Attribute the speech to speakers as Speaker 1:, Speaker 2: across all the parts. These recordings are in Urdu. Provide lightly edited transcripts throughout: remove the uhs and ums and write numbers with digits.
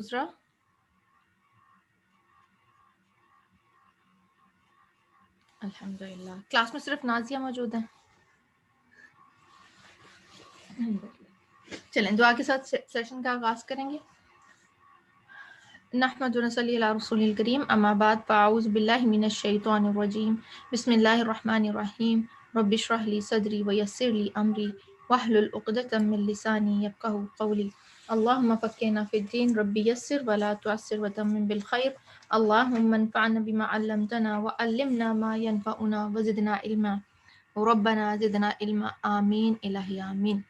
Speaker 1: دوسرا الحمدللہ کلاس میں صرف نازیہ موجود ہیں. چلیں دعا کے ساتھ سیشن کا آغاز کریں گے. نحمد و نصلی علی رسول الکریم اما بعد فاعوذ باللہ من الشیطان الرجیم بسم اللہ الرحمن الرحیم رب اشرح لی صدری ویسر لی امری واحلل عقدۃ من لسانی یفقہوا قولی. اللہم فقہنا فی الدین رب یسر ولا تعسر وتمم بالخیر. اللہم انفعنا بما علمتنا وعلمنا ما ینفعنا وزدنا علما ربنا زدنا علما آمین الہی آمین.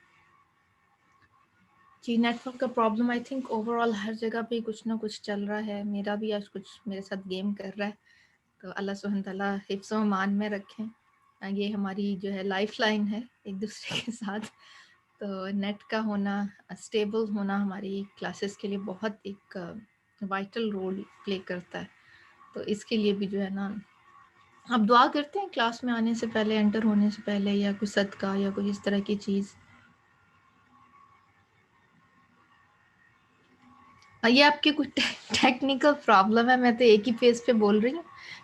Speaker 1: جی نیٹ ورک کا problem I think overall ہر جگہ پہ کچھ نہ کچھ چل رہا ہے. میرا بھی آج کچھ میرے ساتھ گیم کر رہا ہے تو اللہ سبحانہ تعالیٰ حفظ و امان میں رکھیں. یہ ہماری جو ہے لائف لائن ہے ایک دوسرے کے ساتھ. تو نیٹ کا ہونا اسٹیبل ہونا ہماری کلاسز کے لیے بہت ایک وائٹل رول پلے کرتا ہے. تو اس کے لیے بھی جو ہے نا آپ دعا کرتے ہیں کلاس میں آنے سے پہلے انٹر ہونے سے پہلے یا کوئی صدقہ یا کوئی اس طرح کی چیز. یہ آپ کے کچھ ٹیکنیکل پرابلم ہے. میں تو ایک ہی فیس پہ بول رہی ہوں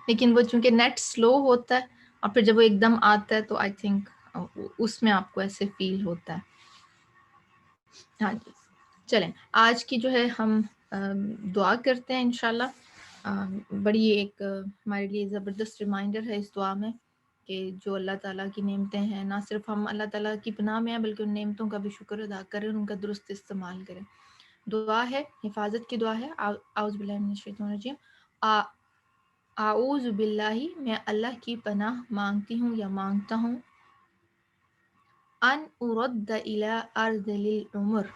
Speaker 1: لیکن وہ چونکہ نیٹ سلو ہوتا ہے اور پھر جب وہ ایک دم آتا ہے تو آئی تھنک اس میں آپ کو ایسے فیل ہوتا ہے. ہاں جی چلیں آج کی جو ہے ہم دعا کرتے ہیں انشاءاللہ. بڑی ایک ہمارے لیے زبردست ریمائنڈر ہے اس دعا میں کہ جو اللہ تعالیٰ کی نعمتیں ہیں نہ صرف ہم اللہ تعالیٰ کی پناہ میں ہیں بلکہ ان نعمتوں کا بھی شکر ادا کریں ان کا درست استعمال کریں. دعا ہے حفاظت کی دعا ہے. اعوذ باللہ من الشیطان الرجیم. اعوذ باللہ میں اللہ کی پناہ مانگتی ہوں یا مانگتا ہوں. ان ارد الی ارذل العمر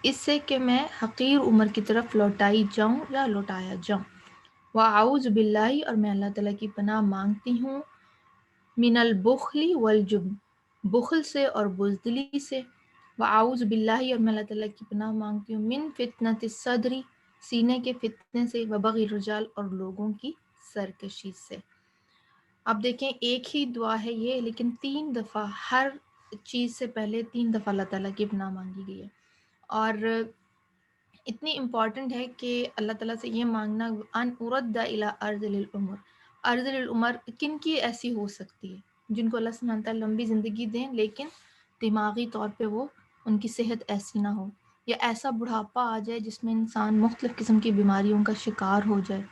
Speaker 1: اس سے کہ میں حقیر عمر کی طرف لوٹائی جاؤں یا لوٹایا جاؤں. واعوذ باللہ اور میں اللہ تعالیٰ کی پناہ مانگتی ہوں من البخل والجبن بخل سے اور بزدلی سے. واعوذ باللہ اور میں اللہ تعالیٰ کی پناہ مانگتی ہوں من فتنۃ الصدر سینے کے فتنے سے وبغی الرجال اور لوگوں کی سرکشی سے. اب دیکھیں ایک ہی دعا ہے یہ لیکن 3 دفعہ ہر چیز سے پہلے 3 دفعہ اللہ تعالیٰ کی پناہ مانگی گئی ہے. اور اتنی امپورٹنٹ ہے کہ اللہ تعالیٰ سے یہ مانگنا ان ارد الی ارذل العمر. ارذل العمر کن کی ایسی ہو سکتی ہے جن کو اللہ سبحانہ تعالیٰ لمبی زندگی دیں لیکن دماغی طور پہ وہ ان کی صحت ایسی نہ ہو یا ایسا بڑھاپا آ جائے جس میں انسان مختلف قسم کی بیماریوں کا شکار ہو جائے.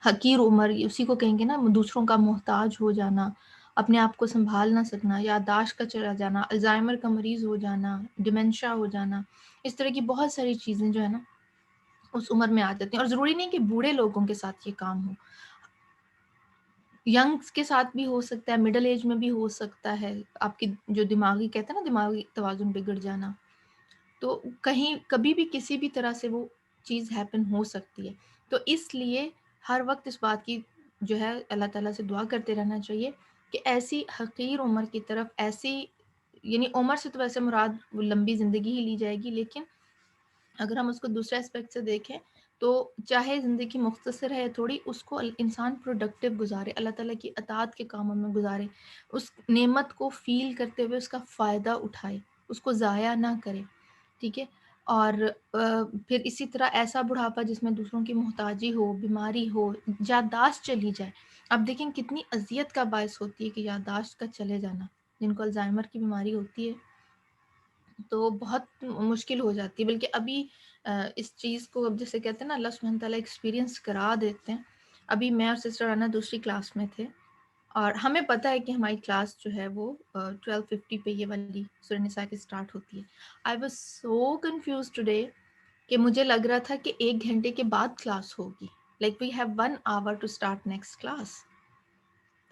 Speaker 1: حقیر عمر اسی کو کہیں گے نا دوسروں کا محتاج ہو جانا اپنے آپ کو سنبھال نہ سکنا یادداشت کا چلا جانا الزائمر کا مریض ہو جانا ڈیمنشیا ہو جانا. اس طرح کی بہت ساری چیزیں جو ہے نا اس عمر میں آ جاتی ہیں. اور ضروری نہیں کہ بوڑھے لوگوں کے ساتھ یہ کام ہو ینگس کے ساتھ بھی ہو سکتا ہے مڈل ایج میں بھی ہو سکتا ہے. آپ کی جو دماغی کہتے ہیں نا دماغی توازن بگڑ جانا تو کہیں کبھی بھی کسی بھی طرح سے وہ چیز ہیپن ہو سکتی ہے. تو اس لیے ہر وقت اس بات کی جو ہے اللہ تعالیٰ سے دعا کرتے رہنا چاہیے کہ ایسی حقیر عمر کی طرف ایسی یعنی عمر سے تو ویسے مراد وہ لمبی زندگی ہی لی جائے گی لیکن اگر ہم اس کو دوسرے اسپیکٹ سے دیکھیں تو چاہے زندگی مختصر ہے تھوڑی اس کو انسان پروڈکٹیو گزارے اللہ تعالیٰ کی اطاعت کے کاموں میں گزارے اس نعمت کو فیل کرتے ہوئے اس کا فائدہ اٹھائے اس کو ضائع نہ کرے. ٹھیک ہے. اور پھر اسی طرح ایسا بڑھاپا جس میں دوسروں کی محتاجی ہو بیماری ہو یادداشت چلی جائے. اب دیکھیں کتنی اذیت کا باعث ہوتی ہے کہ یادداشت کا چلے جانا. جن کو الزائمر کی بیماری ہوتی ہے تو بہت مشکل ہو جاتی ہے بلکہ ابھی اس چیز کو اب جیسے کہتے ہیں نا اللہ سبحانہ تعالیٰ ایکسپیرینس کرا دیتے ہیں. ابھی میں اور سسٹر رانا دوسری کلاس میں تھے اور ہمیں پتہ ہے کہ ہماری کلاس جو ہے وہ 12:50 پہ یہ والی سورہ نساء کی سٹارٹ ہوتی ہے. I was so confused today کہ مجھے لگ رہا تھا کہ 1 گھنٹے کے بعد کلاس ہوگی like we have 1 hour to start next class.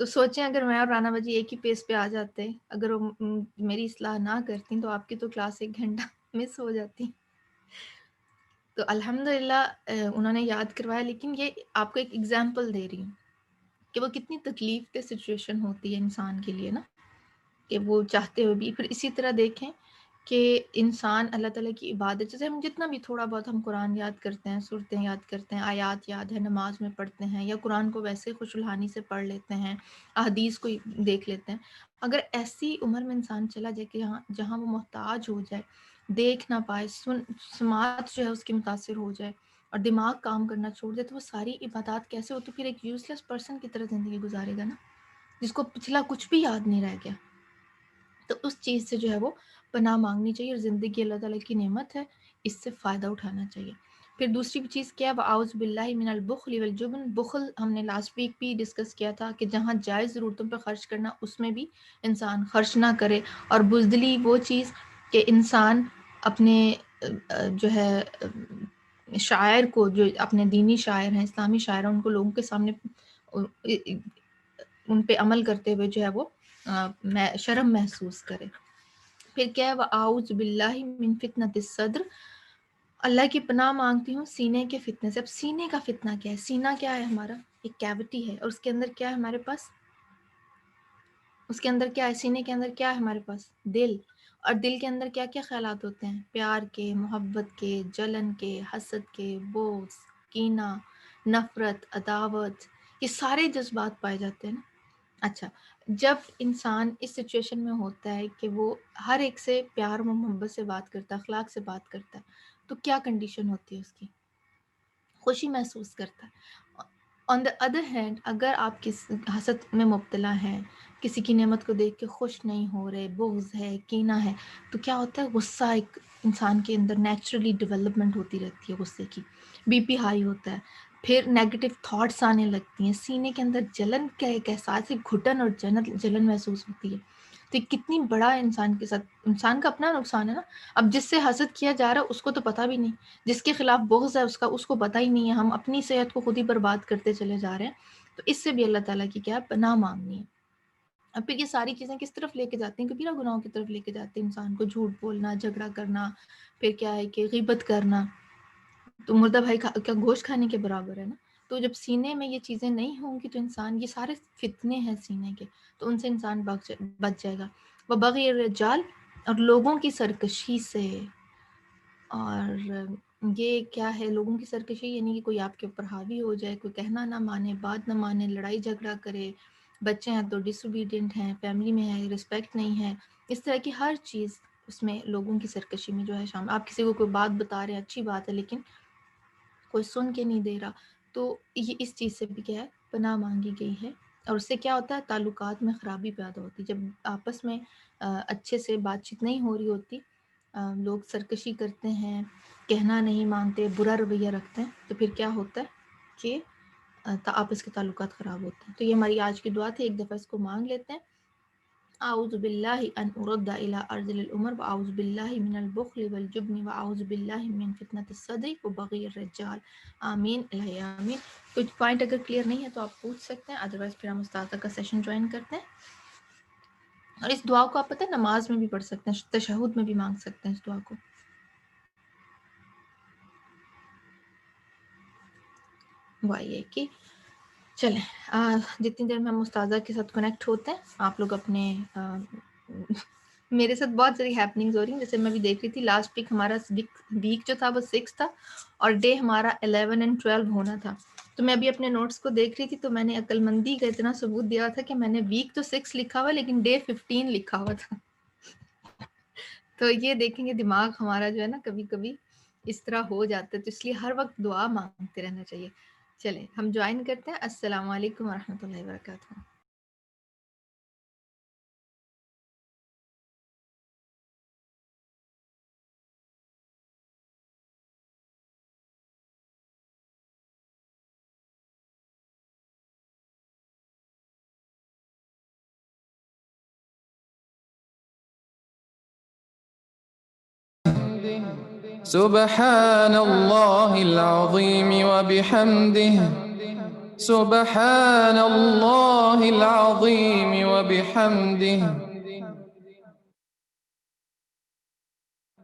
Speaker 1: تو سوچیں اگر میں اور رانا باجی ایک ہی پیس پہ آ جاتے اگر وہ میری اصلاح نہ کرتی تو آپ کی تو کلاس 1 گھنٹہ مس ہو جاتی. تو الحمدللہ انہوں نے یاد کروایا لیکن یہ آپ کو ایک ایگزامپل دے رہی ہوں کہ وہ کتنی تکلیف دہ سچویشن ہوتی ہے انسان کے لیے نا کہ وہ چاہتے ہوئے بھی. پھر اسی طرح دیکھیں کہ انسان اللہ تعالیٰ کی عبادت جیسے ہم جتنا بھی تھوڑا بہت ہم قرآن یاد کرتے ہیں صورتیں یاد کرتے ہیں آیات یاد ہے نماز میں پڑھتے ہیں یا قرآن کو ویسے خوش الحانی سے پڑھ لیتے ہیں احادیث کو دیکھ لیتے ہیں. اگر ایسی عمر میں انسان چلا جائے کہ جہاں وہ محتاج ہو جائے دیکھ نہ پائے سماعت جو ہے اس کی متاثر ہو جائے اور دماغ کام کرنا چھوڑ دے تو وہ ساری عبادات کیسے ہو، تو پھر ایک یوز لیس پرسن کی طرح زندگی گزارے گا نا، جس کو پچھلا کچھ بھی یاد نہیں رہ گیا۔ تو اس چیز سے جو ہے وہ پناہ مانگنی چاہیے، اور زندگی اللہ تعالیٰ کی نعمت ہے، اس سے فائدہ اٹھانا چاہیے۔ پھر دوسری چیز کیا ہے، وَأَعُوذُ بِاللَّهِ مِنَ الْبُخْلِ وَالْجُبْنِ۔ بخل ہم نے لاسٹ ویک بھی ڈسکس کیا تھا کہ جہاں جائز ضرورتوں پہ خرچ کرنا اس میں بھی انسان خرچ نہ کرے، اور بزدلی وہ چیز کہ انسان اپنے جو ہے شاعر کو، جو اپنے دینی شاعر ہیں، اسلامی شاعر ہیں، ان کو لوگوں کے سامنے ان پہ عمل کرتے ہوئے جو ہے وہ شرم محسوس کرے۔ پھر کیا ہے، وَأَعُوذُ بِاللَّهِ مِن فِتْنَةِ الصَّدْرِ۔ اللہ کی پناہ مانگتی ہوں سینے کے فتنے سے۔ اب سینے کا فتنہ کیا ہے؟ سینہ کیا ہے ہمارا؟ ایک کیوٹی ہے، اور اس کے اندر کیا ہے ہمارے پاس؟ اس کے اندر کیا ہے؟ سینے کے اندر کیا ہے ہمارے پاس؟ دل۔ اور دل کے اندر کیا کیا خیالات ہوتے ہیں؟ پیار کے، محبت کے، جلن کے، حسد کے، بغض، کینہ، نفرت، عداوت، یہ سارے جذبات پائے جاتے ہیں نا۔ اچھا، جب انسان اس سچویشن میں ہوتا ہے کہ وہ ہر ایک سے پیار و محبت سے بات کرتا ہے، اخلاق سے بات کرتا ہے، تو کیا کنڈیشن ہوتی ہے اس کی؟ خوشی محسوس کرتا ہے۔ آن دا ادر ہینڈ، اگر آپ کس حسد میں مبتلا ہیں، کسی کی نعمت کو دیکھ کے خوش نہیں ہو رہے، بغض ہے، کینہ ہے، تو کیا ہوتا ہے؟ غصہ ایک انسان کے اندر نیچرلی ڈیولپمنٹ ہوتی رہتی ہے غصے کی، بی پی ہائی ہوتا ہے، پھر نیگیٹو تھاٹس آنے لگتی ہیں، سینے کے اندر جلن کا ایک احساس ہے، گھٹن اور جلن محسوس ہوتی ہے۔ تو یہ کتنی بڑا انسان کے ساتھ، انسان کا اپنا نقصان ہے نا۔ اب جس سے حسد کیا جا رہا ہے اس کو تو پتہ بھی نہیں، جس کے خلاف بغض ہے اس کو پتہ ہی نہیں ہے، ہم اپنی صحت کو خود ہی برباد کرتے چلے جا رہے ہیں۔ تو اس سے بھی اللہ تعالیٰ کی کیا ہے؟ پناہ مانگنی ہے۔ اب پھر یہ ساری چیزیں کس طرف لے کے جاتی ہیں؟ کبیرہ گناہوں کی طرف لے کے جاتے ہیں انسان کو، جھوٹ بولنا، جھگڑا کرنا، پھر کیا ہے کہ غیبت کرنا، تو مردہ بھائی کا گوشت کھانے کے برابر ہے نا۔ تو جب سینے میں یہ چیزیں نہیں ہوں گی تو انسان، یہ سارے فتنے ہیں سینے کے، تو ان سے انسان بچ جائے گا۔ وہ بغیر رجال، اور لوگوں کی سرکشی سے۔ اور یہ کیا ہے لوگوں کی سرکشی؟ یعنی کہ کوئی آپ کے اوپر حاوی ہو جائے، کوئی کہنا نہ مانے، بات نہ مانے، لڑائی جھگڑا کرے، بچے ہیں تو ڈس اوبیڈینٹ ہیں، فیملی میں ہے رسپیکٹ نہیں ہے، اس طرح کی ہر چیز اس میں لوگوں کی سرکشی میں جو ہے شامل۔ آپ کسی کو کوئی بات بتا رہے ہیں، اچھی بات ہے، لیکن کوئی سن کے نہیں دے رہا، تو یہ اس چیز سے بھی کیا ہے؟ پناہ مانگی گئی ہے۔ اور اس سے کیا ہوتا ہے؟ تعلقات میں خرابی پیدا ہوتی ہے، جب آپس میں اچھے سے بات چیت نہیں ہو رہی ہوتی، لوگ سرکشی کرتے ہیں، کہنا نہیں مانتے، برا رویہ رکھتے ہیں، تو پھر کیا ہوتا ہے کہ آپس کے تعلقات خراب ہوتے ہیں۔ تو یہ ہماری آج کی دعا تھی، ایک دفعہ اس کو مانگ لیتے ہیں۔ اعوذ باللہ ان ارد الى ارذل العمر، واعوذ باللہ من البخل والجبن، واعوذ باللہ من فتنة الصدر وبغي الرجال، آمین الہی آمین۔ کچھ پوائنٹ اگر کلیئر نہیں ہے تو آپ پوچھ سکتے ہیں، ادروائز پھر ہم استاذہ کا سیشن جوائن کرتے ہیں۔ اور اس دعا کو آپ پتہ ہے نماز میں بھی پڑھ سکتے ہیں، تشہد میں بھی مانگ سکتے ہیں اس دعا کو۔ وہی ہے کہ چلیں، جتنی دیر میں ہم استاذہ کے ساتھ کنیکٹ ہوتے ہیں، آپ لوگ اپنے میرے ساتھ بہت ساری ہیپننگز ہو رہی ہیں، جیسے میں بھی دیکھ رہی تھی لاسٹ ویک ہمارا ویک جو تھا وہ 6 تھا، اور ڈے ہمارا 11 اور 12 ہونا تھا۔ تو میں ابھی اپنے نوٹس کو دیکھ رہی تھی، تو میں نے عقل مندی کا اتنا ثبوت دیا تھا کہ میں نے ویک تو 6 لکھا ہوا لیکن ڈے 15 لکھا ہوا تھا۔ تو یہ دیکھیں گے دماغ ہمارا جو ہے نا کبھی کبھی اس طرح ہو جاتا ہے، تو اس لیے ہر وقت دعا مانگتے رہنا چاہیے۔ چلیں ہم جوائن کرتے ہیں۔ السلام علیکم ورحمۃ اللہ وبرکاتہ۔
Speaker 2: سبحان الله العظيم وبحمده، سبحان الله العظيم وبحمده،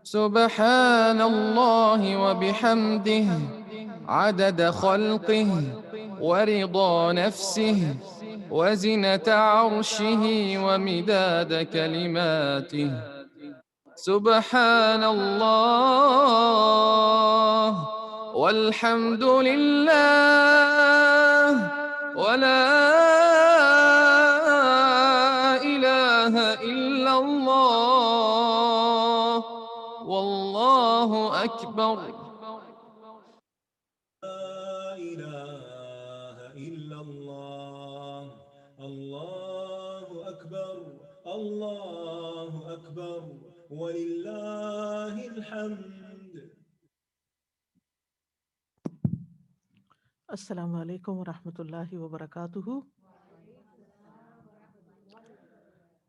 Speaker 2: سبحان الله وبحمده، عدد خلقه ورضا نفسه وزنة عرشه ومداد كلماته. سبحان الله والحمد لله ولا إله إلا الله والله أكبر.
Speaker 3: اللہ اکبر وللہ الحمد.
Speaker 4: السلام علیکم ورحمۃ اللہ وبرکاتہ.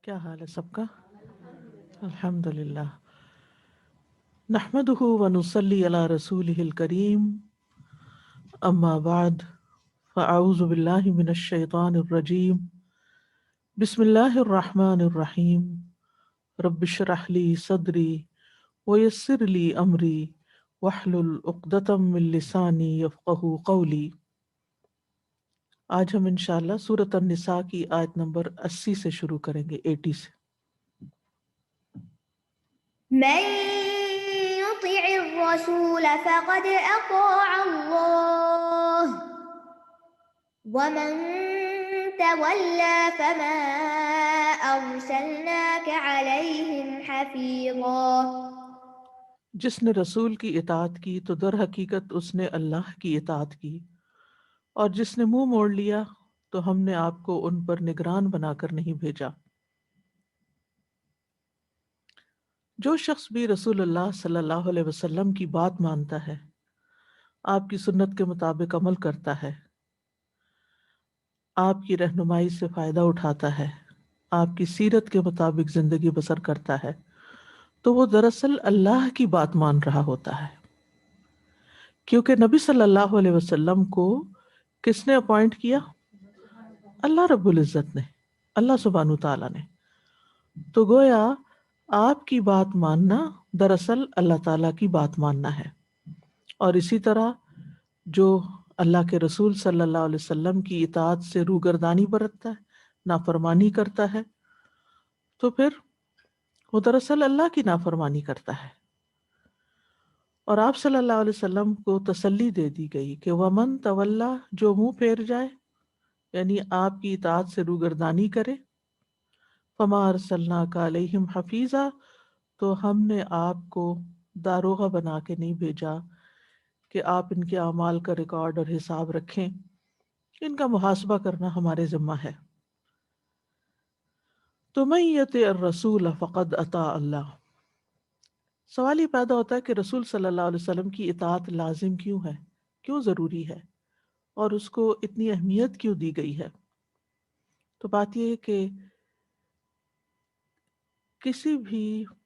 Speaker 4: کیا حال ہے سب کا؟ الحمد للہ. نحمدہ ونصلی علی رسولہ الکریم. اما بعد فاعوذ باللہ من الشیطان الرجیم. بسم اللہ الرحمن الرحیم. رب اشرح لی صدری ویسر لی امری واحلل عقدۃ من لسانی یفقہوا قولی. آج ہم انشاءاللہ سورۃ النساء کی آیت نمبر 80 سے شروع کریں گے، 80 سے.
Speaker 5: من يطع الرسول فقد أطاع الله ومن تولى فما أرسلناك عليهم حفيظا.
Speaker 4: جس نے رسول کی اطاعت کی تو در حقیقت اس نے اللہ کی اطاعت کی، اور جس نے منہ موڑ لیا تو ہم نے آپ کو ان پر نگران بنا کر نہیں بھیجا. جو شخص بھی رسول اللہ صلی اللہ علیہ وسلم کی بات مانتا ہے، آپ کی سنت کے مطابق عمل کرتا ہے، آپ کی رہنمائی سے فائدہ اٹھاتا ہے، آپ کی سیرت کے مطابق زندگی بسر کرتا ہے، تو وہ دراصل اللہ کی بات مان رہا ہوتا ہے. کیونکہ نبی صلی اللہ علیہ وسلم کو کس نے اپوائنٹ کیا؟ اللہ رب العزت نے، اللہ سبحانہ تعالیٰ نے. تو گویا آپ کی بات ماننا دراصل اللہ تعالیٰ کی بات ماننا ہے. اور اسی طرح جو اللہ کے رسول صلی اللہ علیہ وسلم کی اطاعت سے روگردانی برتتا ہے، نافرمانی کرتا ہے، تو پھر وہ دراصل اللہ کی نافرمانی کرتا ہے. اور آپ صلی اللہ علیہ وسلم کو تسلی دے دی گئی کہ ومن تولا، جو منہ پھیر جائے یعنی آپ کی اطاعت سے روگردانی کرے، فما ارسلناک علیہم حفیظا، تو ہم نے آپ کو داروغہ بنا کے نہیں بھیجا کہ آپ ان کے اعمال کا ریکارڈ اور حساب رکھیں، ان کا محاسبہ کرنا ہمارے ذمہ ہے. تو من یطع الرسول فقد اطاع اللہ. سوال یہ پیدا ہوتا ہے کہ رسول صلی اللہ علیہ وسلم کی اطاعت لازم کیوں ہے، کیوں ضروری ہے، اور اس کو اتنی اہمیت کیوں دی گئی ہے؟ تو بات یہ ہے کہ کسی بھی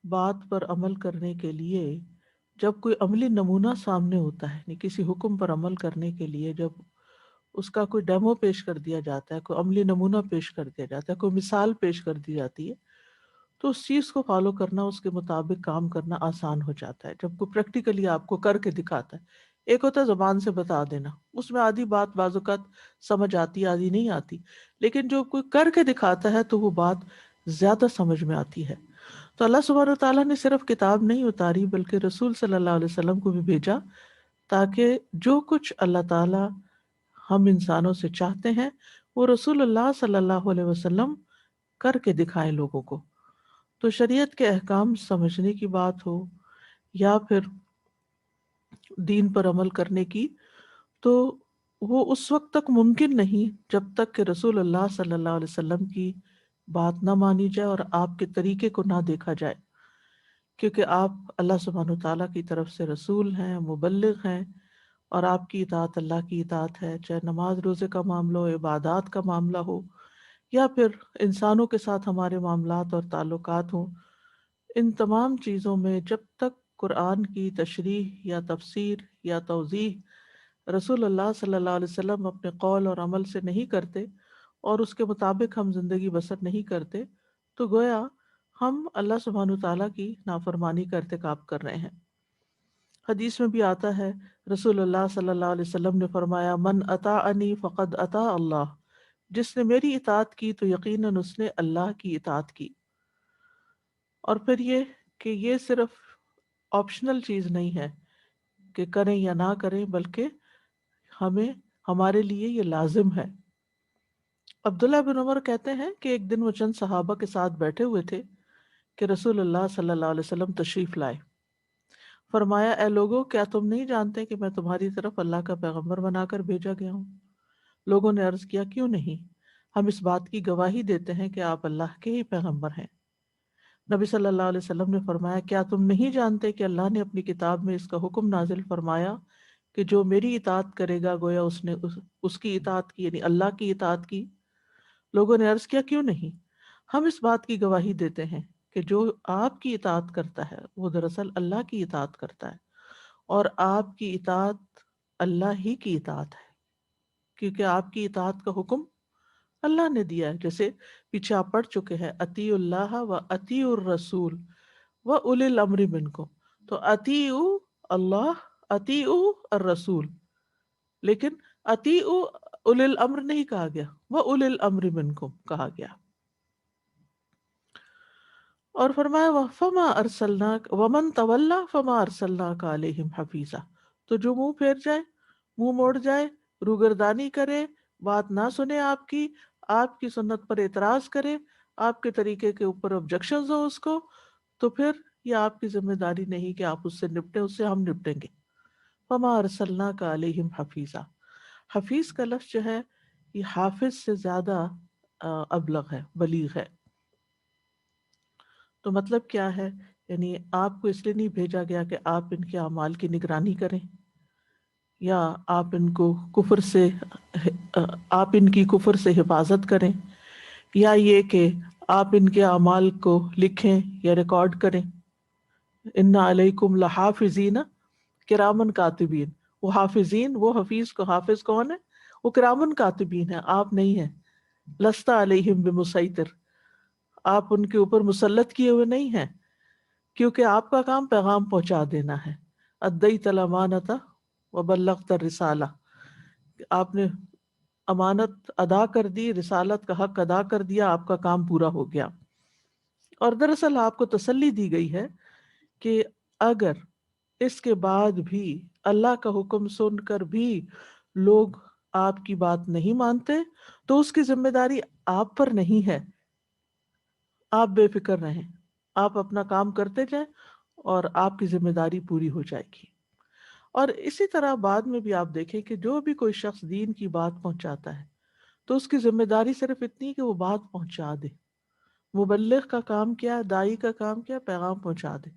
Speaker 4: بات پر عمل کرنے کے لیے جب کوئی عملی نمونہ سامنے ہوتا ہے، یعنی کسی حکم پر عمل کرنے کے لیے جب اس کا کوئی ڈیمو پیش کر دیا جاتا ہے، کوئی عملی نمونہ پیش کر دیا جاتا ہے، کوئی مثال پیش کر دی جاتی ہے، تو اس چیز کو فالو کرنا، اس کے مطابق کام کرنا آسان ہو جاتا ہے. جب کوئی پریکٹیکلی آپ کو کر کے دکھاتا ہے. ایک ہوتا ہے زبان سے بتا دینا، اس میں آدھی بات بعض اوقات سمجھ آتی، آدھی نہیں آتی، لیکن جو کوئی کر کے دکھاتا ہے تو وہ بات زیادہ سمجھ میں آتی ہے. تو اللہ سبحانہ وتعالیٰ نے صرف کتاب نہیں اتاری بلکہ رسول صلی اللہ علیہ وسلم کو بھی بھیجا، تاکہ جو کچھ اللہ تعالیٰ ہم انسانوں سے چاہتے ہیں وہ رسول اللہ صلی اللہ علیہ وسلم کر کے دکھائیں لوگوں کو. تو شریعت کے احکام سمجھنے کی بات ہو یا پھر دین پر عمل کرنے کی، تو وہ اس وقت تک ممکن نہیں جب تک کہ رسول اللہ صلی اللہ علیہ وسلم کی بات نہ مانی جائے اور آپ کے طریقے کو نہ دیکھا جائے. کیونکہ آپ اللہ سبحانہ تعالیٰ کی طرف سے رسول ہیں، مبلغ ہیں، اور آپ کی اطاعت اللہ کی اطاعت ہے، چاہے نماز روزے کا معاملہ ہو، عبادات کا معاملہ ہو، یا پھر انسانوں کے ساتھ ہمارے معاملات اور تعلقات ہوں. ان تمام چیزوں میں جب تک قرآن کی تشریح یا تفسیر یا توضیح رسول اللہ صلی اللہ علیہ وسلم اپنے قول اور عمل سے نہیں کرتے اور اس کے مطابق ہم زندگی بسر نہیں کرتے، تو گویا ہم اللہ سبحانہ تعالیٰ کی نافرمانی کا ارتکاب کر رہے ہیں. حدیث میں بھی آتا ہے، رسول اللہ صلی اللہ علیہ وسلم نے فرمایا، من اطاعنی فقد اطاع اللہ، جس نے میری اطاعت کی تو یقیناً اس نے اللہ کی اطاعت کی. اور پھر یہ کہ یہ صرف آپشنل چیز نہیں ہے کہ کریں یا نہ کریں، بلکہ ہمارے لیے یہ لازم ہے. عبداللہ بن عمر کہتے ہیں کہ ایک دن وہ چند صحابہ کے ساتھ بیٹھے ہوئے تھے کہ رسول اللہ صلی اللہ علیہ وسلم تشریف لائے. فرمایا، اے لوگو، کیا تم نہیں جانتے کہ میں تمہاری طرف اللہ کا پیغمبر بنا کر بھیجا گیا ہوں؟ لوگوں نے عرض کیا، کیوں نہیں؟ ہم اس بات کی گواہی دیتے ہیں کہ آپ اللہ کے ہی پیغمبر ہیں۔ نبی صلی اللہ علیہ وسلم نے فرمایا، کیا تم نہیں جانتے کہ اللہ نے اپنی کتاب میں اس کا حکم نازل فرمایا کہ جو میری اطاعت کرے گا گویا اس نے اس کی اطاعت کی، یعنی اللہ کی اطاعت کی۔ لوگوں نے عرض کیا کیوں نہیں؟ ہم اس بات کی گواہی دیتے ہیں کہ جو آپ کی اطاعت کرتا ہے وہ دراصل اللہ کی اطاعت کرتا ہے، اور آپ کی اطاعت اللہ ہی کی اطاعت ہے، کیونکہ آپ کی اطاعت کا حکم اللہ نے دیا ہے، جیسے پیچھے آپ پڑھ چکے ہیں، اطیعوا اللہ و اطیعوا الرسول و اولی الامر منکم۔ تو اطیعوا اللہ، اطیعوا الرسول، لیکن اطیعوا اولی الامر نہیں کہا گیا، و اولی الامر منکم کہا گیا۔ اور فرمایا فما ارسلناک ومن تولی فما ارسلناک علیہم حفیظا۔ تو جو منہ پھیر جائے، منہ موڑ جائے، روگردانی کرے، بات نہ سنے آپ کی سنت پر اعتراض کرے، آپ کے طریقے کے اوپر آبجیکشنز ہو اس کو، تو پھر یہ آپ کی ذمہ داری نہیں کہ آپ اس سے نپٹیں، اس سے ہم نپٹیں گے۔ فما ارسلناک علیہم حفیظا۔ حفیظ کا لفظ جو ہے یہ حافظ سے زیادہ ابلغ ہے، بلیغ ہے۔ تو مطلب کیا ہے؟ یعنی آپ کو اس لیے نہیں بھیجا گیا کہ آپ ان کے اعمال کی نگرانی کریں، یا آپ ان کو کفر سے آپ ان کی کفر سے حفاظت کریں، یا یہ کہ آپ ان کے اعمال کو لکھیں یا ریکارڈ کریں۔ ان علیکم لحافظین کرامن کاتبین، وہ حافظین، وہ حفیظ کو حافظ کون ہے؟ وہ کرامن کاتبین ہیں، آپ نہیں ہیں۔ لست علیہم بمسیطر، آپ ان کے اوپر مسلط کیے ہوئے نہیں ہیں، کیونکہ آپ کا کام پیغام پہنچا دینا ہے۔ ادیت الامانۃ وبلغت الرسالہ، آپ نے امانت ادا کر دی، رسالت کا حق ادا کر دیا، آپ کا کام پورا ہو گیا۔ اور دراصل آپ کو تسلی دی گئی ہے کہ اگر اس کے بعد بھی اللہ کا حکم سن کر بھی لوگ آپ کی بات نہیں مانتے تو اس کی ذمہ داری آپ پر نہیں ہے، آپ بے فکر رہیں، آپ اپنا کام کرتے جائیں اور آپ کی ذمہ داری پوری ہو جائے گی۔ اور اسی طرح بعد میں بھی آپ دیکھیں کہ جو بھی کوئی شخص دین کی بات پہنچاتا ہے تو اس کی ذمہ داری صرف اتنی کہ وہ بات پہنچا دے۔ مبلغ کا کام کیا ہے؟ داعی کا کام کیا ہے؟ پیغام پہنچا دے۔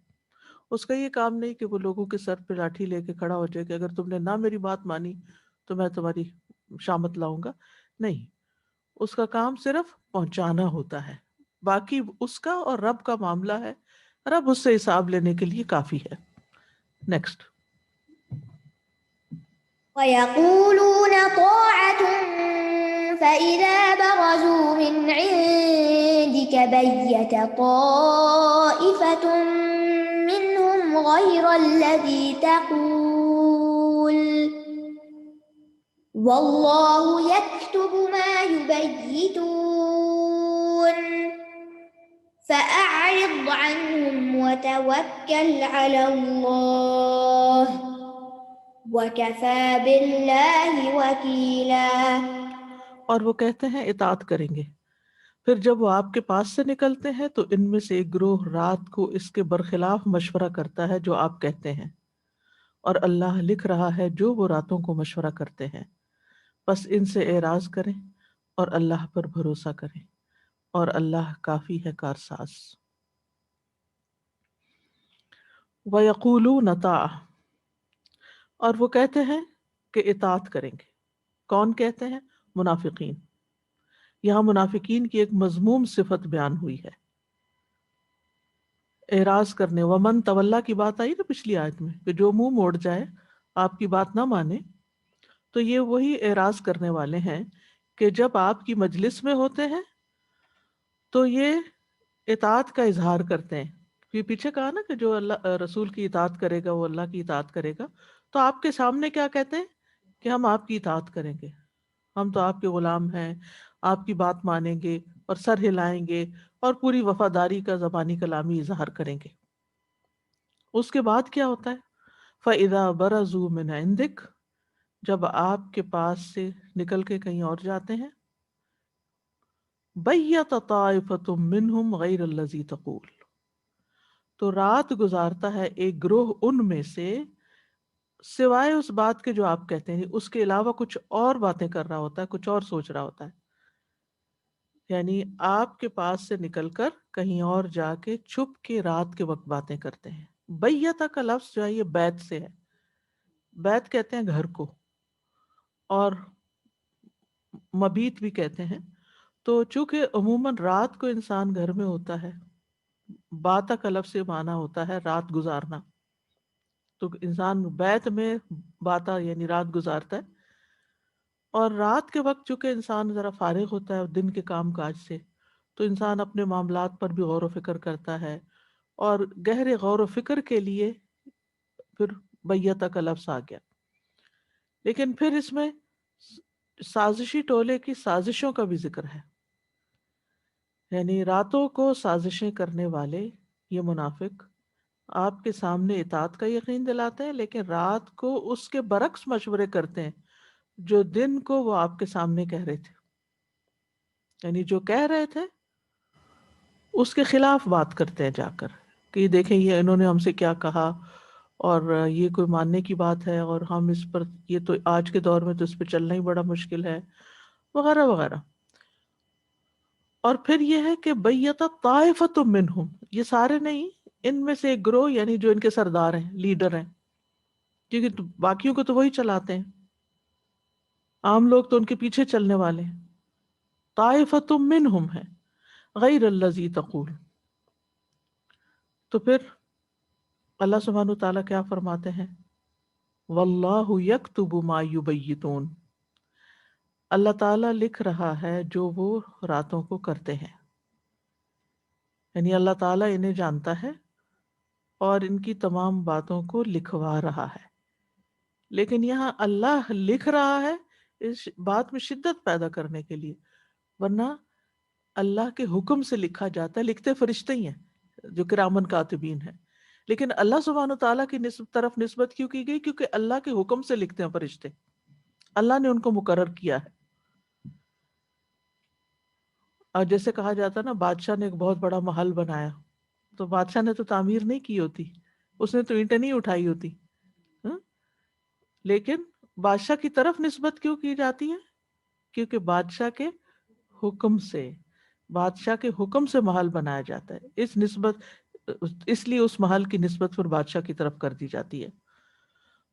Speaker 4: اس کا یہ کام نہیں کہ وہ لوگوں کے سر پہ لاٹھی لے کے کھڑا ہو جائے کہ اگر تم نے نہ میری بات مانی تو میں تمہاری شامت لاؤں گا۔ نہیں، اس کا کام صرف پہنچانا ہوتا ہے، باقی اس کا اور رب کا معاملہ ہے، رب اس سے حساب لینے کے لیے کافی ہے۔ نیکسٹ۔
Speaker 5: ويقولون طاعة فإذا برزوا من عندك بيت طائفة منهم غير الذي تقول والله يكتب ما يبيتون فأعرض عنهم وتوكل على الله وَكَفَى بِاللَّهِ وَكِيلًا۔
Speaker 4: اور وہ کہتے ہیں اطاعت کریں گے، پھر جب وہ آپ کے پاس سے نکلتے ہیں تو ان میں سے ایک گروہ رات کو اس کے برخلاف مشورہ کرتا ہے جو آپ کہتے ہیں، اور اللہ لکھ رہا ہے جو وہ راتوں کو مشورہ کرتے ہیں، بس ان سے اعراض کریں اور اللہ پر بھروسہ کریں، اور اللہ کافی ہے کارساز۔ وَيَقُولُونَ طَاعَةٌ، اور وہ کہتے ہیں کہ اطاعت کریں گے۔ کون کہتے ہیں؟ منافقین۔ یہاں منافقین کی ایک مذموم صفت بیان ہوئی ہے، اعراض کرنے۔ ومن تولا کی بات آئی نا پچھلی آیت میں کہ جو منہ موڑ جائے، آپ کی بات نہ مانے، تو یہ وہی اعراض کرنے والے ہیں کہ جب آپ کی مجلس میں ہوتے ہیں تو یہ اطاعت کا اظہار کرتے ہیں۔ یہ پیچھے کہا نا کہ جو اللہ رسول کی اطاعت کرے گا وہ اللہ کی اطاعت کرے گا، تو آپ کے سامنے کیا کہتے ہیں کہ ہم آپ کی اطاعت کریں گے، ہم تو آپ کے غلام ہیں، آپ کی بات مانیں گے اور سر ہلائیں گے اور پوری وفاداری کا زبانی کلامی اظہار کریں گے۔ اس کے بعد کیا ہوتا ہے؟ فَإِذَا بَرَزُوا مِنْ عِنْدِكَ، جب آپ کے پاس سے نکل کے کہیں اور جاتے ہیں، بَيَّتَ طَائِفَةٌ مِّنْهُمْ غَيْرَ الَّذِي تَقُولُ، تو رات گزارتا ہے ایک گروہ ان میں سے سوائے اس بات کے جو آپ کہتے ہیں، اس کے علاوہ کچھ اور باتیں کر رہا ہوتا ہے، کچھ اور سوچ رہا ہوتا ہے۔ یعنی آپ کے پاس سے نکل کر کہیں اور جا کے چھپ کے رات کے وقت باتیں کرتے ہیں. بیتہ کا لفظ جو ہے یہ بیت سے ہے. بیت کہتے ہیں گھر کو، اور مبیت بھی کہتے ہیں. تو چونکہ عموماً رات کو انسان گھر میں ہوتا ہے، باتا کا لفظ سے معنی ہوتا ہے رات گزارنا، تو انسان بیت میں باتا یعنی رات گزارتا ہے. اور رات کے وقت چونکہ انسان ذرا فارغ ہوتا ہے دن کے کام کاج سے، تو انسان اپنے معاملات پر بھی غور و فکر کرتا ہے، اور گہرے غور و فکر کے لیے پھر بیتہ کا لفظ آ گیا. لیکن پھر اس میں سازشی ٹولے کی سازشوں کا بھی ذکر ہے. یعنی راتوں کو سازشیں کرنے والے یہ منافق آپ کے سامنے اطاعت کا یقین دلاتے ہیں، لیکن رات کو اس کے برعکس مشورے کرتے ہیں جو دن کو وہ آپ کے سامنے کہہ رہے تھے. یعنی جو کہہ رہے تھے اس کے خلاف بات کرتے ہیں جا کر، کہ یہ دیکھیں یہ انہوں نے ہم سے کیا کہا، اور یہ کوئی ماننے کی بات ہے، اور ہم اس پر، یہ تو آج کے دور میں تو اس پہ چلنا ہی بڑا مشکل ہے، وغیرہ وغیرہ. اور پھر یہ ہے کہ بیت طائفۃ منہم، یہ سارے نہیں، ان میں سے ایک گروہ، یعنی جو ان کے سردار ہیں، لیڈر ہیں، کیونکہ باقیوں کو تو وہی چلاتے ہیں، عام لوگ تو ان کے پیچھے چلنے والے ہیں. طائفۃ منہم ہے غیر الذی تقول. تو پھر اللہ سبحانہ وتعالیٰ کیا فرماتے ہیں؟ واللہ یکتب ما یبیتون، اللہ تعالیٰ لکھ رہا ہے جو وہ راتوں کو کرتے ہیں. یعنی اللہ تعالیٰ انہیں جانتا ہے اور ان کی تمام باتوں کو لکھوا رہا ہے. لیکن یہاں اللہ لکھ رہا ہے اس بات میں شدت پیدا کرنے کے لیے، ورنہ اللہ کے حکم سے لکھا جاتا ہے. لکھتے فرشتے ہی ہیں جو کرامن کاتبین ہیں، لیکن اللہ سبحانہ تعالیٰ کی طرف نسبت کیوں کی گئی؟ کیونکہ اللہ کے حکم سے لکھتے ہیں فرشتے، اللہ نے ان کو مقرر کیا ہے. اور جیسے کہا جاتا ہے نا، بادشاہ نے ایک بہت بڑا محل بنایا، تو بادشاہ نے تو تعمیر نہیں کی ہوتی، اس نے تو اینٹیں نہیں اٹھائی ہوتی، ہاں؟ لیکن بادشاہ کی طرف نسبت کیوں کی جاتی ہے؟ کیونکہ بادشاہ کے حکم سے، بادشاہ کے حکم سے محل بنایا جاتا ہے، اس لیے اس محل کی نسبت پھر بادشاہ کی طرف کر دی جاتی ہے.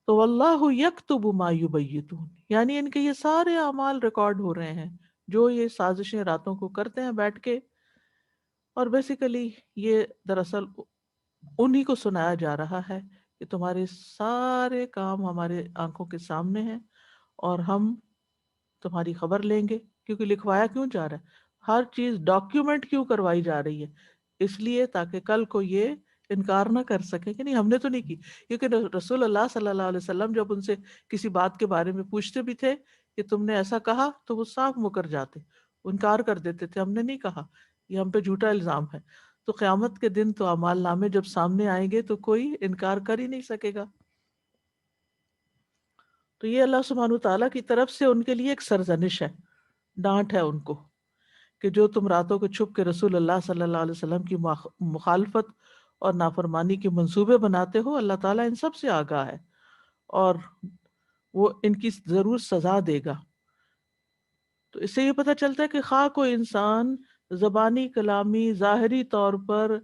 Speaker 4: تو واللہ یکتب ما یبیتون، یعنی ان کے یہ سارے اعمال ریکارڈ ہو رہے ہیں جو یہ سازشیں راتوں کو کرتے ہیں بیٹھ کے. اور بیسیکلی یہ دراصل انہی کو سنایا جا رہا ہے کہ تمہارے سارے کام ہمارے آنکھوں کے سامنے ہیں، اور ہم تمہاری خبر لیں گے. کیونکہ لکھوایا کیوں جا رہا ہے، ہر چیز ڈاکیومنٹ کیوں کروائی جا رہی ہے؟ اس لیے تاکہ کل کو یہ انکار نہ کر سکے کہ نہیں ہم نے تو نہیں کی. کیونکہ رسول اللہ صلی اللہ علیہ وسلم جب ان سے کسی بات کے بارے میں پوچھتے بھی تھے کہ تم نے ایسا کہا، تو وہ صاف مکر جاتے، انکار کر دیتے تھے، ہم نے نہیں کہا، یہ ہم پہ جھوٹا الزام ہے. تو قیامت کے دن تو اعمال نامے جب سامنے آئیں گے تو کوئی انکار کر ہی نہیں سکے گا. تو یہ اللہ سبحانہ تعالیٰ کی طرف سے ان کے لیے ایک سرزنش ہے، ڈانٹ ہے ان کو، کہ جو تم راتوں کو چھپ کے رسول اللہ صلی اللہ علیہ وسلم کی مخالفت اور نافرمانی کے منصوبے بناتے ہو، اللہ تعالیٰ ان سب سے آگاہ ہے اور وہ ان کی ضرور سزا دے گا. تو اس سے یہ پتہ چلتا ہے کہ خواہ کوئی انسان زبانی کلامی ظاہری طور پر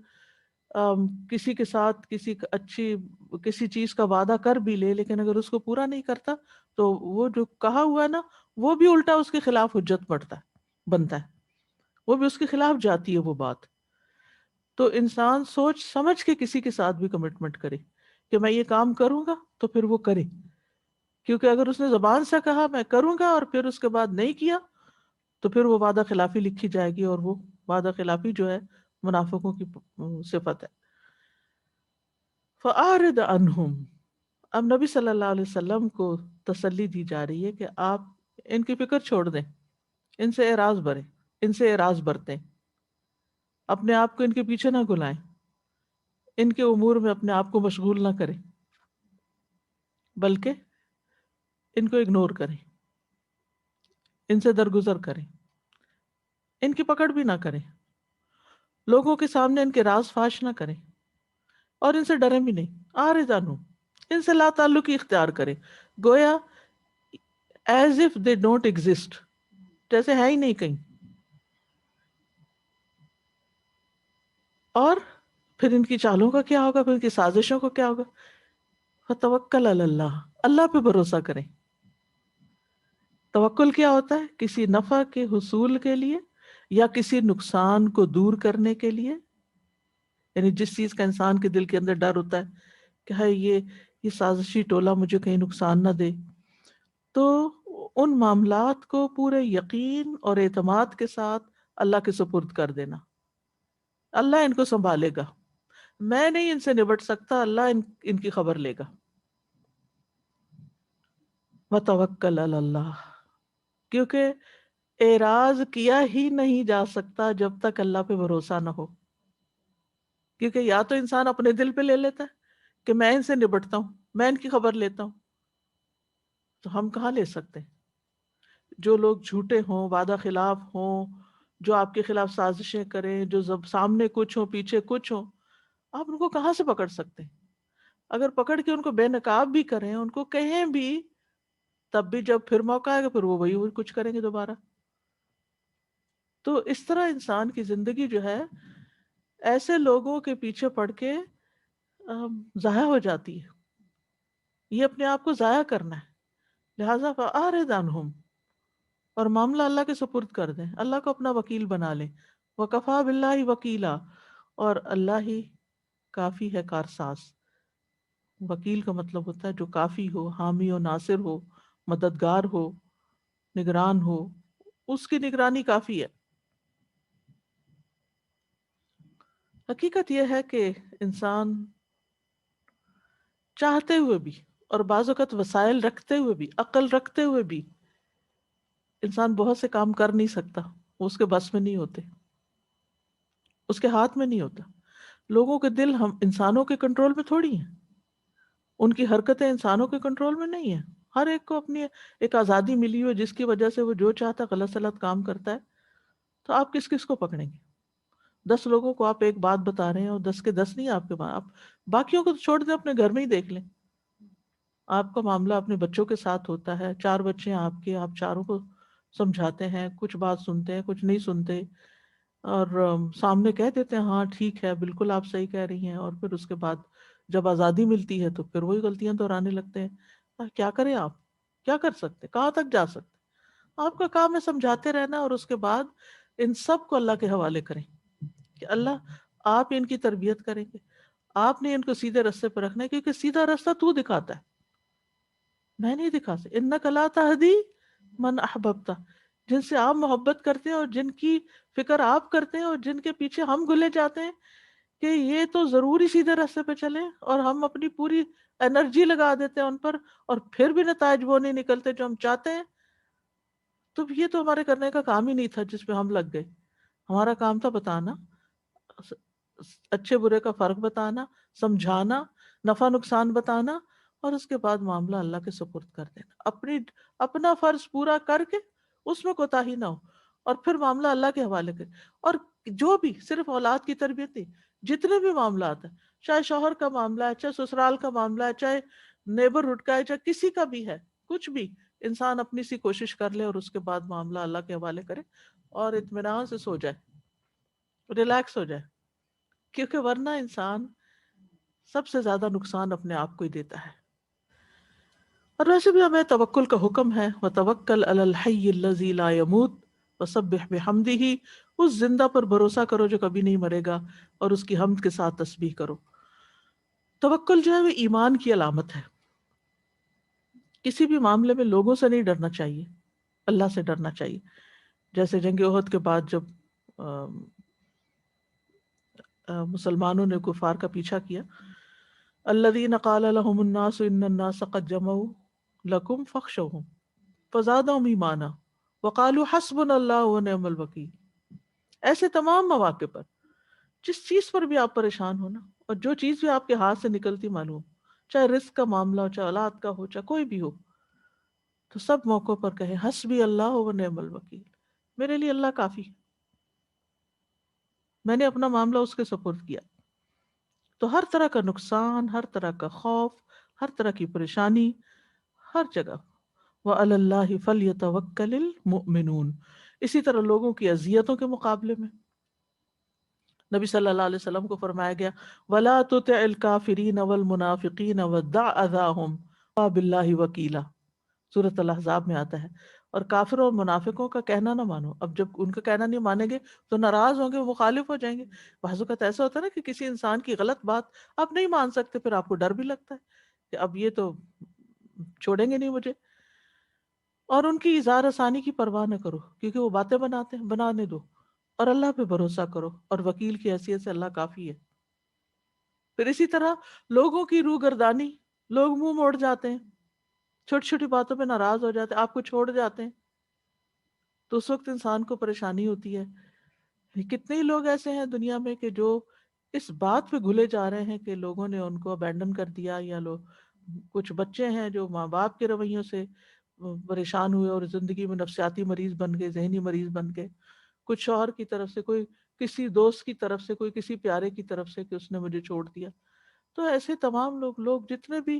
Speaker 4: کسی کے ساتھ کسی چیز کا وعدہ کر بھی لے، لیکن اگر اس کو پورا نہیں کرتا تو وہ جو کہا ہوا ہے نا، وہ بھی الٹا اس کے خلاف حجت بنتا ہے، وہ بھی اس کے خلاف جاتی ہے وہ بات. تو انسان سوچ سمجھ کے کسی کے ساتھ بھی کمٹمنٹ کرے کہ میں یہ کام کروں گا تو پھر وہ کرے. کیونکہ اگر اس نے زبان سے کہا میں کروں گا اور پھر اس کے بعد نہیں کیا، تو پھر وہ وعدہ خلافی لکھی جائے گی، اور وہ وعدہ خلافی جو ہے منافقوں کی صفت ہے. فَأَعْرِضْ عَنْهُمْ، اب نبی صلی اللہ علیہ وسلم کو تسلی دی جا رہی ہے کہ آپ ان کی فکر چھوڑ دیں، ان سے اعراض برتیں، اپنے آپ کو ان کے پیچھے نہ گلائیں، ان کے امور میں اپنے آپ کو مشغول نہ کریں، بلکہ ان کو اگنور کریں، ان سے درگزر کریں، ان کی پکڑ بھی نہ کریں، لوگوں کے سامنے ان کے راز فاش نہ کریں، اور ان سے ڈریں بھی نہیں. اعرض عنہم، ان سے لا تعلقی اختیار کریں، گویا as if they don't exist, جیسے ہے ہی نہیں کہیں. اور پھر ان کی چالوں کا کیا ہوگا، پھر ان کی سازشوں کا کیا ہوگا؟ فتوکل علی اللہ، اللہ پہ بھروسہ کریں۔ توکل کیا ہوتا ہے؟ کسی نفع کے حصول کے لیے یا کسی نقصان کو دور کرنے کے لیے، یعنی جس چیز کا انسان کے دل کے اندر ڈر ہوتا ہے کہ ہے یہ سازشی ٹولہ مجھے کہیں نقصان نہ دے، تو ان معاملات کو پورے یقین اور اعتماد کے ساتھ اللہ کے سپرد کر دینا۔ اللہ ان کو سنبھالے گا، میں نہیں ان سے نبٹ سکتا، اللہ ان کی خبر لے گا۔ وتوکل علی اللہ، کیونکہ اعراض کیا ہی نہیں جا سکتا جب تک اللہ پہ بھروسہ نہ ہو، کیونکہ یا تو انسان اپنے دل پہ لے لیتا ہے کہ میں ان سے نبٹتا ہوں، میں ان کی خبر لیتا ہوں، تو ہم کہاں لے سکتے ہیں؟ جو لوگ جھوٹے ہوں، وعدہ خلاف ہوں، جو آپ کے خلاف سازشیں کریں، جو سامنے کچھ ہوں پیچھے کچھ ہوں، آپ ان کو کہاں سے پکڑ سکتے ہیں؟ اگر پکڑ کے ان کو بے نقاب بھی کریں، ان کو کہیں بھی، تب بھی جب پھر موقع آئے گا پھر وہ وہی کچھ کریں گے دوبارہ۔ تو اس طرح انسان کی زندگی جو ہے ایسے لوگوں کے پیچھے پڑ کے ضائع ہو جاتی ہے۔ یہ اپنے آپ کو ضائع کرنا ہے، لہٰذا فَأَعْرِضْ عَنْهُمْ، اور معاملہ اللہ کے سپرد کر دیں، اللہ کو اپنا وکیل بنا لیں۔ وَكَفَى بِاللَّهِ وَكِيلًا، اور اللہ ہی کافی ہے کارساز۔ وکیل کا مطلب ہوتا ہے جو کافی ہو، حامی و ناصر ہو، مددگار ہو، نگران ہو، اس کی نگرانی کافی ہے۔ حقیقت یہ ہے کہ انسان چاہتے ہوئے بھی اور بعض اوقات وسائل رکھتے ہوئے بھی، عقل رکھتے ہوئے بھی، انسان بہت سے کام کر نہیں سکتا، وہ اس کے بس میں نہیں ہوتے، اس کے ہاتھ میں نہیں ہوتا۔ لوگوں کے دل ہم انسانوں کے کنٹرول میں تھوڑی ہیں، ان کی حرکتیں انسانوں کے کنٹرول میں نہیں ہیں۔ ہر ایک کو اپنی ایک آزادی ملی ہوئی جس کی وجہ سے وہ جو چاہتا ہے غلط سلط کام کرتا ہے، تو آپ کس کس کو پکڑیں گے؟ 10 لوگوں کو آپ ایک بات بتا رہے ہیں اور 10 کے 10 نہیں آپ کے پاس، آپ باقیوں کو تو چھوڑ دیں، اپنے گھر میں ہی دیکھ لیں۔ آپ کا معاملہ اپنے بچوں کے ساتھ ہوتا ہے، 4 بچے ہیں آپ کے، آپ چاروں کو سمجھاتے ہیں، کچھ بات سنتے ہیں کچھ نہیں سنتے، اور سامنے کہہ دیتے ہیں ہاں ٹھیک ہے بالکل آپ صحیح کہہ رہی ہیں، اور پھر اس کے بعد جب آزادی ملتی ہے تو پھر وہی غلطیاں دہرانے لگتے ہیں۔ کیا کریں آپ؟ کیا کر سکتے؟ کہاں تک جا سکتے؟ آپ کا کام ہے سمجھاتے رہنا، اور اس کے بعد ان سب کو اللہ کے حوالے کریں کہ اللہ آپ ان کی تربیت کریں گے، آپ نے ان کو سیدھے راستے پر رکھنا ہے، کیونکہ سیدھا راستہ تو دکھاتا ہے، میں نہیں دکھا سکتا۔ انک لا تہدی من احببت، جن سے آپ محبت کرتے ہیں اور جن کی فکر آپ کرتے ہیں اور جن کے پیچھے ہم گلے جاتے ہیں کہ یہ تو ضروری سیدھے راستے پہ چلیں، اور ہم اپنی پوری انرجی لگا دیتے ہیں ان پر، اور پھر بھی نتائج وہ نہیں نکلتے جو ہم چاہتے ہیں، تو یہ تو ہمارے کرنے کا کام ہی نہیں تھا جس پہ ہم لگ گئے۔ ہمارا کام تھا بتانا، اچھے برے کا فرق بتانا، سمجھانا، نفع نقصان بتانا، اور اس کے بعد معاملہ اللہ کے سپرد کر دینا، اپنا فرض پورا کر کے اس میں کوتاہی نہ ہو، اور پھر معاملہ اللہ کے حوالے کرے۔ اور جو بھی صرف اولاد کی تربیت نہیں، جتنے بھی معاملات ہیں، چاہے شوہر کا معاملہ ہے، چاہے سسرال کا معاملہ ہے، چاہے نیبرہڈ کا ہے، چاہے کسی کا بھی ہے، کچھ بھی انسان اپنی سی کوشش کر لے اور اس کے بعد معاملہ اللہ کے حوالے کرے اور اطمینان سے سو جائے، ریلیکس ہو جائے، کیونکہ ورنہ انسان سب سے زیادہ نقصان اپنے آپ کو ہی دیتا ہے۔ اور ویسے بھی ہمیں توکل کا حکم ہے، وَتَوَكَّلْ عَلَى الْحَيِّ الَّذِي لَا يَمُوتُ وَسَبِّحْ بِحَمْدِهِ، اس زندہ پر بھروسہ کرو جو کبھی نہیں مرے گا، اور اس کی حمد کے ساتھ تسبیح کرو۔ توکل جو ہے وہ ایمان کی علامت ہے۔ کسی بھی معاملے میں لوگوں سے نہیں ڈرنا چاہیے، اللہ سے ڈرنا چاہیے۔ جیسے جنگ احد کے بعد جب مسلمانوں نے کفار کا پیچھا کیا، الذین قال لهم الناس ان الناس قد جمعوا لکم فاخشوهم فزادهم ایمانا وقالوا حسبنا اللہ ونعم الوکیل۔ ایسے تمام مواقع پر جس چیز پر بھی آپ پریشان ہو نا، اور جو چیز بھی آپ کے ہاتھ سے نکلتی معلوم، چاہے رزق کا معاملہ ہو، چاہے اولاد کا ہو، چاہے کوئی بھی ہو، تو سب موقعوں پر کہیں حسبی اللہ ونعم الوکیل، میرے لیے اللہ کافی ہے، میں نے اپنا معاملہ اس کے سپرد کیا۔ تو ہر طرح کا نقصان، ہر طرح کا خوف، ہر طرح کی پریشانی، ہر جگہ وَعَلَى اللَّهِ فَلْيَتَوَكَّلِ الْمُؤْمِنُونَ، اسی طرح لوگوں کی اذیتوں کے مقابلے میں نبی صلی اللہ علیہ وسلم کو فرمایا گیا وَلَا تُطِعِ الْكَافِرِينَ وَالْمُنَافِقِينَ وَدَعْ أَذَاهُمْ وَكَفَى بِاللَّهِ وَكِيلًا، سورۃ الاحزاب میں آتا ہے. اور کافروں اور منافقوں کا کہنا نہ مانو. اب جب ان کا کہنا نہیں مانیں گے تو ناراض ہوں گے، وہ مخالف ہو جائیں گے. بعض اوقات ایسا ہوتا ہے نا کہ کسی انسان کی غلط بات آپ نہیں مان سکتے، پھر آپ کو ڈر بھی لگتا ہے کہ اب یہ تو چھوڑیں گے نہیں مجھے. اور ان کی اظہار آسانی کی پرواہ نہ کرو، کیونکہ وہ باتیں بناتے ہیں، بنانے دو. اور اللہ پہ بھروسہ کرو، اور وکیل کی حیثیت سے اللہ کافی ہے. پھر اسی طرح لوگوں کی روگردانی، لوگ منہ موڑ جاتے ہیں، چھوٹی چھوٹی باتوں پہ ناراض ہو جاتے ہیں، آپ کو چھوڑ جاتے ہیں، تو اس وقت انسان کو پریشانی ہوتی ہے. کتنے ہی لوگ ایسے ہیں دنیا میں کہ جو اس بات پہ گھلے جا رہے ہیں کہ لوگوں نے ان کو ابینڈن کر دیا، یا لوگ کچھ بچے ہیں جو ماں باپ کے رویوں سے پریشان ہوئے اور زندگی میں نفسیاتی مریض بن گئے، ذہنی مریض بن گئے. کچھ شوہر کی طرف سے، کوئی کسی دوست کی طرف سے، کوئی کسی پیارے کی طرف سے کہ اس نے مجھے چھوڑ دیا. تو ایسے تمام لوگ جتنے بھی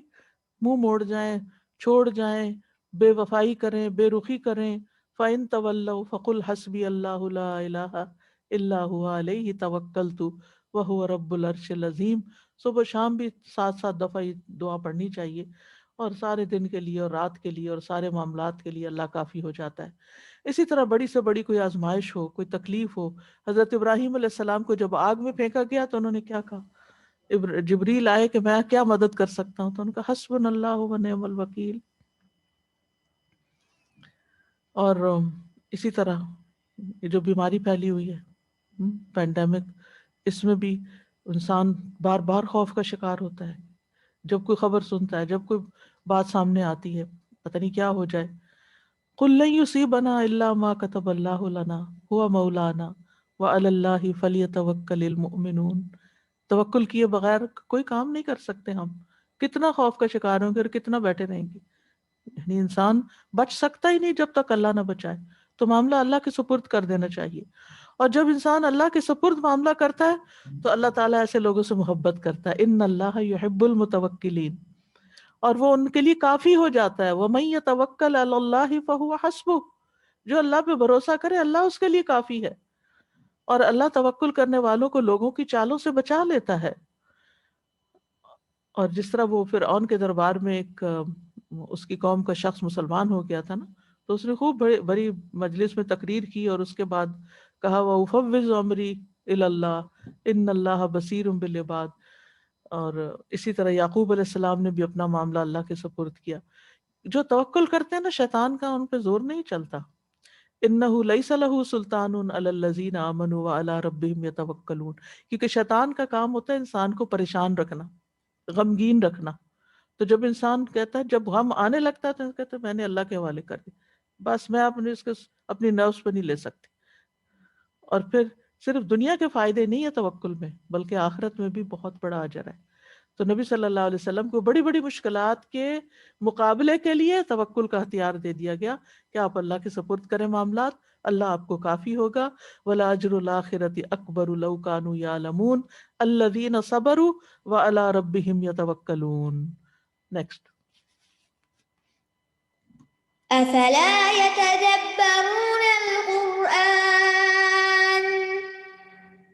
Speaker 4: منہ موڑ جائیں، چھوڑ جائیں، بے وفائی کریں، بے رخی کریں، فَإِن تَوَلَّوْا فَقُلْ حَسْبِيَ اللَّهُ لَا إِلَٰهَ إِلَّا هُوَ عَلَيْهِ تَوَكَّلْتُ وَهُوَ رَبُّ الْعَرْشِ الْعَظِيمِ. صبح شام بھی 7 دفعہ یہ دعا پڑھنی چاہیے، اور سارے دن کے لیے اور رات کے لیے اور سارے معاملات کے لیے اللہ کافی ہو جاتا ہے. اسی طرح بڑی سے بڑی کوئی آزمائش ہو، کوئی تکلیف ہو. حضرت ابراہیم علیہ السلام کو جب آگ میں پھینکا گیا تو انہوں نے کیا کہا؟ جبریل آئے کہ میں کیا مدد کر سکتا ہوں، تو انہوں نے کہا حسبنا اللہ و نعم الوکیل. اور اسی طرح یہ جو بیماری پھیلی ہوئی ہے، پینڈیمک، اس میں بھی انسان بار بار خوف کا شکار ہوتا ہے. جب کوئی خبر سنتا ہے، جب کوئی بات سامنے آتی ہے، پتہ نہیں کیا ہو جائے. قُل لَن يُصِيبَنَا إِلَّا مَا كَتَبَ اللَّهُ لَنَا هُوَ مَوْلَانَا وَعَلَى اللَّهِ فَلْيَتَوَكَّلِ الْمُؤْمِنُونَ. توکل کیے بغیر کوئی کام نہیں کر سکتے ہم. کتنا خوف کا شکار ہوں گے اور کتنا بیٹھے رہیں گے. یعنی انسان بچ سکتا ہی نہیں جب تک اللہ نہ بچائے. تو معاملہ اللہ کے سپرد کر دینا چاہیے. اور جب انسان اللہ کے سپرد معاملہ کرتا ہے تو اللہ تعالیٰ ایسے لوگوں سے محبت کرتا ہے. ان اللہ یحب المتوکلین، اور وہ ان کے لیے کافی ہو جاتا ہے. وَمَن يَتَوَكَّلْ عَلَى اللَّهِ فَهُوَ حَسْبُهُ، جو اللہ پہ بھروسہ کرے اللہ اس کے لیے کافی ہے. اور اللہ توکل کرنے والوں کو لوگوں کی چالوں سے بچا لیتا ہے. اور جس طرح وہ فرعون کے دربار میں ایک اس کی قوم کا شخص مسلمان ہو گیا تھا نا، تو اس نے خوب بڑی مجلس میں تقریر کی، اور اس کے بعد کہا وَأُفَوِّضُ أَمْرِي إِلَى اللَّهِ إِنَّ اللَّهَ بَصِيرٌ بِالْعِبَادِ. اور اسی طرح یعقوب علیہ السلام نے بھی اپنا معاملہ اللہ کے سپرد کیا. جو توکل کرتے ہیں نا، شیطان کا ان پہ زور نہیں چلتا. إِنَّهُ لَيْسَ لَهُ سُلْطَانٌ عَلَى الَّذِينَ آمَنُوا وَعَلَى رَبِّهِمْ يَتَوَكَّلُونَ. کیونکہ شیطان کا کام ہوتا ہے انسان کو پریشان رکھنا، غمگین رکھنا. تو جب انسان کہتا ہے، جب غم آنے لگتا ہے تو کہتا ہے میں نے اللہ کے حوالے کر دی، بس میں اپنی نفس پہ نہیں لے سکتی. اور پھر صرف دنیا کے فائدے نہیں ہے توکل میں، بلکہ آخرت میں بھی بہت بڑا اجر ہے. تو نبی صلی اللہ علیہ وسلم کو بڑی بڑی مشکلات کے مقابلے کے لیے توکل کا اختیار دے دیا گیا کہ آپ اللہ کے سپرد کریں معاملات، اللہ آپ کو کافی ہوگا. وَلَأَجْرُ الْآخِرَةِ أَكْبَرُ لَوْ كَانُوا يَعْلَمُونَ الَّذِينَ صَبَرُوا وَعَلَىٰ رَبِّهِمْ يَتَوَكَّلُونَ. Next.
Speaker 5: أفلا يتدبرون القرآن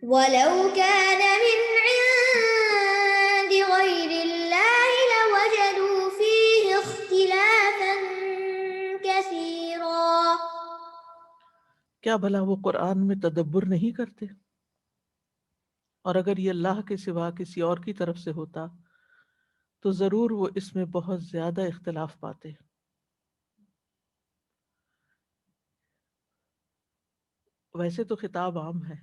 Speaker 5: ولو كان من عند غير الله لوجدوا فيه اختلافا كثيرا.
Speaker 4: کیا بھلا وہ قرآن میں تدبر نہیں کرتے؟ اور اگر یہ اللہ کے سوا کسی اور کی طرف سے ہوتا تو ضرور وہ اس میں بہت زیادہ اختلاف پاتے. ویسے تو خطاب عام ہے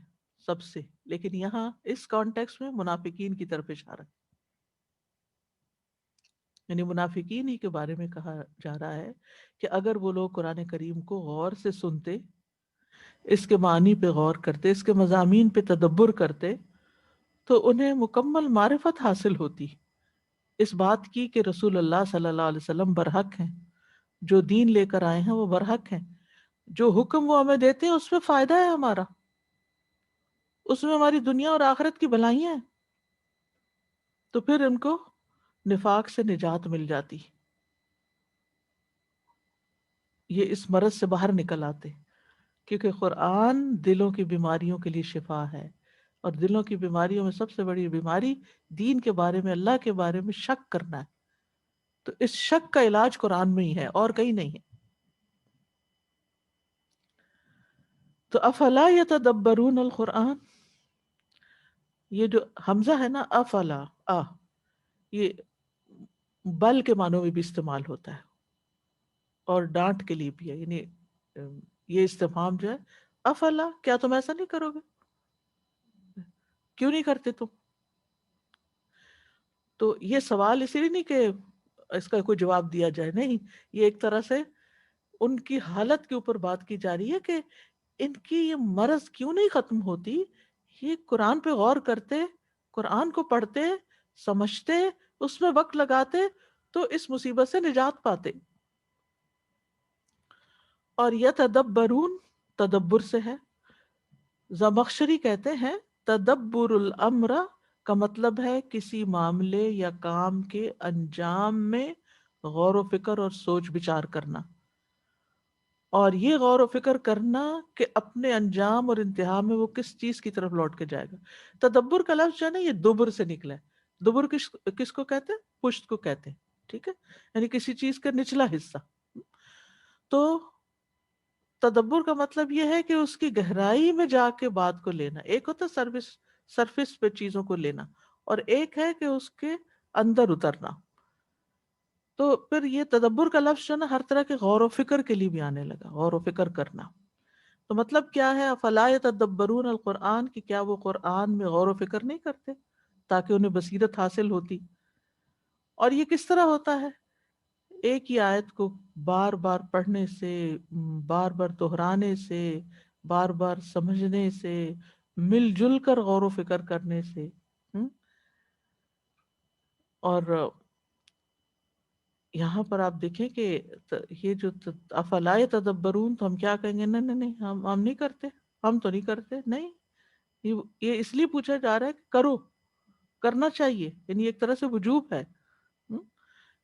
Speaker 4: سب سے، لیکن یہاں اس کانٹیکس میں منافقین کی طرف اشارہ ہے. یعنی منافقین ہی کے بارے میں کہا جا رہا ہے کہ اگر وہ لوگ قرآن کریم کو غور سے سنتے، اس کے معنی پہ غور کرتے، اس کے مضامین پہ تدبر کرتے، تو انہیں مکمل معرفت حاصل ہوتی اس بات کی کہ رسول اللہ صلی اللہ علیہ وسلم برحق ہیں، جو دین لے کر آئے ہیں وہ برحق ہیں، جو حکم وہ ہمیں دیتے ہیں اس میں فائدہ ہے ہمارا، اس میں ہماری دنیا اور آخرت کی بھلائیاں ہیں. تو پھر ان کو نفاق سے نجات مل جاتی، یہ اس مرض سے باہر نکل آتے. کیونکہ قرآن دلوں کی بیماریوں کے لیے شفا ہے، اور دلوں کی بیماریوں میں سب سے بڑی بیماری دین کے بارے میں، اللہ کے بارے میں شک کرنا ہے. تو اس شک کا علاج قرآن میں ہی ہے اور کہیں نہیں ہے. تو افلا یتدبرون القرآن، یہ جو حمزہ ہے نا افلا، یہ بل کے معنوں میں بھی استعمال ہوتا ہے اور ڈانٹ کے لیے بھی ہے. یعنی یہ استفہام جو ہے، افلا کیا تم ایسا نہیں کرو گے، کیوں نہیں کرتے تم. تو یہ سوال اس لیے نہیں کہ اس کا کوئی جواب دیا جائے، نہیں، یہ ایک طرح سے ان کی حالت کے اوپر بات کی جا رہی ہے کہ ان کی یہ مرض کیوں نہیں ختم ہوتی. یہ قرآن پہ غور کرتے، قرآن کو پڑھتے، سمجھتے، اس میں وقت لگاتے تو اس مصیبت سے نجات پاتے. اور یتدبرون تدبر سے ہے. زمخشری کہتے ہیں تدبر الامر کا مطلب ہے کسی معاملے یا کام کے انجام میں غور و فکر اور سوچ بچار کرنا. اور یہ غور و فکر کرنا کہ اپنے انجام اور انتہا میں وہ کس چیز کی طرف لوٹ کے جائے گا. تدبر کا لفظ جو ہے نا یہ دبر سے نکلا ہے. دبر کس کو کہتے ہیں؟ پشت کو کہتے ہیں. ٹھیک ہے، یعنی کسی چیز کا نچلا حصہ. تو تدبر کا مطلب یہ ہے کہ اس کی گہرائی میں جا کے بات کو لینا. ایک ہوتا ہے سرفس پہ چیزوں کو لینا، اور ایک ہے کہ اس کے اندر اترنا. تو پھر یہ تدبر کا لفظ جو ہے نا ہر طرح کے غور و فکر کے لیے بھی آنے لگا، غور و فکر کرنا. تو مطلب کیا ہے، افلا یتدبرون القرآن، کہ کیا وہ قرآن میں غور و فکر نہیں کرتے تاکہ انہیں بصیرت حاصل ہوتی. اور یہ کس طرح ہوتا ہے؟ ایک ہی آیت کو بار بار پڑھنے سے، بار بار دہرانے سے، بار بار سمجھنے سے، مل جل کر غور و فکر کرنے سے. اور یہاں پر آپ دیکھیں کہ یہ جو افلا یتدبرون، تو ہم کیا کہیں گے؟ نہیں نہیں نہیں، ہم نہیں کرتے، ہم تو نہیں کرتے. نہیں، یہ اس لیے پوچھا جا رہا ہے کہ کرو، کرنا چاہیے، یعنی ایک طرح سے وجوب ہے.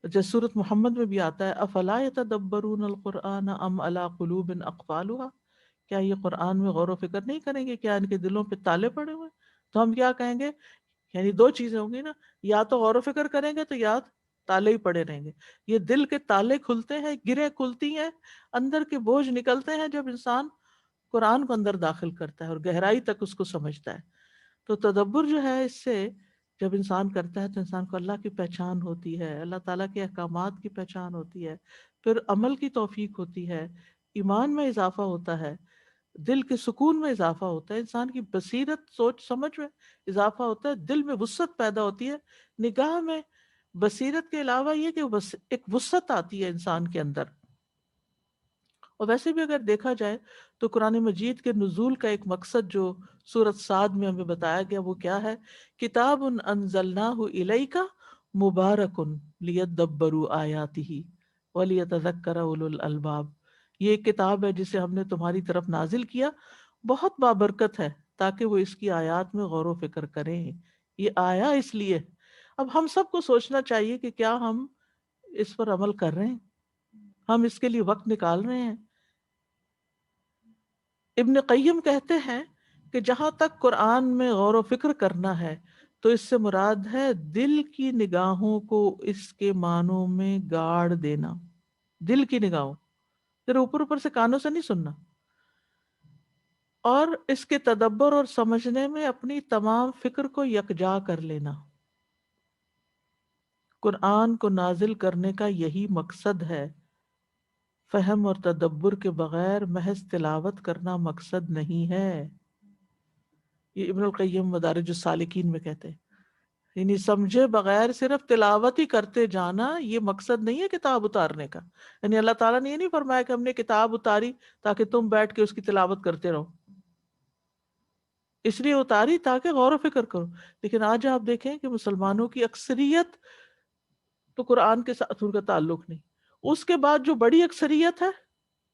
Speaker 4: جیسے سورۃ محمد میں بھی آتا ہے افلا یتدبرون القرآن ام علی قلوب اقفالها، کیا یہ قرآن میں غور و فکر نہیں کریں گے، کیا ان کے دلوں پہ تالے پڑے ہوئے؟ تو ہم کیا کہیں گے؟ یعنی دو چیزیں ہوں گی نا، یا تو غور و فکر کریں گے تو یا تالے ہی پڑے رہیں گے. یہ دل کے تالے کھلتے ہیں، گریں کھلتی ہیں، اندر کے بوجھ نکلتے ہیں جب انسان قرآن کو اندر داخل کرتا ہے اور گہرائی تک اس کو سمجھتا ہے. تو تدبر جو ہے، اس سے جب انسان کرتا ہے تو انسان کو اللہ کی پہچان ہوتی ہے، اللہ تعالیٰ کے احکامات کی پہچان ہوتی ہے، پھر عمل کی توفیق ہوتی ہے، ایمان میں اضافہ ہوتا ہے، دل کے سکون میں اضافہ ہوتا ہے، انسان کی بصیرت، سوچ سمجھ میں اضافہ ہوتا ہے، دل میں وسعت پیدا ہوتی ہے. نگاہ میں بصیرت کے علاوہ یہ کہ ایک وسعت آتی ہے انسان کے اندر. اور ویسے بھی اگر دیکھا جائے تو قرآن مجید کے نزول کا ایک مقصد جو سورۃ صاد میں ہمیں بتایا گیا وہ کیا ہے؟ کتاب انزلناہ الیک مبارک لیدبروا آیاتہ ولیتذکر اولو الالباب. یہ ایک کتاب ہے جسے ہم نے تمہاری طرف نازل کیا، بہت بابرکت ہے تاکہ وہ اس کی آیات میں غور و فکر کریں. یہ آیا اس لیے. اب ہم سب کو سوچنا چاہیے کہ کیا ہم اس پر عمل کر رہے ہیں، ہم اس کے لیے وقت نکال رہے ہیں. ابن قیم کہتے ہیں کہ جہاں تک قرآن میں غور و فکر کرنا ہے تو اس سے مراد ہے دل کی نگاہوں کو اس کے معنوں میں گاڑ دینا. دل کی نگاہوں، پھر اوپر اوپر سے کانوں سے نہیں سننا، اور اس کے تدبر اور سمجھنے میں اپنی تمام فکر کو یکجا کر لینا. قرآن کو نازل کرنے کا یہی مقصد ہے. فہم اور تدبر کے بغیر محض تلاوت کرنا مقصد نہیں ہے. یہ ابن القیم مدارج السالکین میں کہتے ہیں، یعنی سمجھے بغیر صرف تلاوت ہی کرتے جانا یہ مقصد نہیں ہے کتاب اتارنے کا. یعنی اللہ تعالیٰ نے یہ نہیں فرمایا کہ ہم نے کتاب اتاری تاکہ تم بیٹھ کے اس کی تلاوت کرتے رہو، اس لیے اتاری تاکہ غور و فکر کرو. لیکن آج آپ دیکھیں کہ مسلمانوں کی اکثریت تو قرآن کے ساتھ ان کا تعلق نہیں. اس کے بعد جو بڑی اکثریت ہے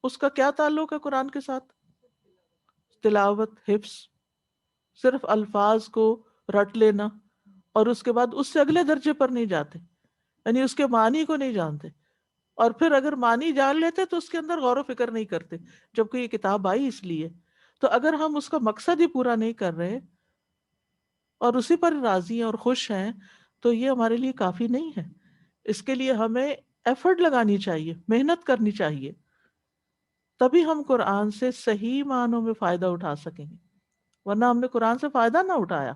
Speaker 4: اس کا کیا تعلق ہے قرآن کے ساتھ؟ تلاوت، حفظ، صرف الفاظ کو رٹ لینا، اور اس کے بعد اس سے اگلے درجے پر نہیں جاتے، یعنی اس کے معنی کو نہیں جانتے. اور پھر اگر معنی جان لیتے تو اس کے اندر غور و فکر نہیں کرتے، جبکہ یہ کتاب آئی اس لیے. تو اگر ہم اس کا مقصد ہی پورا نہیں کر رہے اور اسی پر راضی ہیں اور خوش ہیں، تو یہ ہمارے لیے کافی نہیں ہے. اس کے لیے ہمیں ایفرٹ لگانی چاہیے، محنت کرنی چاہیے، تبھی ہم قرآن سے صحیح معنوں میں فائدہ اٹھا سکیں گے. ورنہ ہم نے قرآن سے فائدہ نہ اٹھایا.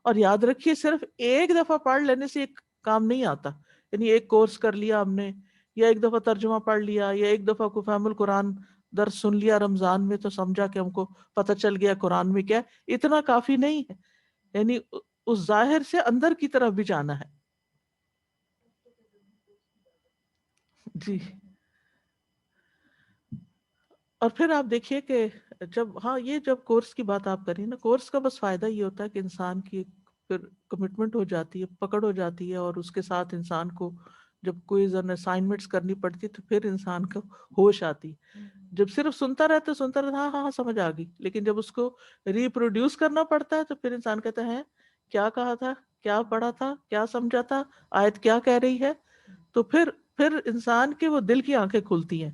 Speaker 4: اور یاد رکھیے صرف ایک دفعہ پڑھ لینے سے ایک کام نہیں آتا. یعنی ایک کورس کر لیا ہم نے، یا ایک دفعہ ترجمہ پڑھ لیا، یا ایک دفعہ کو فہم القرآن درس سن لیا رمضان میں تو سمجھا کہ ہم کو پتہ چل گیا قرآن میں کیا ہے، اتنا کافی نہیں ہے. یعنی اس ظاہر سے اندر کی طرف بھی جانا ہے. جی. اور پھر آپ دیکھیے کہ جب کورس کی بات آپ کریں نا، کورس کا بس فائدہ یہ ہوتا ہے کہ انسان کی پھر کمٹمنٹ ہو جاتی ہے، پکڑ ہو جاتی ہے، اور اس کے ساتھ انسان کو جب کوئی اسائنمنٹس کرنی پڑتی ہے تو پھر انسان کو ہوش آتی. جب صرف سنتا رہتا ہاں ہاں ہاں سمجھ آ گئی، لیکن جب اس کو ریپروڈیوس کرنا پڑتا ہے تو پھر انسان کہتا ہے کیا کہا تھا، کیا پڑھا تھا، کیا سمجھا تھا، آیت کیا کہہ رہی ہے. تو پھر انسان کے وہ دل کی آنکھیں کھلتی ہیں.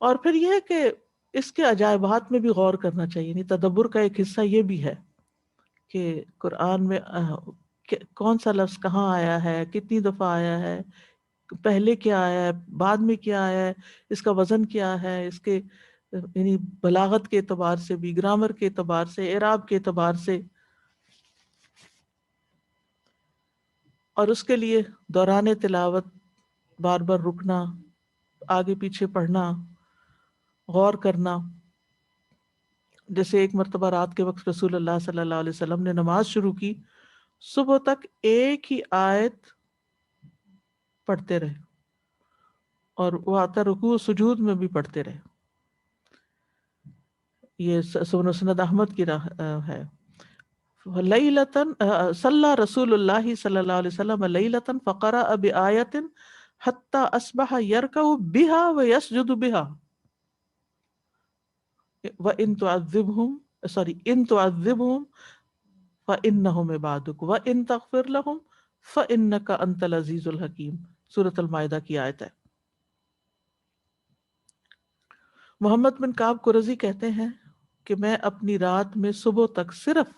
Speaker 4: اور پھر یہ ہے کہ اس کے عجائبات میں بھی غور کرنا چاہیے. یعنی تدبر کا ایک حصہ یہ بھی ہے کہ قرآن میں کون سا لفظ کہاں آیا ہے، کتنی دفعہ آیا ہے، پہلے کیا آیا ہے، بعد میں کیا آیا ہے، اس کا وزن کیا ہے، اس کے یعنی بلاغت کے اعتبار سے بھی، گرامر کے اعتبار سے، اعراب کے اعتبار سے. اور اس کے لیے دوران تلاوت بار بار رکنا، آگے پیچھے پڑھنا، غور کرنا. جیسے ایک مرتبہ رات کے وقت رسول اللہ صلی اللہ علیہ وسلم نے نماز شروع کی، صبح تک ایک ہی آیت پڑھتے رہے، اور وہ آتا رکوع سجود میں بھی پڑھتے رہے. یہ مسند احمد کی ہے. لیلتن صلی رسول اللہ صلی اللہ علیہ وسلم لیلتن فقرأ بآیت حتی اصبح یرکع بہا ویسجد بہا وَإِن تُعَذِّبْهُمْ إِن تُعَذِّبْهُمْ فَإِنَّهُمْ عِبَادُكَ وَإِن تَغْفِرْ لَهُمْ فَإِنَّكَ أَنْتَ الْعَزِيزُ الْحَكِيمُ. سورۃ المائدہ کی آیت ہے. محمد بن کعب قرظی کہتے ہیں کہ میں اپنی رات میں صبح تک صرف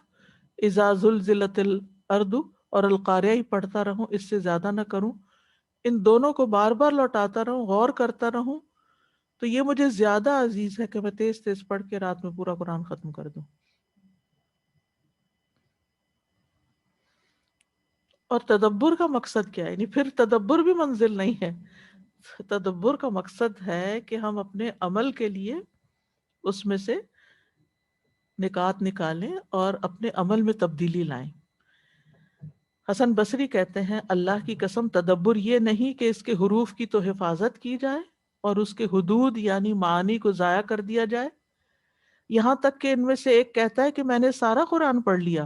Speaker 4: اذا زلزلت الارض اور القاریہ ہی پڑھتا رہوں، اس سے زیادہ نہ کروں. ان دونوں کو بار بار لوٹاتا رہوں، غور کرتا رہوں، تو یہ مجھے زیادہ عزیز ہے کہ میں تیز تیز پڑھ کے رات میں پورا قرآن ختم کر دوں. اور تدبر کا مقصد کیا ہے؟ یعنی پھر تدبر بھی منزل نہیں ہے. تدبر کا مقصد ہے کہ ہم اپنے عمل کے لیے اس میں سے نکات نکالیں اور اپنے عمل میں تبدیلی لائیں. حسن بصری کہتے ہیں اللہ کی قسم تدبر یہ نہیں کہ اس کے حروف کی تو حفاظت کی جائے اور اس کے حدود یعنی معانی کو ضائع کر دیا جائے. یہاں تک کہ ان میں سے ایک کہتا ہے کہ میں نے سارا قرآن پڑھ لیا،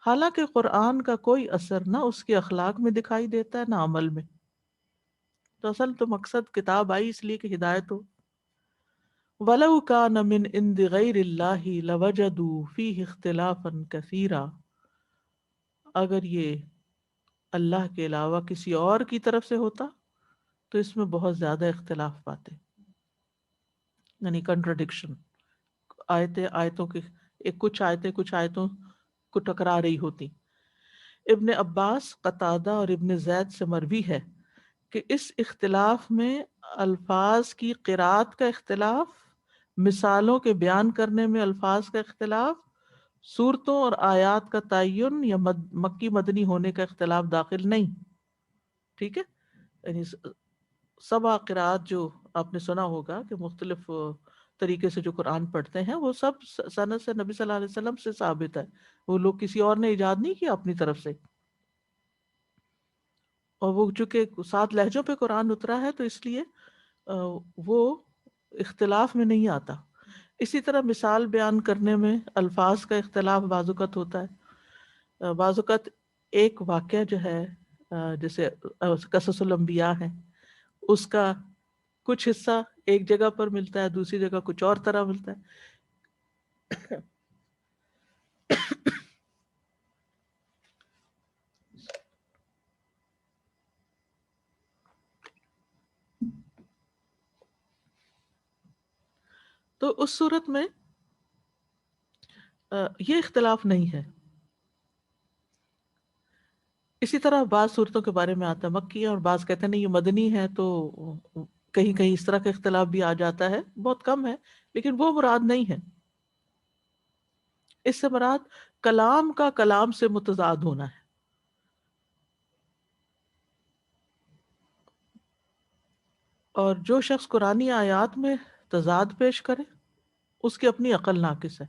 Speaker 4: حالانکہ قرآن کا کوئی اثر نہ اس کے اخلاق میں دکھائی دیتا ہے نہ عمل میں. تو اصل تو مقصد کتاب آئی اس لیے کہ ہدایت ہو. وَلَوْ كَانَ مِنْ عِنْدِ غَيْرِ اللَّهِ لَوَجَدُوا فِيهِ اخْتِلَافًا كَثِيرًا، اگر یہ اللہ کے علاوہ کسی اور کی طرف سے ہوتا تو اس میں بہت زیادہ اختلاف پاتے، یعنی کنٹرڈکشن. آیتوں کے کچھ آیتوں کو ٹکرا رہی ہوتی. ابن عباس، قتادہ اور ابن زید سے مروی ہے کہ اس اختلاف میں الفاظ کی قرات کا اختلاف، مثالوں کے بیان کرنے میں الفاظ کا اختلاف، صورتوں اور آیات کا تعین یا مکی مدنی ہونے کا اختلاف داخل نہیں. ٹھیک ہے. یعنی سبع قرات جو آپ نے سنا ہوگا کہ مختلف طریقے سے جو قرآن پڑھتے ہیں وہ سب سند سے نبی صلی اللہ علیہ وسلم سے ثابت ہے. وہ لوگ کسی اور نے ایجاد نہیں کیا اپنی طرف سے. اور وہ چونکہ 7 لہجوں پہ قرآن اترا ہے تو اس لیے وہ اختلاف میں نہیں آتا. اسی طرح مثال بیان کرنے میں الفاظ کا اختلاف بعض اوقات ہوتا ہے. بعض اوقات ایک واقعہ جو ہے جیسے قصص الانبیاء ہے، اس کا کچھ حصہ ایک جگہ پر ملتا ہے، دوسری جگہ کچھ اور طرح ملتا ہے. تو اس صورت میں یہ اختلاف نہیں ہے. اسی طرح بعض صورتوں کے بارے میں آتا ہے مکی ہے اور بعض کہتے ہیں نہیں یہ مدنی ہے، تو کہیں کہیں اس طرح کا اختلاف بھی آ جاتا ہے، بہت کم ہے، لیکن وہ مراد نہیں ہے. اس سے مراد کلام کا کلام سے متضاد ہونا ہے. اور جو شخص قرآنی آیات میں تضاد پیش کرے اس کی اپنی عقل ناقص ہے،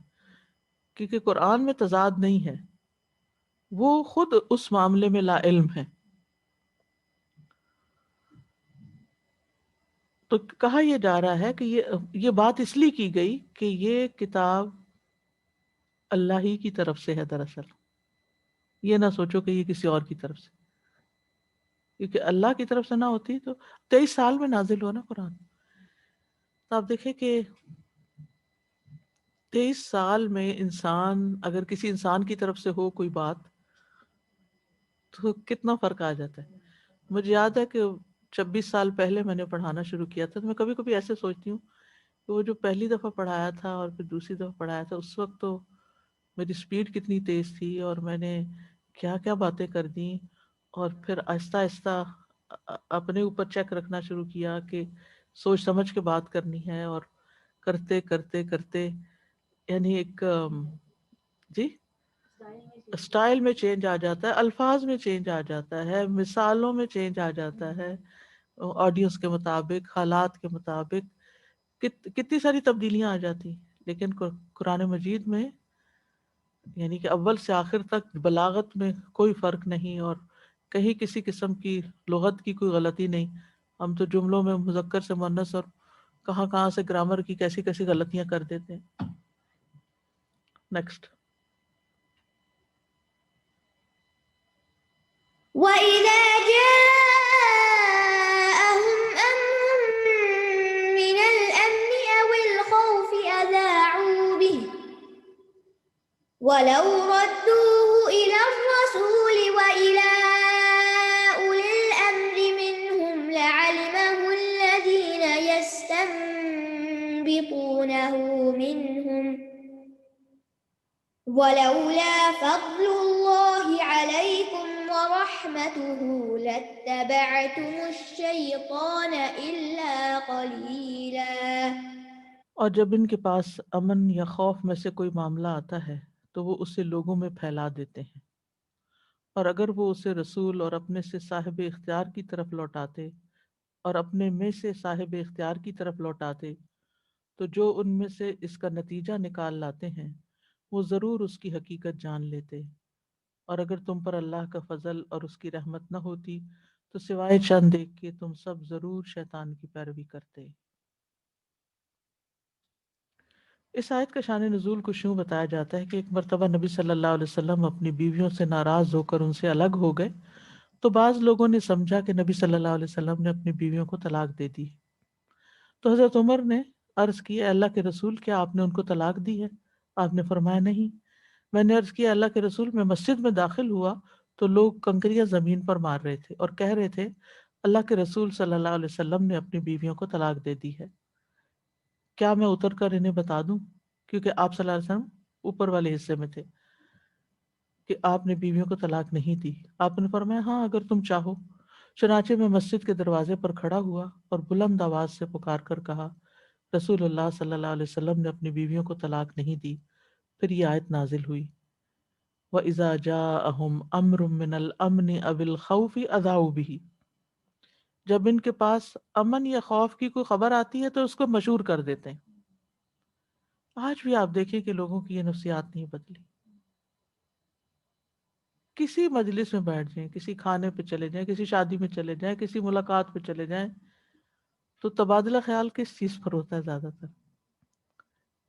Speaker 4: کیونکہ قرآن میں تضاد نہیں ہے، وہ خود اس معاملے میں لا علم ہے. تو کہا یہ جا رہا ہے کہ یہ بات اس لیے کی گئی کہ یہ کتاب اللہ ہی کی طرف سے ہے. دراصل یہ نہ سوچو کہ یہ کسی اور کی طرف سے، کیونکہ اللہ کی طرف سے نہ ہوتی تو 23 سال میں نازل ہوا نا قرآن. تو آپ دیکھیں کہ 23 سال میں انسان، اگر کسی انسان کی طرف سے ہو کوئی بات تو کتنا فرق آ جاتا ہے. مجھے یاد ہے کہ 26 سال پہلے میں نے پڑھانا شروع کیا تھا، تو میں کبھی کبھی ایسے سوچتی ہوں کہ وہ جو پہلی دفعہ پڑھایا تھا اور پھر دوسری دفعہ پڑھایا تھا، اس وقت تو میری سپیڈ کتنی تیز تھی اور میں نے کیا کیا باتیں کر دیں. اور پھر آہستہ آہستہ اپنے اوپر چیک رکھنا شروع کیا کہ سوچ سمجھ کے بات کرنی ہے، اور کرتے کرتے کرتے یعنی ایک جی اسٹائل میں چینج آ جاتا ہے، الفاظ میں چینج آ جاتا ہے، مثالوں میں چینج آ جاتا ہے، آڈینس کے مطابق، حالات کے مطابق کتنی ساری تبدیلیاں آ جاتی. لیکن قرآن مجید میں یعنی کہ اول سے آخر تک بلاغت میں کوئی فرق نہیں، اور کہیں کسی قسم کی لغت کی کوئی غلطی نہیں. ہم تو جملوں میں مذکر سے مؤنث اور کہاں کہاں سے گرامر کی کیسی کیسی غلطیاں کر دیتے ہیں. نیکسٹ.
Speaker 5: وَإِذَا جَاءَهُمْ أَمْرٌ مِّنَ الْأَمْنِ أَوِ الْخَوْفِ أَذَاعُوا بِهِ وَلَوْ رَدُّوهُ إِلَى الرَّسُولِ وَإِلَى أُولِي الْأَمْرِ مِنْهُمْ لَعَلِمَهُ الَّذِينَ يَسْتَنبِطُونَهُ مِنْهُمْ وَلَوْلَا فَضْلُ اللَّهِ عَلَيْكُمْ وَرَحْمَتُهُ لَاتَّبَعْتُمُ الشَّيْطَانَ إِلَّا قَلِيلًا.
Speaker 4: اور جب ان کے پاس امن یا خوف میں سے کوئی معاملہ آتا ہے تو وہ اسے لوگوں میں پھیلا دیتے ہیں، اور اگر وہ اسے رسول اور اپنے سے صاحب اختیار کی طرف لوٹاتے اور اپنے میں سے صاحب اختیار کی طرف لوٹاتے تو جو ان میں سے اس کا نتیجہ نکال لاتے ہیں وہ ضرور اس کی حقیقت جان لیتے. اور اگر تم پر اللہ کا فضل اور اس کی رحمت نہ ہوتی تو سوائے چند ایک کے تم سب ضرور شیطان کی پیروی کرتے. اس آیت کا شان نزول کچھ یوں بتایا جاتا ہے کہ ایک مرتبہ نبی صلی اللہ علیہ وسلم اپنی بیویوں سے ناراض ہو کر ان سے الگ ہو گئے، تو بعض لوگوں نے سمجھا کہ نبی صلی اللہ علیہ وسلم نے اپنی بیویوں کو طلاق دے دی. تو حضرت عمر نے عرض کی، اے اللہ کے رسول، کیا آپ نے ان کو طلاق دی ہے؟ آپ نے فرمایا نہیں. میں نے عرض کیا، اللہ کے رسول، میں مسجد میں داخل ہوا تو لوگ کنکریاں زمین پر مار رہے تھے اور کہہ رہے تھے اللہ کے رسول صلی اللہ علیہ وسلم نے اپنی بیویوں کو طلاق دے دی ہے، کیا میں اتر کر انہیں بتا دوں؟ کیونکہ آپ صلی اللہ علیہ وسلم اوپر والے حصے میں تھے کہ آپ نے بیویوں کو طلاق نہیں دی. آپ نے فرمایا ہاں اگر تم چاہو. چنانچہ میں مسجد کے دروازے پر کھڑا ہوا اور بلند آواز سے پکار کر کہا رسول اللہ صلی اللہ علیہ وسلم نے اپنی بیویوں کو طلاق نہیں دی. پھر یہ آیت نازل ہوئی وَإِذَا جَاءَهُمْ أَمْرٌ مِّنَ الْأَمْنِ أَوِ الْخَوْفِ أَذَاعُوا بِهِ. جب ان کے پاس امن یا خوف کی کوئی خبر آتی ہے تو اس کو مشہور کر دیتے ہیں. آج بھی آپ دیکھیں کہ لوگوں کی یہ نفسیات نہیں بدلی. کسی مجلس میں بیٹھ جائیں، کسی کھانے پہ چلے جائیں، کسی شادی میں چلے جائیں، کسی ملاقات پہ چلے جائیں، تو تبادلہ خیال کس چیز پر ہوتا ہے زیادہ تر؟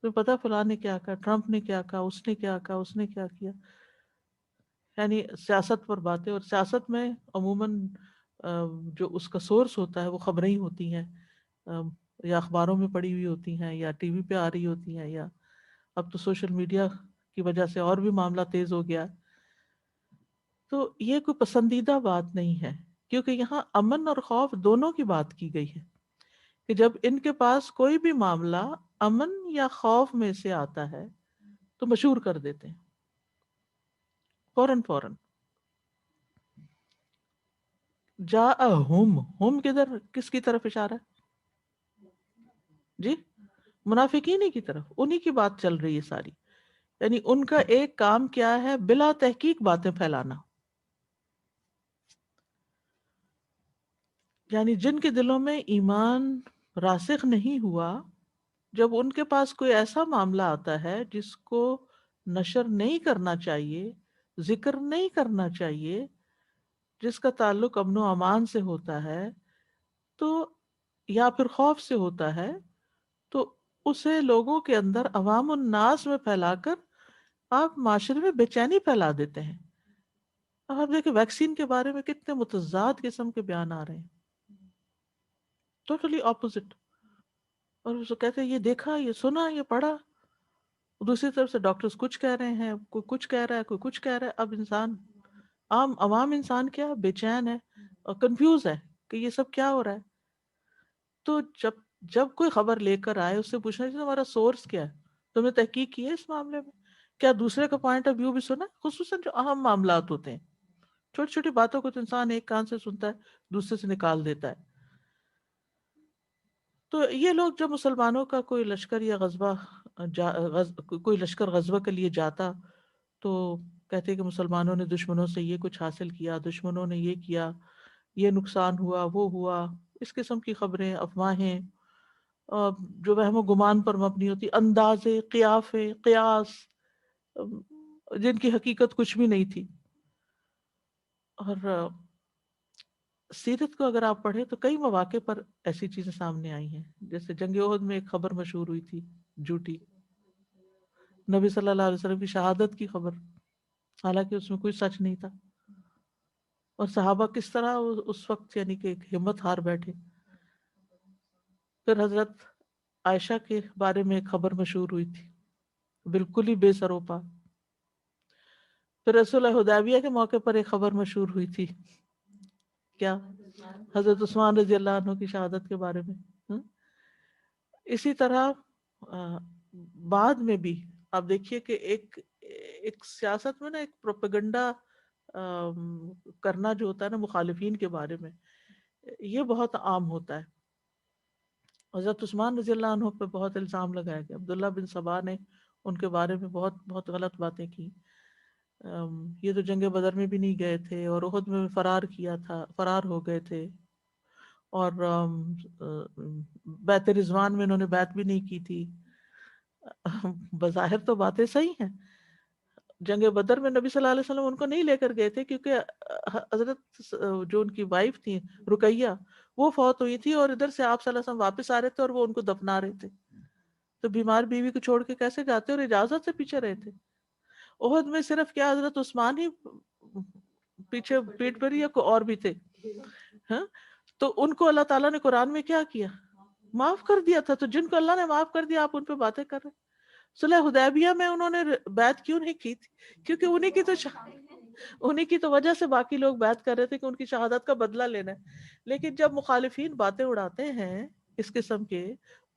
Speaker 4: تو پتہ فلاں نے کیا کہا، ٹرمپ نے کیا کہا، اس نے کیا کہا، اس نے کیا کیا. یعنی سیاست پر باتیں، اور سیاست میں عموماً جو اس کا سورس ہوتا ہے وہ خبریں ہی ہوتی ہیں، یا اخباروں میں پڑھی ہوئی ہوتی ہیں، یا ٹی وی پہ آ رہی ہوتی ہیں، یا اب تو سوشل میڈیا کی وجہ سے اور بھی معاملہ تیز ہو گیا. تو یہ کوئی پسندیدہ بات نہیں ہے، کیونکہ یہاں امن اور خوف دونوں کی بات کی گئی ہے کہ جب ان کے پاس کوئی بھی معاملہ امن یا خوف میں سے آتا ہے تو مشہور کر دیتے ہیں فوراً فوراً. ہم کدھر کس کی طرف اشارہ ہے؟ جی منافقین کی طرف، انہی کی بات چل رہی ہے ساری. یعنی ان کا ایک کام کیا ہے؟ بلا تحقیق باتیں پھیلانا. یعنی جن کے دلوں میں ایمان راسخ نہیں ہوا، جب ان کے پاس کوئی ایسا معاملہ آتا ہے جس کو نشر نہیں کرنا چاہیے، ذکر نہیں کرنا چاہیے، جس کا تعلق امن و امان سے ہوتا ہے تو یا پھر خوف سے ہوتا ہے، تو اسے لوگوں کے اندر عوام الناس میں پھیلا کر آپ معاشرے میں بے چینی پھیلا دیتے ہیں. اب آپ دیکھیں ویکسین کے بارے میں کتنے متضاد قسم کے بیان آ رہے ہیں، ٹوٹلی اپوزٹ. اور اس کو کہتے ہیں یہ دیکھا، یہ سنا، یہ پڑھا. دوسری طرف سے ڈاکٹرز کچھ کہہ رہے ہیں، کوئی کچھ کہہ رہا ہے، کوئی کچھ کہہ رہا ہے. اب انسان عوام انسان کیا بے چین ہے اور کنفیوز ہے کہ یہ سب کیا ہو رہا ہے. تو جب کوئی خبر لے کر آئے اس سے پوچھنا چاہیے تمہارا سورس کیا ہے، تم نے تحقیق کی ہے اس معاملے میں، کیا دوسرے کا پوائنٹ آف ویو بھی سنا ہے؟ خصوصاً جو اہم معاملات ہوتے ہیں، چھوٹی چھوٹی باتوں کو تو انسان ایک کان سے سنتا ہے دوسرے سے نکال دیتا ہے. تو یہ لوگ جب مسلمانوں کا کوئی لشکر یا کوئی لشکر غزوہ کے لیے جاتا تو کہتے کہ مسلمانوں نے دشمنوں سے یہ کچھ حاصل کیا، دشمنوں نے یہ کیا، یہ نقصان ہوا، وہ ہوا. اس قسم کی خبریں، افواہیں جو وہم و گمان پر مبنی ہوتی، اندازے، قیافے، قیاس، جن کی حقیقت کچھ بھی نہیں تھی. اور سیرت کو اگر آپ پڑھیں تو کئی مواقع پر ایسی چیزیں سامنے آئی ہیں. جیسے جنگ احد میں ایک خبر مشہور ہوئی تھی جھوٹی، نبی صلی اللہ علیہ وسلم کی شہادت کی خبر، حالانکہ اس میں کوئی سچ نہیں تھا. اور صحابہ کس طرح اس وقت یعنی کہ ایک ہمت ہار بیٹھے. پھر حضرت عائشہ کے بارے میں ایک خبر مشہور ہوئی تھی، بالکل ہی بے سروپا. پھر رسول حدیبیہ کے موقع پر ایک خبر مشہور ہوئی تھی، کیا؟ حضرت عثمان رضی اللہ عنہ کی شہادت کے بارے میں. اسی طرح بعد میں بھی آپ دیکھیے کہ ایک سیاست میں نا ایک پروپیگنڈا کرنا جو ہوتا ہے نا مخالفین کے بارے میں، یہ بہت عام ہوتا ہے. حضرت عثمان رضی اللہ عنہ پہ بہت الزام لگایا گیا. عبداللہ بن سبا نے ان کے بارے میں بہت بہت غلط باتیں کی. یہ تو جنگ بدر میں بھی نہیں گئے تھے اور احد میں فرار کیا تھا، فرار ہو گئے تھے. اور بیعت رضوان میں انہوں نے بیعت بھی نہیں کی تھی. بظاہر تو باتیں صحیح ہیں. جنگ بدر میں نبی صلی اللہ علیہ وسلم ان کو نہیں لے کر گئے تھے کیونکہ حضرت جو ان کی وائف تھی رقیہ وہ فوت ہوئی تھی، اور ادھر سے آپ صلی اللہ علیہ وسلم واپس آ رہے تھے اور وہ ان کو دفنا رہے تھے. تو بیمار بیوی کو چھوڑ کے کیسے جاتے، اور اجازت سے پیچھے رہے تھے. احد میں صرف کیا حضرت عثمان ہی پیچھے پیٹ پر یا کوئی اور بھی تھے؟ ہاں، تو ان کو اللہ تعالیٰ نے قرآن میں کیا کیا؟ معاف کر دیا تھا. تو جن کو اللہ نے معاف کر دیا آپ ان پہ باتیں کر رہے ہیں. صلح حدیبیہ میں انہوں نے بیعت کیوں نہیں کی تھی؟ کیونکہ انہی کی تو وجہ سے باقی لوگ بیعت کر رہے تھے کہ ان کی شہادت کا بدلہ لینا ہے. لیکن جب مخالفین باتیں اڑاتے ہیں اس قسم کے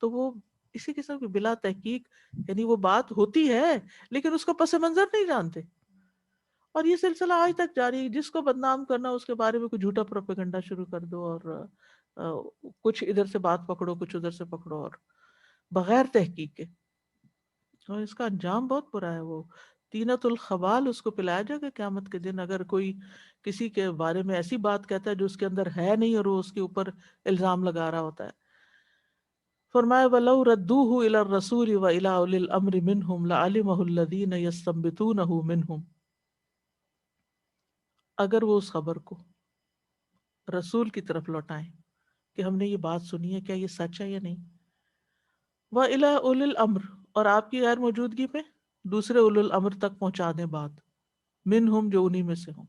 Speaker 4: تو وہ اسی قسم کی بلا تحقیق، یعنی وہ بات ہوتی ہے لیکن اس کو پس منظر نہیں جانتے. اور یہ سلسلہ آج تک جاری ہے. جس کو بدنام کرنا اس کے بارے میں کوئی جھوٹا پروپیگنڈا شروع کر دو، اور کچھ ادھر سے بات پکڑو، کچھ ادھر سے پکڑو، اور بغیر تحقیق کے. اور اس کا انجام بہت برا ہے. وہ تینت الخبال اس کو پلایا جائے گا قیامت کے دن. اگر کوئی کسی کے بارے میں ایسی بات کہتا ہے جو اس کے اندر ہے نہیں اور وہ اس کے اوپر الزام لگا رہا ہوتا ہے. فرمایا وَلَوْ رَدُّوهُ إِلَى الرَّسُولِ وَإِلَى أُولِي الْأَمْرِ مِنْهُمْ لَعَلِمَهُ الَّذِينَ يَسْتَنبِطُونَهُ مِنْهُمْ. اگر وہ اس خبر کو رسول کی طرف لوٹائیں کہ ہم نے یہ بات سنی ہے، کیا یہ سچ ہے یا نہیں. وَإِلَى أُولِي الْأَمْرِ، اور آپ کی غیر موجودگی میں دوسرے اولو الامر تک پہنچا دیں بات، منہم جو انہی میں سے ہوں.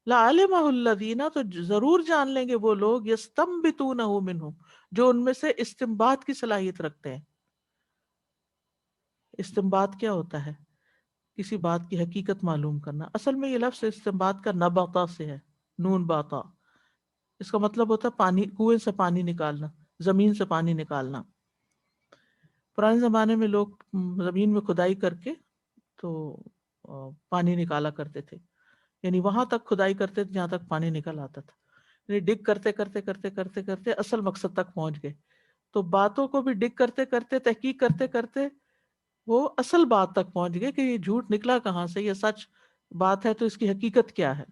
Speaker 4: لَعَلِمَهُ الَّذِينَ، تو ضرور جان لیں گے وہ لوگ، يَسْتَنبِطُونَهُ مِنْهُمْ، جو ان میں سے استنباط کی صلاحیت رکھتے ہیں. استنباط کیا ہوتا ہے؟ کسی بات کی حقیقت معلوم کرنا. اصل میں یہ لفظ استنباط کا نباتا سے ہے، نون باتا. اس کا مطلب ہوتا ہے پانی، کنویں سے پانی نکالنا، زمین سے پانی نکالنا. پرانے زمانے میں لوگ زمین میں کھدائی کر کے تو پانی نکالا کرتے تھے، یعنی وہاں تک کھدائی کرتے تھے جہاں تک پانی نکل آتا تھا، یعنی ڈگ کرتے کرتے کرتے کرتے کرتے اصل مقصد تک پہنچ گئے. تو باتوں کو بھی ڈگ کرتے کرتے، تحقیق کرتے کرتے وہ اصل بات تک پہنچ گئے کہ یہ جھوٹ نکلا کہاں سے، یہ سچ بات ہے تو اس کی حقیقت کیا ہے.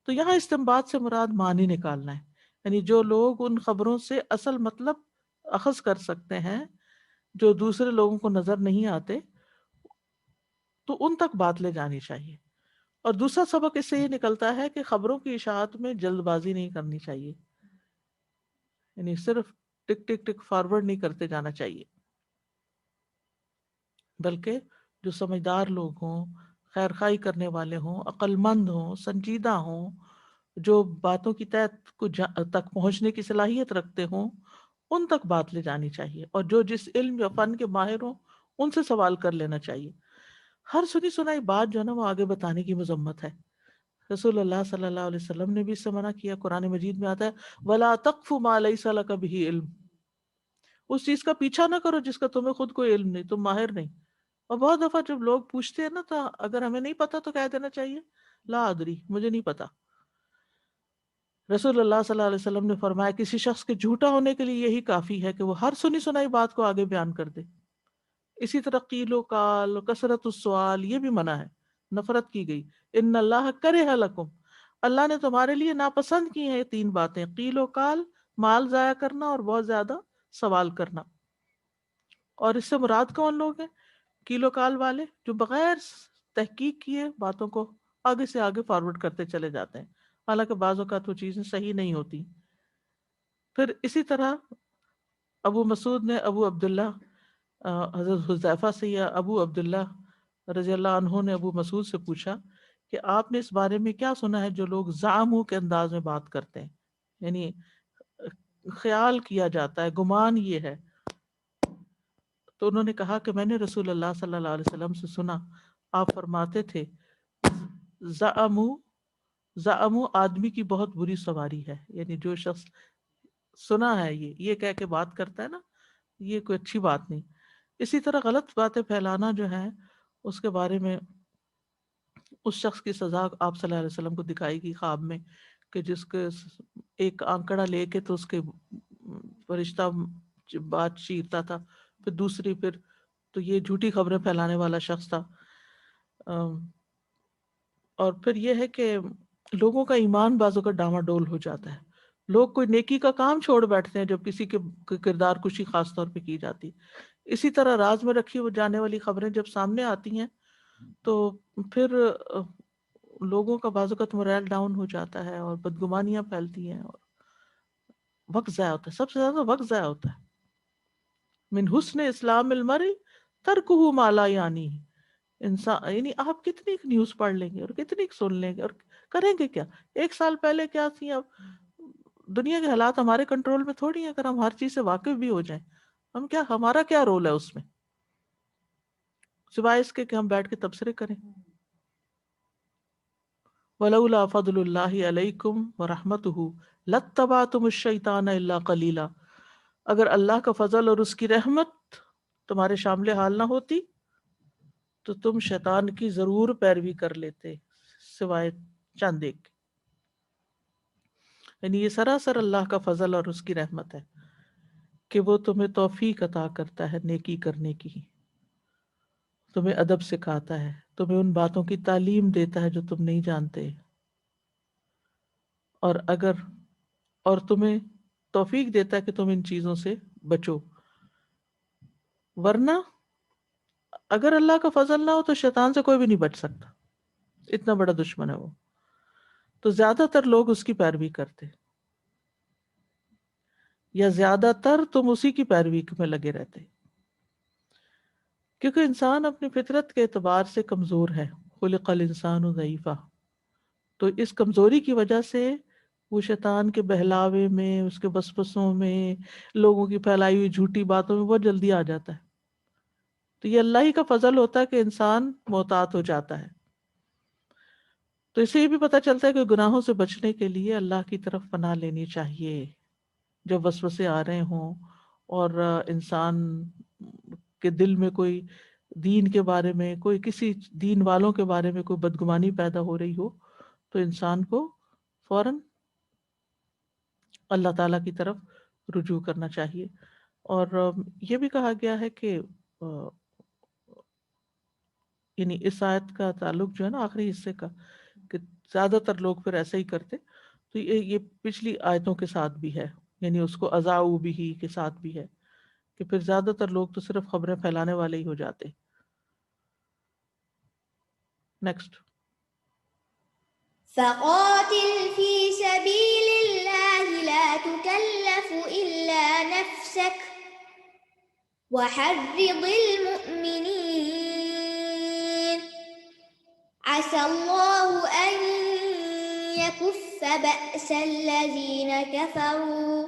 Speaker 4: تو یہاں استنباط سے مراد معنی نکالنا ہے، یعنی جو لوگ ان خبروں سے اصل مطلب اخذ کر سکتے ہیں جو دوسرے لوگوں کو نظر نہیں آتے، تو ان تک بات لے جانی چاہیے. اور دوسرا سبق اس سے یہ نکلتا ہے کہ خبروں کی اشاعت میں جلد بازی نہیں کرنی چاہیے، یعنی صرف ٹک ٹک ٹک فارورڈ نہیں کرتے جانا چاہیے، بلکہ جو سمجھدار لوگ ہوں، خیر خواہی کرنے والے ہوں، عقل مند ہوں، سنجیدہ ہوں، جو باتوں کی تہ کو تک پہنچنے کی صلاحیت رکھتے ہوں، ان تک بات لے جانی چاہیے. اور جو جس علم یا فن کے ماہر ہوں ان سے سوال کر لینا چاہیے. ہر سنی سنائی بات جو ہے نا وہ آگے بتانے کی مذمت ہے. رسول اللہ صلی اللہ علیہ وسلم نے بھی اس سے منع کیا. قرآن مجید میں آتا ہے وَلَا تَقْفُ مَا لَيْسَ لَكَ بِهِ علم، اس چیز کا پیچھا نہ کرو جس کا تمہیں خود کوئی علم نہیں، تم ماہر نہیں. اور بہت دفعہ جب لوگ پوچھتے ہیں نا تو اگر ہمیں نہیں پتا تو کہہ دینا چاہیے لا ادری، مجھے نہیں پتا. رسول اللہ صلی اللہ علیہ وسلم نے فرمایا کسی شخص کے جھوٹا ہونے کے لیے یہی کافی ہے کہ وہ ہر سنی سنائی بات کو آگے بیان کر دے. اسی طرح قیل و کال، کثرت السوال، یہ بھی منع ہے، نفرت کی گئی. ان اللہ کرہ لکم، اللہ نے تمہارے لیے ناپسند کی ہیں یہ 3 باتیں، قیل و کال، مال ضائع کرنا اور بہت زیادہ سوال کرنا. اور اس سے مراد کون لوگ ہیں؟ قیل و کال والے جو بغیر تحقیق کیے باتوں کو آگے سے آگے فارورڈ کرتے چلے جاتے ہیں، حالانکہ بعض اوقات وہ چیزیں صحیح نہیں ہوتی. پھر اسی طرح ابو مسعود نے ابو عبداللہ حضرت حذیفہ سے یا ابو عبداللہ رضی اللہ عنہ نے ابو مسعود سے پوچھا کہ آپ نے اس بارے میں کیا سنا ہے جو لوگ زعموں کے انداز میں بات کرتے ہیں، یعنی خیال کیا جاتا ہے، گمان یہ ہے. تو انہوں نے کہا کہ میں نے رسول اللہ صلی اللہ علیہ وسلم سے سنا، آپ فرماتے تھے زعمو آدمی کی بہت بری سواری ہے، یعنی جو شخص سنا ہے یہ کہہ کے بات کرتا ہے نا، یہ کوئی اچھی بات نہیں. اسی طرح غلط باتیں پھیلانا جو ہے اس کے بارے میں اس شخص کی سزا آپ صلی اللہ علیہ وسلم کو دکھائی گئی خواب میں کہ جس کے ایک آنکڑا لے کے تو اس کے فرشتہ بات چیرتا تھا، پھر دوسری پھر تو یہ جھوٹی خبریں پھیلانے والا شخص تھا. اور پھر یہ ہے کہ لوگوں کا ایمان بازو کا ڈاما ڈول ہو جاتا ہے، لوگ کوئی نیکی کا کام چھوڑ بیٹھتے ہیں جب کسی کے کردار کشی خاص طور پہ کی جاتی. اسی طرح راز میں رکھی جانے والی خبریں جب سامنے آتی ہیں تو پھر لوگوں کا بعض اوقات مورائل ڈاؤن ہو جاتا ہے اور بدگمانیاں پھیلتی ہیں اور وقت ضائع ہوتا ہے. سب سے زیادہ وقت ضائع ہوتا ہے. من حسن اسلام المرء ترکہ ما لا یعنی، انسان یعنی آپ کتنی نیوز پڑھ لیں گے اور کتنی سن لیں گے اور کریں گے کیا؟ 1 سال پہلے کیا تھی، اب دنیا کے حالات ہمارے کنٹرول میں تھوڑی ہیں. اگر ہم ہر چیز سے واقف بھی ہو جائیں ہمارا کیا رول ہے اس میں، سوائے اس کے کہ ہم بیٹھ کے تبصرے کریں. وَلَوْلَا فَضْلُ اللَّهِ عَلَيْكُمْ وَرَحْمَتُهُ لَاتَّبَعْتُمُ الشَّيْطَانَ إِلَّا قَلِيلًا، اگر اللہ کا فضل اور اس کی رحمت تمہارے شامل حال نہ ہوتی تو تم شیطان کی ضرور پیروی کر لیتے سوائے چند ایک. یعنی یہ سراسر اللہ کا فضل اور اس کی رحمت ہے کہ وہ تمہیں توفیق عطا کرتا ہے نیکی کرنے کی، تمہیں ادب سکھاتا ہے، تمہیں ان باتوں کی تعلیم دیتا ہے جو تم نہیں جانتے، اور تمہیں توفیق دیتا ہے کہ تم ان چیزوں سے بچو. ورنہ اگر اللہ کا فضل نہ ہو تو شیطان سے کوئی بھی نہیں بچ سکتا، اتنا بڑا دشمن ہے وہ. تو زیادہ تر لوگ اس کی پیروی کرتے، یا زیادہ تر تم اسی کی پیروی میں لگے رہتے، کیونکہ انسان اپنی فطرت کے اعتبار سے کمزور ہے. خلق الانسان ضعیفا، تو اس کمزوری کی وجہ سے وہ شیطان کے بہلاوے میں، اس کے وسوسوں میں، لوگوں کی پھیلائی ہوئی جھوٹی باتوں میں بہت جلدی آ جاتا ہے. تو یہ اللہ ہی کا فضل ہوتا ہے کہ انسان محتاط ہو جاتا ہے. تو اسے یہ بھی پتہ چلتا ہے کہ گناہوں سے بچنے کے لیے اللہ کی طرف پناہ لینی چاہیے جب وسوسے آ رہے ہوں اور انسان کے دل میں کوئی دین کے بارے میں، کوئی کسی دین والوں کے بارے میں کوئی بدگمانی پیدا ہو رہی ہو تو انسان کو فوراً اللہ تعالیٰ کی طرف رجوع کرنا چاہیے. اور یہ بھی کہا گیا ہے کہ یعنی اس آیت کا تعلق جو ہے نا آخری حصے کا، کہ زیادہ تر لوگ پھر ایسا ہی کرتے، تو یہ پچھلی آیتوں کے ساتھ بھی ہے، یعنی اس کو اذاعوا بھی کے ساتھ بھی ہے کہ پھر زیادہ تر لوگ تو صرف خبریں پھیلانے والے ہی ہو جاتے. نیکسٹ.
Speaker 5: فقاتل في سبيل الله لا تكلف إلا نفسك وحرض المؤمنين عسى الله أن يكف بأس الذين كفروا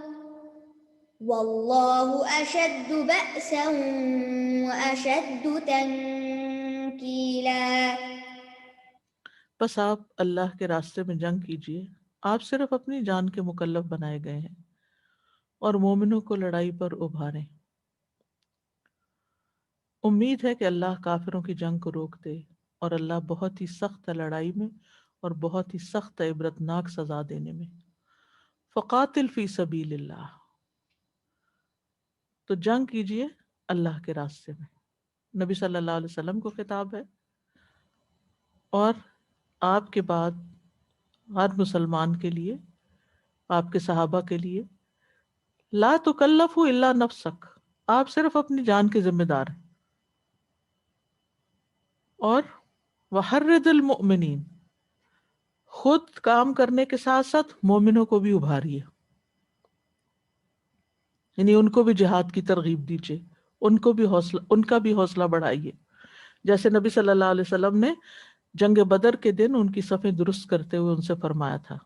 Speaker 5: والله أشد بأسا وأشد تنكيلا.
Speaker 4: بس آپ اللہ کے راستے میں جنگ کیجیے، آپ صرف اپنی جان کے مکلف بنائے گئے ہیں، اور مومنوں کو لڑائی پر ابھاریں. امید ہے کہ اللہ کافروں کی جنگ کو روک دے، اور اللہ بہت ہی سخت ہے لڑائی میں اور بہت ہی سخت ہے عبرتناک سزا دینے میں. فقاتل فی سبیل اللہ، تو جنگ کیجیے اللہ کے راستے میں. نبی صلی اللہ علیہ وسلم کو خطاب ہے، اور آپ کے بعد ہر مسلمان کے لیے، آپ کے صحابہ کے لیے. لا تکلف الا نفسک، آپ صرف اپنی جان کے ذمہ دار ہیں. اور وحرض المؤمنین، خود کام کرنے کے ساتھ ساتھ مومنوں کو بھی ابھاریے، یعنی ان کو بھی جہاد کی ترغیب دیجیے، ان کا بھی حوصلہ بڑھائیے. جیسے نبی صلی اللہ علیہ وسلم نے جنگ بدر کے دن ان کی صفیں درست کرتے ہوئے ان سے فرمایا تھا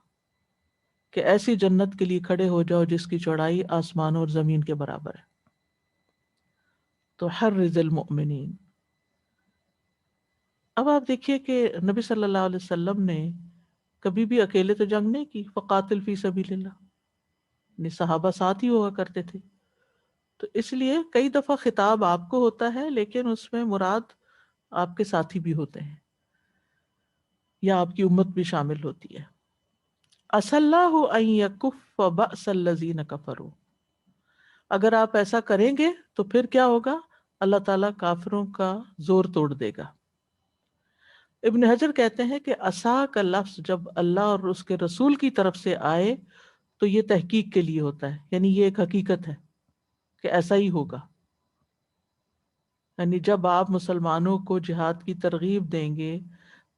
Speaker 4: کہ ایسی جنت کے لیے کھڑے ہو جاؤ جس کی چوڑائی آسمان اور زمین کے برابر ہے. تو حرض المؤمنین. اب آپ دیکھیے کہ نبی صلی اللہ علیہ وسلم نے کبھی بھی اکیلے تو جنگ نہیں کی. فقاتل فی سبیل اللہ، یعنی صحابہ ساتھ ہی ہوا کرتے تھے. تو اس لیے کئی دفعہ خطاب آپ کو ہوتا ہے، لیکن اس میں مراد آپ کے ساتھی بھی ہوتے ہیں، یا آپ کی امت بھی شامل ہوتی ہے. عسى اللہ ان یکف بأس الذین کفروا، اگر آپ ایسا کریں گے تو پھر کیا ہوگا؟ اللہ تعالیٰ کافروں کا زور توڑ دے گا. ابن حجر کہتے ہیں کہ عصا کا لفظ جب اللہ اور اس کے رسول کی طرف سے آئے تو یہ تحقیق کے لیے ہوتا ہے، یعنی یہ ایک حقیقت ہے کہ ایسا ہی ہوگا. یعنی جب آپ مسلمانوں کو جہاد کی ترغیب دیں گے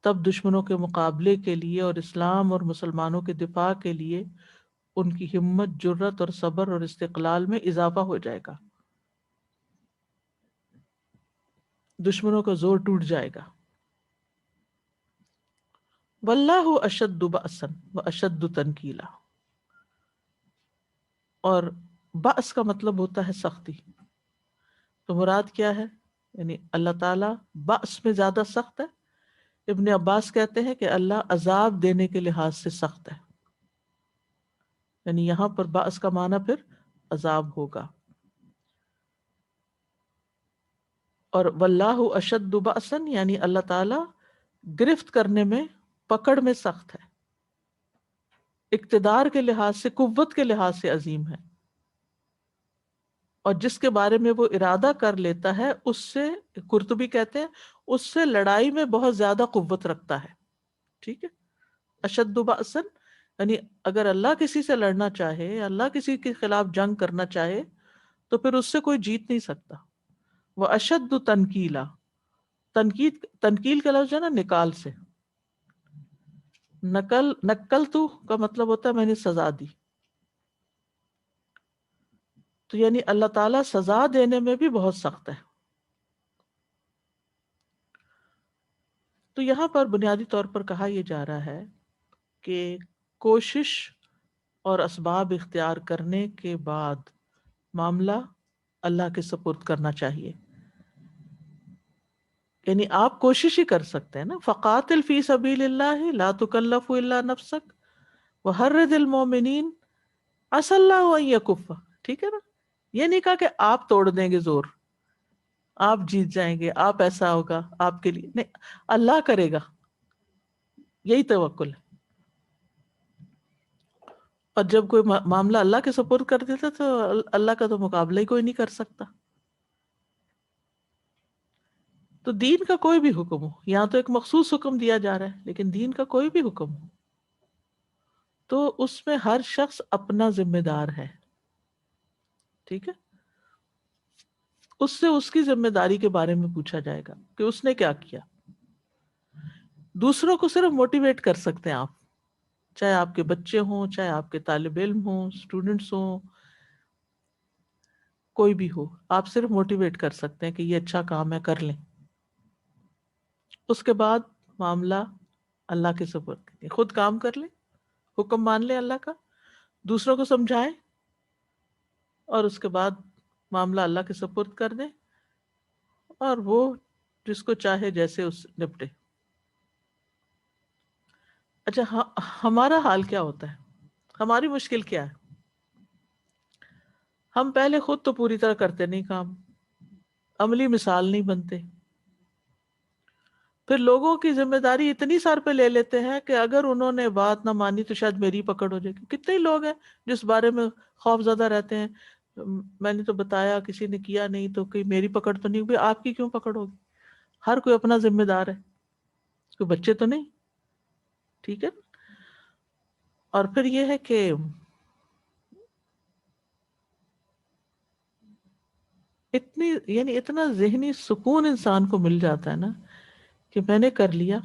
Speaker 4: تب دشمنوں کے مقابلے کے لیے اور اسلام اور مسلمانوں کے دفاع کے لیے ان کی ہمت، جرت اور صبر اور استقلال میں اضافہ ہو جائے گا، دشمنوں کا زور ٹوٹ جائے گا. واللہ اشد بأسا واشد تنکیلا، اور بأس کا مطلب ہوتا ہے سختی. تو مراد کیا ہے؟ یعنی اللہ تعالیٰ بأس میں زیادہ سخت ہے. ابن عباس کہتے ہیں کہ اللہ عذاب دینے کے لحاظ سے سخت ہے، یعنی یہاں پر بأس کا معنی پھر عذاب ہوگا. اور واللہ اشد بأسا یعنی اللہ تعالیٰ گرفت کرنے میں، پکڑ میں سخت ہے، اقتدار کے لحاظ سے، قوت کے لحاظ سے عظیم ہے. اور جس کے بارے میں وہ ارادہ کر لیتا ہے اس سے، قرطبی کہتے ہیں، اس سے لڑائی میں بہت زیادہ قوت رکھتا ہے. ٹھیک ہے. اشد بأسا یعنی اگر اللہ کسی سے لڑنا چاہے، اللہ کسی کے خلاف جنگ کرنا چاہے تو پھر اس سے کوئی جیت نہیں سکتا. وہ اشد تنکیلا، تنکیل کا لفظ ہے نا نکال سے، نکل تو کا مطلب ہوتا ہے میں نے سزا دی. تو یعنی اللہ تعالیٰ سزا دینے میں بھی بہت سخت ہے. تو یہاں پر بنیادی طور پر کہا یہ جا رہا ہے کہ کوشش اور اسباب اختیار کرنے کے بعد معاملہ اللہ کے سپرد کرنا چاہیے. یعنی آپ کوشش ہی کر سکتے ہیں نا. فقاتل فی سبیل اللہ لا تکلف الا نفسک وحرض المؤمنین عسى اللہ ان یکف. ٹھیک ہے نا. یہ نہیں کہا کہ آپ توڑ دیں گے زور، آپ جیت جائیں گے، آپ ایسا ہوگا آپ کے لیے، نہیں، اللہ کرے گا، یہی توکل ہے. اور جب کوئی معاملہ اللہ کے سپورٹ کر دیتا تو اللہ کا تو مقابلہ ہی کوئی نہیں کر سکتا. تو دین کا کوئی بھی حکم ہو، یہاں تو ایک مخصوص حکم دیا جا رہا ہے، لیکن دین کا کوئی بھی حکم ہو تو اس میں ہر شخص اپنا ذمہ دار ہے. ٹھیک ہے، اس سے اس کی ذمہ داری کے بارے میں پوچھا جائے گا کہ اس نے کیا کیا. دوسروں کو صرف موٹیویٹ کر سکتے ہیں آپ، چاہے آپ کے بچے ہوں، چاہے آپ کے طالب علم ہوں، اسٹوڈنٹس ہوں، کوئی بھی ہو، آپ صرف موٹیویٹ کر سکتے ہیں کہ یہ اچھا کام ہے، کر لیں. اس کے بعد معاملہ اللہ کے سپرد کریں، خود کام کر لیں، حکم مان لیں اللہ کا، دوسروں کو سمجھائیں، اور اس کے بعد معاملہ اللہ کے سپرد کر دیں، اور وہ جس کو چاہے جیسے اس نپٹے. اچھا، ہمارا حال کیا ہوتا ہے، ہماری مشکل کیا ہے؟ ہم پہلے خود تو پوری طرح کرتے نہیں کام، عملی مثال نہیں بنتے، پھر لوگوں کی ذمہ داری اتنی سر پہ لے لیتے ہیں کہ اگر انہوں نے بات نہ مانی تو شاید میری پکڑ ہو جائے گی. کتنے ہی لوگ ہیں جس بارے میں خوف زدہ رہتے ہیں، میں نے تو بتایا، کسی نے کیا نہیں تو کہ میری پکڑ تو نہیں ہوگی. آپ کی کیوں پکڑ ہوگی؟ ہر کوئی اپنا ذمہ دار ہے، کوئی بچے تو نہیں. ٹھیک ہے. اور پھر یہ ہے کہ یعنی اتنا ذہنی سکون انسان کو مل جاتا ہے نا کہ میں نے کر لیا،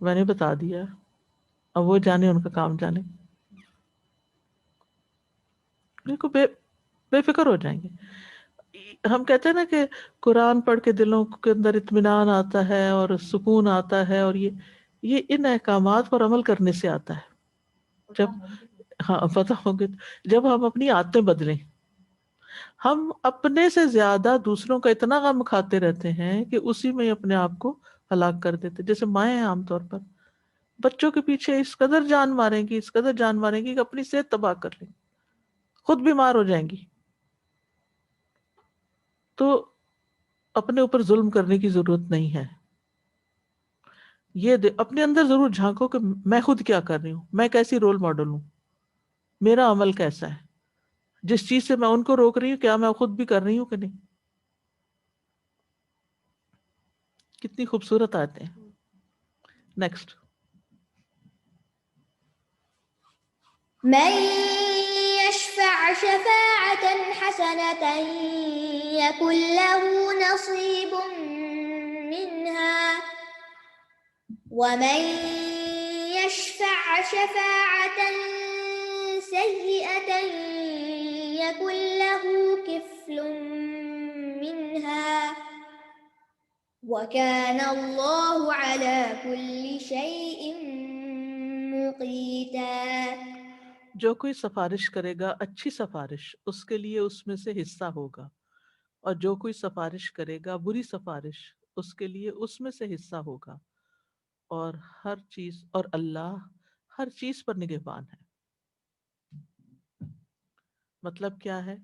Speaker 4: میں نے بتا دیا، اب وہ جانے، ان کا کام جانے. بالکل بے فکر ہو جائیں گے. ہم کہتے ہیں نا کہ قرآن پڑھ کے دلوں کے اندر اطمینان آتا ہے اور سکون آتا ہے، اور یہ ان احکامات پر عمل کرنے سے آتا ہے. جب ہاں پتہ ہوگے، جب ہم اپنی عادتیں بدلیں. ہم اپنے سے زیادہ دوسروں کا اتنا غم کھاتے رہتے ہیں کہ اسی میں اپنے آپ کو ہلاک کر دیتے. جیسے مائیں ہیں عام طور پر بچوں کے پیچھے اس قدر جان ماریں گی، اس قدر جان ماریں گی کہ اپنی صحت تباہ کر لیں گی، خود بیمار ہو جائیں گی. تو اپنے اوپر ظلم کرنے کی ضرورت نہیں ہے. یہ اپنے اندر ضرور جھانکو کہ میں خود کیا کر رہی ہوں، میں کیسی رول ماڈل ہوں، میرا عمل کیسا ہے، جس چیز سے میں ان کو روک رہی ہوں کیا میں خود بھی کر رہی ہوں کہ نہیں. کتنی خوبصورت آتے ہیں. نیکسٹ.
Speaker 5: من يشفع شفاعة حسنة يكن له نصيب منها ومن يشفع شفاعة سيئة يكن له كفل منها وكان الله على كل شيء مقيتا.
Speaker 4: جو کوئی سفارش کرے گا اچھی سفارش، اس کے لیے اس میں سے حصہ ہوگا، اور جو کوئی سفارش کرے گا بری سفارش، اس کے لیے اس میں سے حصہ ہوگا. اور ہر چیز، اور اللہ ہر چیز پر نگہبان ہے. مطلب کیا ہے؟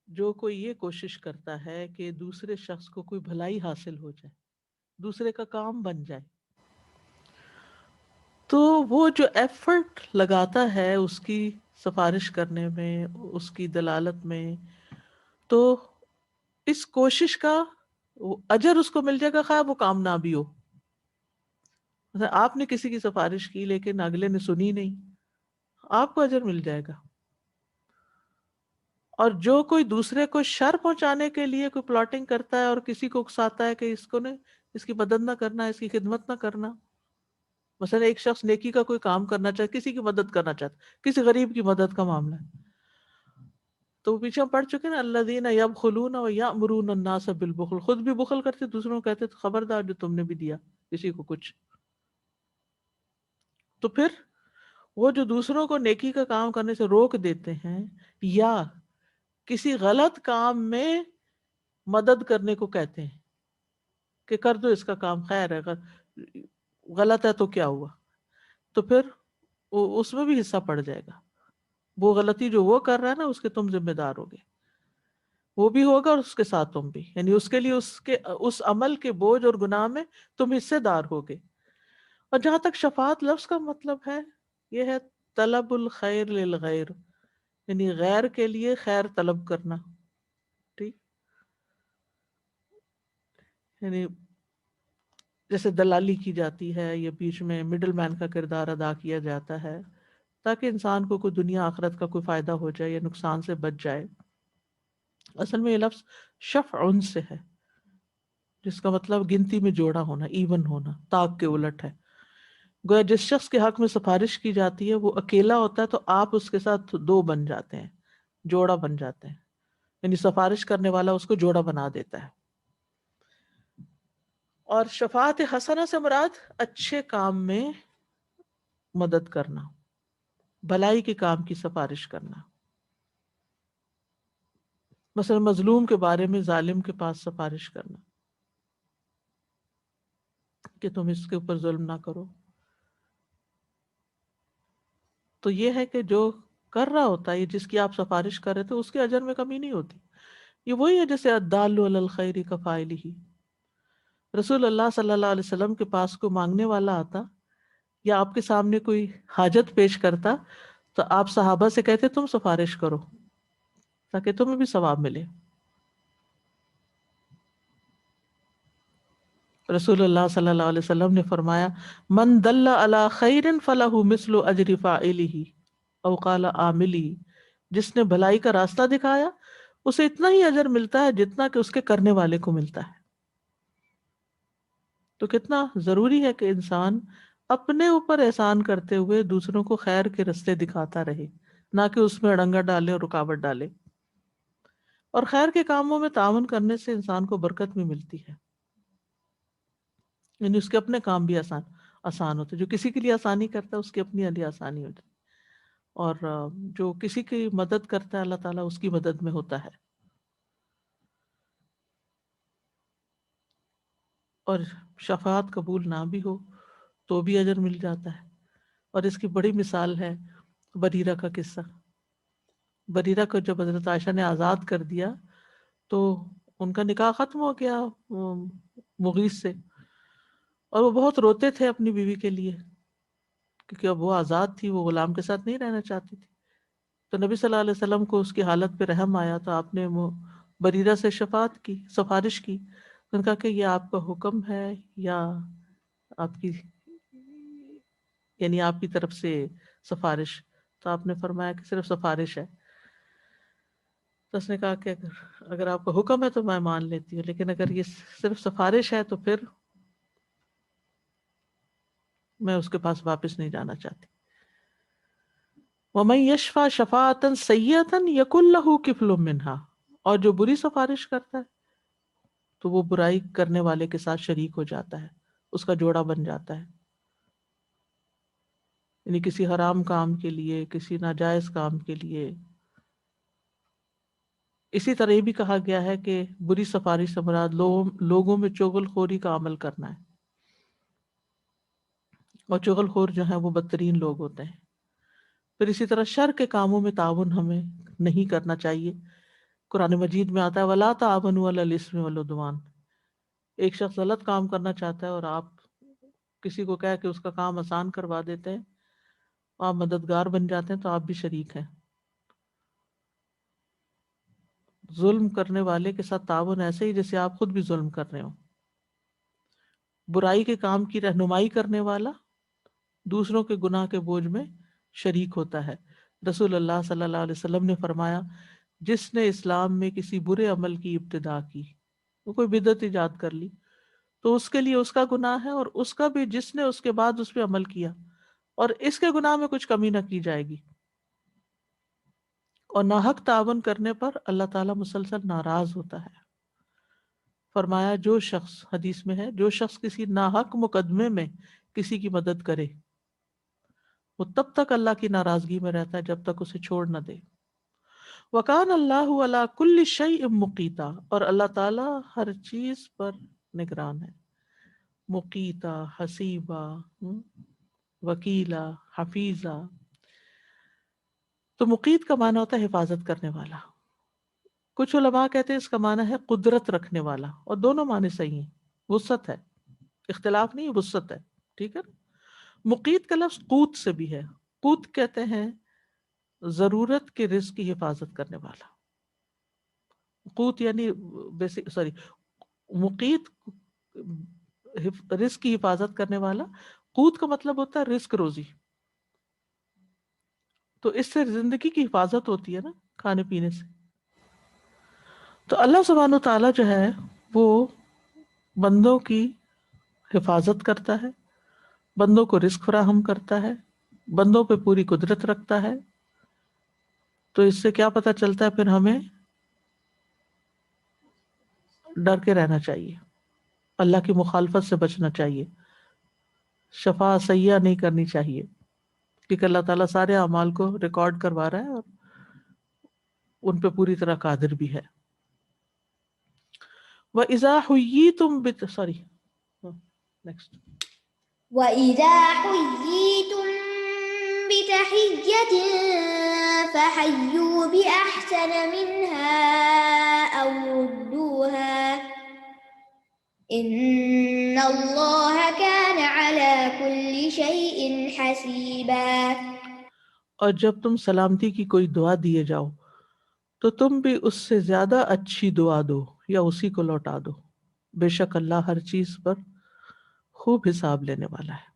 Speaker 4: جو کوئی یہ کوشش کرتا ہے کہ دوسرے شخص کو کوئی بھلائی حاصل ہو جائے، دوسرے کا کام بن جائے، تو وہ جو ایفرٹ لگاتا ہے اس کی سفارش کرنے میں، اس کی دلالت میں، تو اس کوشش کا اجر اس کو مل جائے گا، خواہ وہ کام نہ بھی ہو. مثلا آپ نے کسی کی سفارش کی لیکن اگلے نے سنی نہیں، آپ کو اجر مل جائے گا. اور جو کوئی دوسرے کو شر پہنچانے کے لیے کوئی پلاٹنگ کرتا ہے اور کسی کو اکساتا ہے کہ اس کو نے اس کی مدد نہ کرنا، اس کی خدمت نہ کرنا. مثلا ایک شخص نیکی کا کوئی کام کرنا چاہے، کسی کی مدد کرنا چاہتا، کسی غریب کی مدد کا معاملہ ہے، تو پیچھے ہم پڑھ چکے نا، الذین یبخلون ویأمرون الناس بالبخل، خود بھی بخل کرتے، دوسروں کو کہتے تو خبردار جو تم نے بھی دیا کسی کو کچھ. تو پھر وہ جو دوسروں کو نیکی کا کام کرنے سے روک دیتے ہیں یا کسی غلط کام میں مدد کرنے کو کہتے ہیں کہ کر دو اس کا کام، خیر ہے، غلط ہے تو کیا ہوا، تو پھر اس میں بھی حصہ پڑ جائے گا. وہ غلطی جو وہ کر رہا ہے نا، اس کے تم ذمہ دار ہوگے. وہ بھی ہوگا اور اس کے ساتھ تم بھی، یعنی اس کے لیے اس عمل کے بوجھ اور گناہ میں تم حصے دار ہوگے۔ اور جہاں تک شفاعت لفظ کا مطلب ہے، یہ ہے طلب الخیر للغیر، یعنی غیر کے لیے خیر طلب کرنا، ٹھیک، یعنی جیسے دلالی کی جاتی ہے یا بیچ میں مڈل مین کا کردار ادا کیا جاتا ہے تاکہ انسان کو کوئی دنیا آخرت کا کوئی فائدہ ہو جائے یا نقصان سے بچ جائے۔ اصل میں یہ لفظ شفع سے ہے، جس کا مطلب گنتی میں جوڑا ہونا، ایون ہونا، تاک کے الٹ ہے۔ گویا جس شخص کے حق میں سفارش کی جاتی ہے وہ اکیلا ہوتا ہے تو آپ اس کے ساتھ دو بن جاتے ہیں، جوڑا بن جاتے ہیں، یعنی سفارش کرنے والا اس کو جوڑا بنا دیتا ہے۔ اور شفاعت حسنہ سے مراد اچھے کام میں مدد کرنا، بھلائی کے کام کی سفارش کرنا، مثلا مظلوم کے بارے میں ظالم کے پاس سفارش کرنا کہ تم اس کے اوپر ظلم نہ کرو۔ تو یہ ہے کہ جو کر رہا ہوتا ہے، جس کی آپ سفارش کر رہے تھے، اس کے اجر میں کمی نہیں ہوتی۔ یہ وہی ہے جیسے الدال علی الخیر کفاعلہ۔ رسول اللہ صلی اللہ علیہ وسلم کے پاس کوئی مانگنے والا آتا یا آپ کے سامنے کوئی حاجت پیش کرتا تو آپ صحابہ سے کہتے تم سفارش کرو تاکہ تمہیں بھی ثواب ملے۔ رسول اللہ صلی اللہ علیہ وسلم نے فرمایا من دل علی خیر فلہ مثل اجر فاعلہ او قال عاملہ، جس نے بھلائی کا راستہ دکھایا اسے اتنا ہی اجر ملتا ہے جتنا کہ اس کے کرنے والے کو ملتا ہے۔ تو کتنا ضروری ہے کہ انسان اپنے اوپر احسان کرتے ہوئے دوسروں کو خیر کے راستے دکھاتا رہے، نہ کہ اس میں اڑنگا ڈالے اور رکاوٹ ڈالے۔ اور خیر کے کاموں میں تعاون کرنے سے انسان کو برکت بھی ملتی ہے، یعنی اس کے اپنے کام بھی آسان ہوتے، جو کسی کے لیے آسانی کرتا ہے اس کی اپنے لیے آسانی ہوتی، اور جو کسی کی مدد کرتا ہے اللہ تعالیٰ اس کی مدد میں ہوتا ہے۔ اور شفاعت قبول نہ بھی ہو تو بھی اجر مل جاتا ہے، اور اس کی بڑی مثال ہے بریرہ کا قصہ۔ بریرہ کو جب حضرت عائشہ نے آزاد کر دیا تو ان کا نکاح ختم ہو گیا مغیث سے، اور وہ بہت روتے تھے اپنی بیوی کے لیے، کیونکہ اب وہ آزاد تھی، وہ غلام کے ساتھ نہیں رہنا چاہتی تھی۔ تو نبی صلی اللہ علیہ وسلم کو اس کی حالت پہ رحم آیا تو آپ نے وہ بریرہ سے شفاعت کی، سفارش کی۔ انہوں نے کہا کہ یہ آپ کا حکم ہے یا آپ کی، یعنی آپ کی طرف سے سفارش؟ تو آپ نے فرمایا کہ صرف سفارش ہے۔ تو اس نے کہا کہ اگر آپ کا حکم ہے تو میں مان لیتی ہوں، لیکن اگر یہ صرف سفارش ہے تو پھر میں اس کے پاس واپس نہیں جانا چاہتی۔ وَمَن يَشْفَعْ شَفَاعَةً سَيِّئَةً يَكُن لَهُ كِفْلٌ مِّنْهَا، اور جو بری سفارش کرتا ہے تو وہ برائی کرنے والے کے ساتھ شریک ہو جاتا ہے، اس کا جوڑا بن جاتا ہے، یعنی کسی حرام کام کے لیے، کسی ناجائز کام کے لیے۔ اسی طرح یہ بھی کہا گیا ہے کہ بری سفارش سے مراد لوگوں میں چغل خوری کا عمل کرنا ہے، اور چغل خور جو ہیں وہ بدترین لوگ ہوتے ہیں۔ پھر اسی طرح شر کے کاموں میں تعاون ہمیں نہیں کرنا چاہیے۔ قرآن مجید میں آتا ہے وَلَا تَعَاوَنُوا عَلَى الْإِثْمِ وَالْعُدْوَانِ، ایک شخص غلط کام کرنا چاہتا ہے اور آپ کسی کو کہہ کے اس کا کام آسان کروا دیتے ہیں، آپ مددگار بن جاتے ہیں، تو آپ بھی شریک ہیں۔ ظلم کرنے والے کے ساتھ تعاون ایسے ہی جیسے آپ خود بھی ظلم کر رہے ہو۔ برائی کے کام کی رہنمائی کرنے والا دوسروں کے گناہ کے بوجھ میں شریک ہوتا ہے۔ رسول اللہ صلی اللہ علیہ وسلم نے فرمایا جس نے اسلام میں کسی برے عمل کی ابتدا کی، وہ کوئی بدعت ایجاد کر لی، تو اس کے لیے اس کا گناہ ہے اور اس کا بھی جس نے اس کے بعد اس پہ عمل کیا، اور اس کے گناہ میں کچھ کمی نہ کی جائے گی۔ اور ناحق تعاون کرنے پر اللہ تعالیٰ مسلسل ناراض ہوتا ہے۔ فرمایا جو شخص، حدیث میں ہے، جو شخص کسی ناحق مقدمے میں کسی کی مدد کرے وہ تب تک اللہ کی ناراضگی میں رہتا ہے جب تک اسے چھوڑ نہ دے۔ وَكَانَ اللَّهُ عَلَى كُلِّ شَيْءٍ مُقِيتًا، اور اللہ تعالیٰ ہر چیز پر نگران ہے۔ مقیتا، حسیبہ، وکیلا، حفیظہ۔ تو مقیت کا معنی ہوتا ہے حفاظت کرنے والا۔ کچھ علماء کہتے ہیں اس کا معنی ہے قدرت رکھنے والا، اور دونوں معنی صحیح ہیں، وسعت ہے، اختلاف نہیں، وسعت ہے، ٹھیک ہے نا؟ مقیت کا لفظ قوت سے بھی ہے، قوت کہتے ہیں ضرورت کے رزق کی حفاظت کرنے والا، قوت یعنی بیسک سوری مقیت رزق کی حفاظت کرنے والا، قوت کا مطلب ہوتا ہے رزق روزی، تو اس سے زندگی کی حفاظت ہوتی ہے نا کھانے پینے سے. تو اللہ سبحانہ و تعالیٰ جو ہے وہ بندوں کی حفاظت کرتا ہے، بندوں کو رزق فراہم کرتا ہے، بندوں پہ پوری قدرت رکھتا ہے. تو اس سے کیا پتہ چلتا ہے؟ پھر ہمیں ڈر کے رہنا چاہیے، اللہ کی مخالفت سے بچنا چاہیے، شفا سیاح نہیں کرنی چاہیے، کیونکہ اللہ تعالیٰ سارے اعمال کو ریکارڈ کروا رہا ہے اور ان پہ پوری طرح قادر بھی ہے. وَإِذَا حُيِّيتُم سوری نیکسٹ.
Speaker 5: وَإِذَا حُيِّيتُم بِتَحِيَّةٍ فَحَيُّوا بِأَحْسَنَ مِنْهَا أَوْ رُدُّوهَا إِنَّ اللَّهَ كَانَ عَلَى كُلِّ شَيْءٍ حَسِيبًا.
Speaker 4: اور جب تم سلامتی کی کوئی دعا دیے جاؤ تو تم بھی اس سے زیادہ اچھی دعا دو یا اسی کو لوٹا دو، بے شک اللہ ہر چیز پر خوب حساب لینے والا ہے.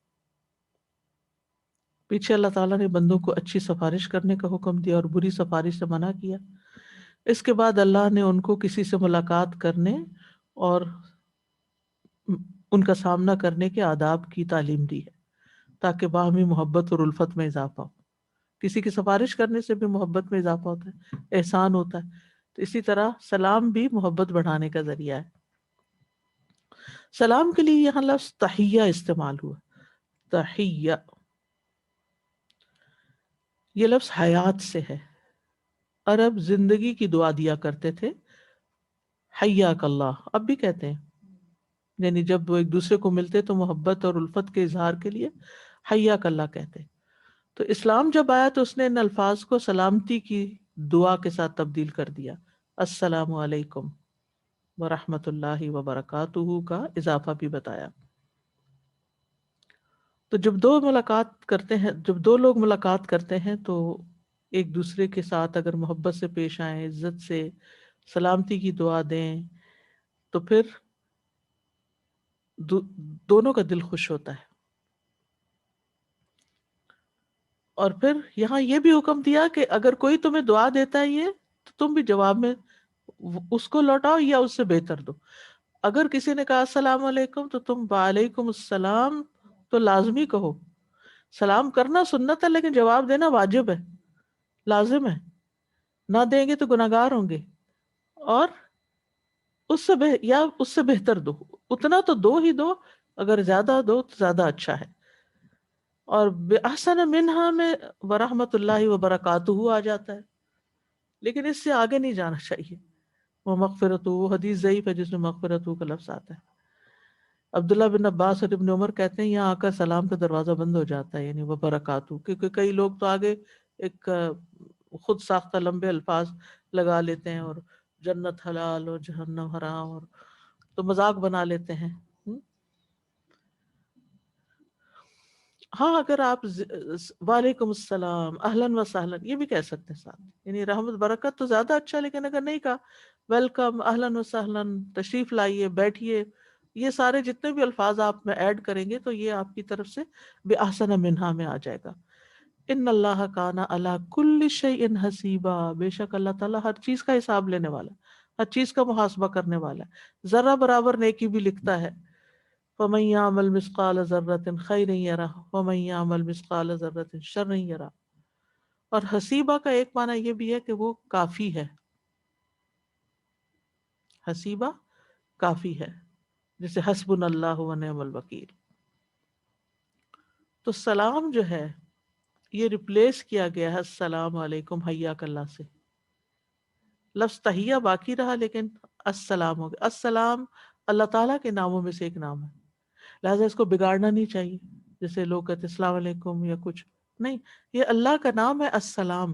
Speaker 4: پیچھے اللہ تعالیٰ نے بندوں کو اچھی سفارش کرنے کا حکم دیا اور بری سفارش سے منع کیا. اس کے بعد اللہ نے ان کو کسی سے ملاقات کرنے اور ان کا سامنا کرنے کے آداب کی تعلیم دی ہے تاکہ باہمی محبت اور الفت میں اضافہ ہو. کسی کی سفارش کرنے سے بھی محبت میں اضافہ ہوتا ہے، احسان ہوتا ہے. تو اسی طرح سلام بھی محبت بڑھانے کا ذریعہ ہے. سلام کے لیے یہاں لفظ تحیہ استعمال ہوا، تحیہ، یہ لفظ حیات سے ہے. عرب زندگی کی دعا دیا کرتے تھے، حیاک اللہ، اب بھی کہتے ہیں، یعنی جب وہ ایک دوسرے کو ملتے تو محبت اور الفت کے اظہار کے لیے حیاک اللہ کہتے. تو اسلام جب آیا تو اس نے ان الفاظ کو سلامتی کی دعا کے ساتھ تبدیل کر دیا، السلام علیکم ورحمۃ اللہ وبرکاتہ کا اضافہ بھی بتایا. تو جب دو لوگ ملاقات کرتے ہیں تو ایک دوسرے کے ساتھ اگر محبت سے پیش آئیں، عزت سے سلامتی کی دعا دیں تو پھر دونوں کا دل خوش ہوتا ہے. اور پھر یہاں یہ بھی حکم دیا کہ اگر کوئی تمہیں دعا دیتا ہے یہ تو تم بھی جواب میں اس کو لوٹاؤ یا اس سے بہتر دو. اگر کسی نے کہا السلام علیکم تو تم وعلیکم السلام تو لازمی کہو. سلام کرنا سنت ہے لیکن جواب دینا واجب ہے، لازم ہے. نہ دیں گے تو گناہگار ہوں گے. اور اس سے بہتر دو، اتنا تو دو ہی دو، اگر زیادہ دو تو زیادہ اچھا ہے. اور بِأَحْسَنَ مِنْهَا میں ورحمۃ اللہ وبرکاتہ آ جاتا ہے، لیکن اس سے آگے نہیں جانا چاہیے. وہ مغفرت، وہ حدیث ضعیف ہے جس میں مغفرت کا لفظ آتا ہے. عبداللہ بن عباس اور ابن عمر کہتے ہیں یہاں آ کر سلام کا دروازہ بند ہو جاتا ہے، یعنی وہ برکاتہ، کیونکہ کئی لوگ تو آگے ایک خود ساختہ لمبے الفاظ لگا لیتے ہیں اور جنت حلال اور جہنم حرام، اور تو مذاق بنا لیتے ہیں. ہاں اگر آپ وعلیکم السلام اہلاً و سہلاً یہ بھی کہہ سکتے ہیں ساتھ، یعنی رحمت برکت تو زیادہ اچھا. لیکن اگر نہیں کہا ویلکم، اہلاً و سہلاً، تشریف لائیے، بیٹھیے، یہ سارے جتنے بھی الفاظ آپ میں ایڈ کریں گے تو یہ آپ کی طرف سے بِأَحْسَنَ مِنْهَا میں آ جائے گا. ان اللہ کان علی کل شیء حسیبا، بے شک اللہ تعالیٰ ہر چیز کا حساب لینے والا، ہر چیز کا محاسبہ کرنے والا ہے. ذرہ برابر نیکی بھی لکھتا ہے. فَمَن يَعْمَلْ مِثْقَالَ ذَرَّةٍ خَيْرًا يَرَهُ وَمَن يَعْمَلْ مِثْقَالَ ذَرَّةٍ شَرًّا يَرَهُ. اور حسیبہ کا ایک معنی یہ بھی ہے کہ وہ کافی ہے، حسیبہ کافی ہے، جیسے حسبنا اللہ ونعم الوکیل. تو سلام جو ہے یہ ریپلیس کیا گیا ہے السلام علیکم حیاک اللہ سے. لفظ تحیہ باقی رہا لیکن السلام ہو گیا. السلام اللہ تعالیٰ کے ناموں میں سے ایک نام ہے، لہٰذا اس کو بگاڑنا نہیں چاہیے. جیسے لوگ کہتے السلام علیکم یا کچھ نہیں، یہ اللہ کا نام ہے السلام.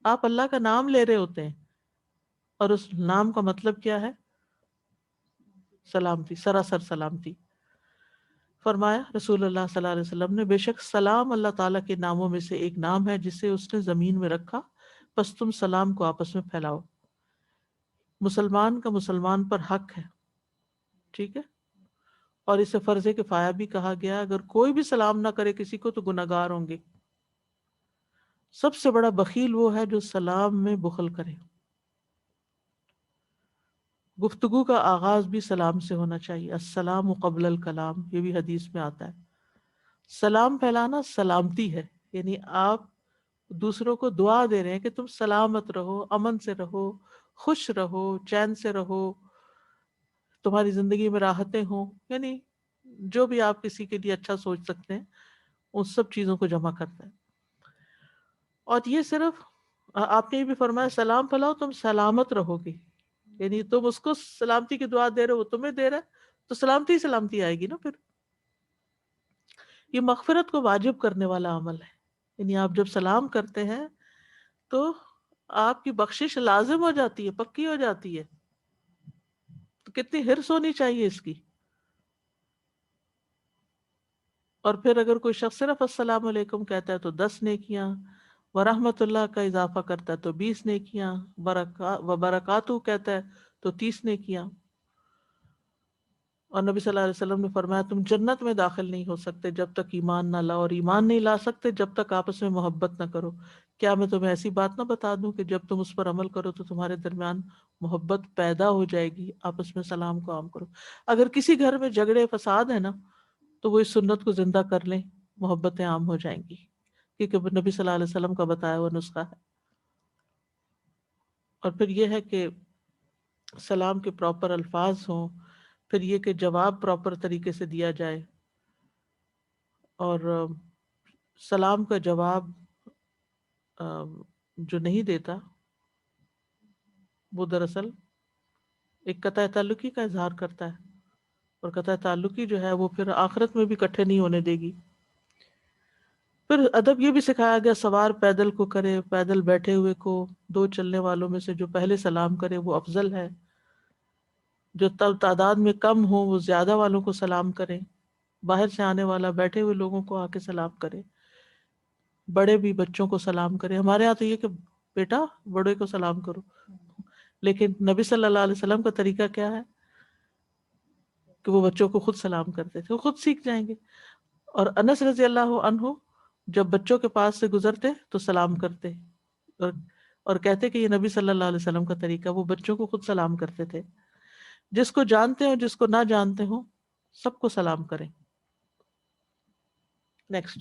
Speaker 4: آپ اللہ کا نام لے رہے ہوتے ہیں اور اس نام کا مطلب کیا ہے؟ سلامتی، سراسر سلامتی۔ فرمایا رسول اللہ صلی اللہ علیہ وسلم نے، بے شک سلام اللہ تعالیٰ کے ناموں میں سے ایک نام ہے جسے اس نے زمین میں رکھا، بس تم سلام کو آپس میں پھیلاؤ۔ مسلمان کا مسلمان پر حق ہے، ٹھیک ہے، اور اسے فرض کفایہ بھی کہا گیا، اگر کوئی بھی سلام نہ کرے کسی کو تو گناہگار ہوں گے۔ سب سے بڑا بخیل وہ ہے جو سلام میں بخل کرے۔ گفتگو کا آغاز بھی سلام سے ہونا چاہیے، السلام قبل الکلام، یہ بھی حدیث میں آتا ہے۔ سلام پھیلانا سلامتی ہے، یعنی آپ دوسروں کو دعا دے رہے ہیں کہ تم سلامت رہو، امن سے رہو، خوش رہو، چین سے رہو، تمہاری زندگی میں راحتیں ہوں، یعنی جو بھی آپ کسی کے لیے اچھا سوچ سکتے ہیں ان سب چیزوں کو جمع کرتا ہے۔ اور یہ صرف آپ نے یہ بھی فرمایا سلام پھیلاؤ تم سلامت رہو گے، یعنی تم اس کو سلامتی کی دعا دے رہے ہو، وہ تمہیں دے رہا ہے، تو سلامتی سلامتی آئے گی نا پھر۔ یہ مغفرت کو واجب کرنے والا عمل ہے، یعنی آپ جب سلام کرتے ہیں تو آپ کی بخشش لازم ہو جاتی ہے، پکی ہو جاتی ہے۔ تو کتنی حرص ہونی چاہیے اس کی۔ اور پھر اگر کوئی شخص صرف السلام علیکم کہتا ہے تو 10 نیکیاں، ورحمۃ اللہ کا اضافہ کرتا ہے تو 20 نیکیاں، وبرکاتہ کہتا ہے تو 30 نیکیاں۔ اور نبی صلی اللہ علیہ وسلم نے فرمایا تم جنت میں داخل نہیں ہو سکتے جب تک ایمان نہ لاؤ، اور ایمان نہیں لا سکتے جب تک آپس میں محبت نہ کرو۔ کیا میں تمہیں ایسی بات نہ بتا دوں کہ جب تم اس پر عمل کرو تو تمہارے درمیان محبت پیدا ہو جائے گی، آپس میں سلام کو عام کرو۔ اگر کسی گھر میں جھگڑے فساد ہے نا تو وہ اس سنت کو زندہ کر لیں، محبتیں عام ہو جائیں گی، کیونکہ نبی صلی اللہ علیہ وسلم کا بتایا ہوا نسخہ ہے۔ اور پھر یہ ہے کہ سلام کے پراپر الفاظ ہوں، پھر یہ کہ جواب پراپر طریقے سے دیا جائے، اور سلام کا جواب جو نہیں دیتا وہ دراصل ایک قطع تعلقی کا اظہار کرتا ہے، اور قطع تعلقی جو ہے وہ پھر آخرت میں بھی اکٹھے نہیں ہونے دے گی۔ پھر ادب یہ بھی سکھایا گیا سوار پیدل کو کرے، پیدل بیٹھے ہوئے کو، دو چلنے والوں میں سے جو پہلے سلام کرے وہ افضل ہے، جو تب تعداد میں کم ہو وہ زیادہ والوں کو سلام کریں، باہر سے آنے والا بیٹھے ہوئے لوگوں کو آ کے سلام کرے، بڑے بھی بچوں کو سلام کرے۔ ہمارے یہاں تو یہ کہ بیٹا بڑے کو سلام کرو، لیکن نبی صلی اللہ علیہ وسلم کا طریقہ کیا ہے کہ وہ بچوں کو خود سلام کرتے تھے، وہ خود سیکھ جائیں گے۔ اور انس رضی اللہ عنہ جب بچوں کے پاس سے گزرتے تو سلام کرتے، اور اور کہتے کہ یہ نبی صلی اللہ علیہ وسلم کا طریقہ، وہ بچوں کو خود سلام کرتے تھے۔ جس کو جانتے ہوں جس کو نہ جانتے ہوں سب کو سلام کریں۔ نیکسٹ۔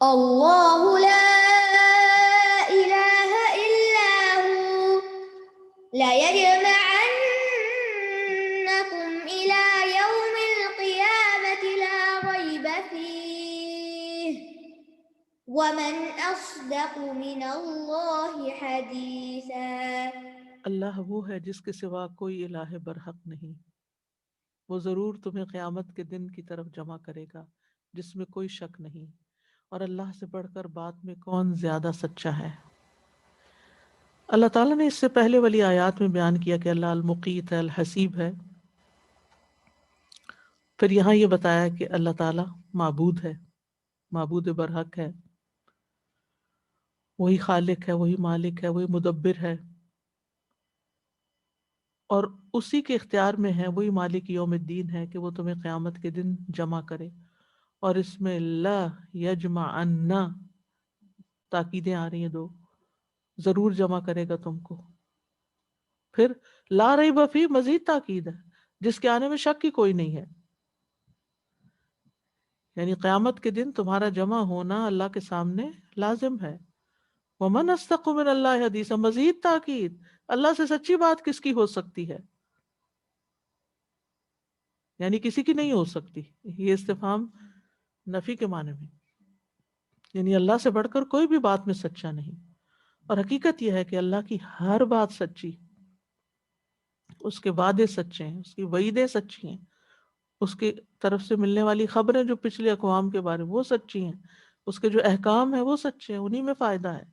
Speaker 5: الله لا إله إلا هو ليجمعنكم إلى يوم القيامة لا ريب فيه ومن أصدق من الله حديثا۔
Speaker 4: اللہ وہ ہے جس کے سوا کوئی الہ برحق نہیں، وہ ضرور تمہیں قیامت کے دن کی طرف جمع کرے گا جس میں کوئی شک نہیں، اور اللہ سے بڑھ کر بات میں کون زیادہ سچا ہے۔ اللہ تعالیٰ نے اس سے پہلے والی آیات میں بیان کیا کہ اللہ المقیت ہے، الحسیب ہے، پھر یہاں یہ بتایا کہ اللہ تعالیٰ معبود ہے، معبود برحق ہے، وہی خالق ہے، وہی مالک ہے، وہی مدبر ہے، اور اسی کے اختیار میں ہے، وہی مالک یوم الدین ہے کہ وہ تمہیں قیامت کے دن جمع کرے۔ اور اس میں لا یجمعن تاکیدیں آ رہی ہیں دو، ضرور جمع کرے گا تم کو۔ پھر لا ریب فیہ مزید تاکید ہے، جس کے آنے میں شک کی کوئی نہیں ہے، یعنی قیامت کے دن تمہارا جمع ہونا اللہ کے سامنے لازم ہے۔ ومن اصدق من اللہ حدیثا، مزید تاکید، اللہ سے سچی بات کس کی ہو سکتی ہے، یعنی کسی کی نہیں ہو سکتی۔ یہ استفہام نفی کے معنی میں، یعنی اللہ سے بڑھ کر کوئی بھی بات میں سچا نہیں۔ اور حقیقت یہ ہے کہ اللہ کی ہر بات سچی، اس کے وعدے سچے ہیں، اس کی وعیدیں سچی ہیں، اس کی طرف سے ملنے والی خبریں جو پچھلے اقوام کے بارے میں وہ سچی ہیں، اس کے جو احکام ہیں وہ سچے ہیں، انہی میں فائدہ ہے۔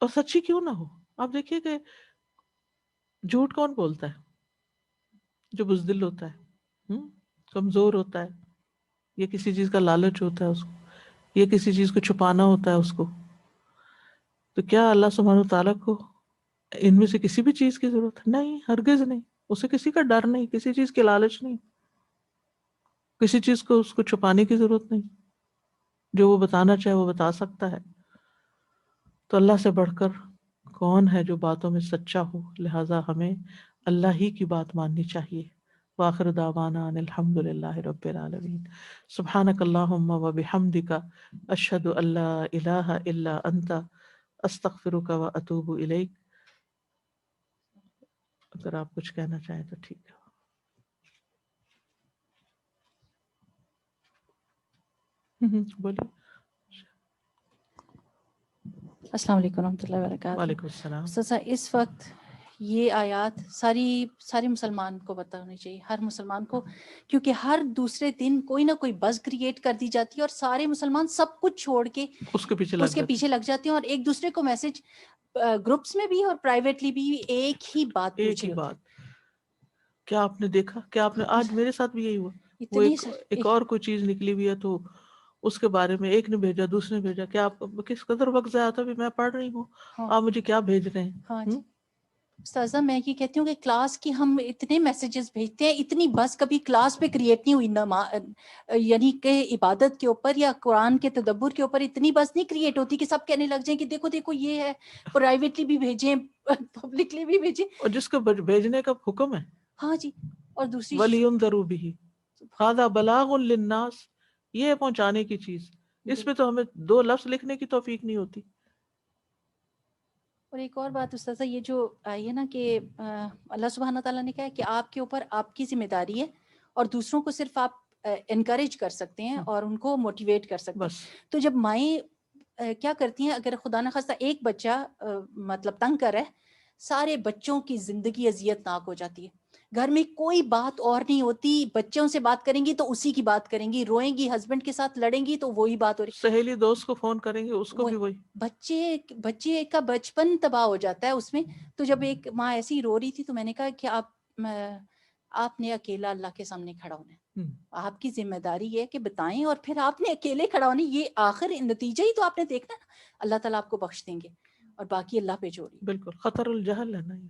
Speaker 4: اور سچی کیوں نہ ہو. آپ دیکھیے کہ جھوٹ کون بولتا ہے؟ جو بزدل ہوتا ہے، کمزور ہوتا ہے، یا کسی چیز کا لالچ ہوتا ہے اس کو، یا کسی چیز کو چھپانا ہوتا ہے اس کو. تو کیا اللہ سبحانہ تعالیٰ کو ان میں سے کسی بھی چیز کی ضرورت ہے؟ نہیں، ہرگز نہیں. اسے کسی کا ڈر نہیں، کسی چیز کی لالچ نہیں، کسی چیز کو اس کو چھپانے کی ضرورت نہیں. جو وہ بتانا چاہے وہ بتا سکتا ہے. تو اللہ سے بڑھ کر کون ہے جو باتوں میں سچا ہو؟ لہٰذا ہمیں اللہ ہی کی بات ماننی چاہیے. وآخر دعوانا ان الحمد للہ رب العالمین. سبحانک اللہم و بحمدک، اشہد ان لا الہ الا انت، استغفرک و اتوب الیک. اگر آپ کچھ کہنا چاہیں تو ٹھیک ہے. بولیے.
Speaker 6: السلام علیکم ورحمۃ اللہ وبرکاتہ.
Speaker 4: وعلیکم السلام.
Speaker 6: سسا اس وقت یہ آیات ساری مسلمان کو پتہ ہونی چاہیے، ہر مسلمان کو، کیونکہ ہر دوسرے دن کوئی نہ کوئی بز کریٹ کر دی جاتی ہے اور سارے مسلمان سب کچھ چھوڑ کے
Speaker 4: اس کے پیچھے
Speaker 6: لگ جاتے ہیں اور ایک دوسرے کو میسج گروپس میں بھی اور پرائیویٹلی بھی ایک ہی بات پوچھ
Speaker 4: ایک ہی
Speaker 6: رہے ہوتے
Speaker 4: بات. کیا آپ نے دیکھا؟ کیا آپ نے
Speaker 6: ہیں.
Speaker 4: آج میرے ساتھ بھی یہی ہوا. وہ
Speaker 6: اتنی
Speaker 4: ایک اور کوئی چیز نکلی ہوئی ہے تو اس کے بارے میں ایک نے بھیجا، دوسرے نے بھیجا. کیا آپ کس قدر وقت ضائع ہوتا ہے؟ میں پڑھ رہی ہوں،
Speaker 6: ہاں
Speaker 4: آپ مجھے کیا بھیج رہے
Speaker 6: ہاں
Speaker 4: ہیں.
Speaker 6: جی استاذہ، میں یہ کہتی ہوں کہ کلاس کی ہم اتنے میسیجز بھیجتے ہیں، اتنی بس کبھی کلاس پہ کریٹ نہیں ہوئی، یعنی کہ عبادت کے اوپر یا قرآن کے تدبر کے اوپر اتنی بس نہیں کریٹ ہوتی کہ سب کہنے لگ جائیں کہ دیکھو دیکھو یہ ہے، پرائیویٹلی بھی بھیجیں پبلکلی بھی بھیجیں.
Speaker 4: اور جس کو بھیجنے کا حکم ہے،
Speaker 6: ہاں جی. اور دوسری
Speaker 4: وَلِيُنذَرُوا بِهِ هَذَا بَلَاغٌ لِلنَّاسِ، یہ ہے پہنچانے کی چیز. اس میں تو ہمیں 2 لفظ لکھنے کی توفیق نہیں ہوتی.
Speaker 6: اور ایک اور بات استاذہ، یہ جو آئی ہے نا کہ اللہ سبحانہ تعالیٰ نے کہا ہے کہ آپ کے اوپر آپ کی ذمہ داری ہے اور دوسروں کو صرف آپ انکریج کر سکتے ہیں اور ان کو موٹیویٹ کر سکتے ہیں.
Speaker 4: بس
Speaker 6: تو جب مائیں کیا کرتی ہیں، اگر خدا نخواستہ ایک بچہ مطلب تنگ کر رہا ہے، سارے بچوں کی زندگی اذیت ناک ہو جاتی ہے. گھر میں کوئی بات اور نہیں ہوتی، بچوں سے بات کریں گی تو اسی کی بات کریں گی، روئیں گی، ہسبینڈ کے ساتھ لڑیں گی تو وہی بات ہو رہی.
Speaker 4: سہیلی دوست کو فون کریں گے، اس کو
Speaker 6: وہ
Speaker 4: بھی وہی.
Speaker 6: بچے کا بچپن تباہ ہو جاتا ہے اس میں. تو جب ایک ماں ایسی رو رہی تھی تو میں نے کہا کہ آپ نے اکیلا اللہ کے سامنے کھڑا ہونا ہے، آپ کی ذمہ داری ہے کہ بتائیں، اور پھر آپ نے اکیلے کھڑا ہونا، یہ آخر نتیجہ ہی تو آپ نے دیکھنا نا. اللہ تعالیٰ آپ کو بخش دیں گے اور باقی اللہ پہ چھوڑیے.
Speaker 4: بالکل خطر الجہل ہے نا یہ.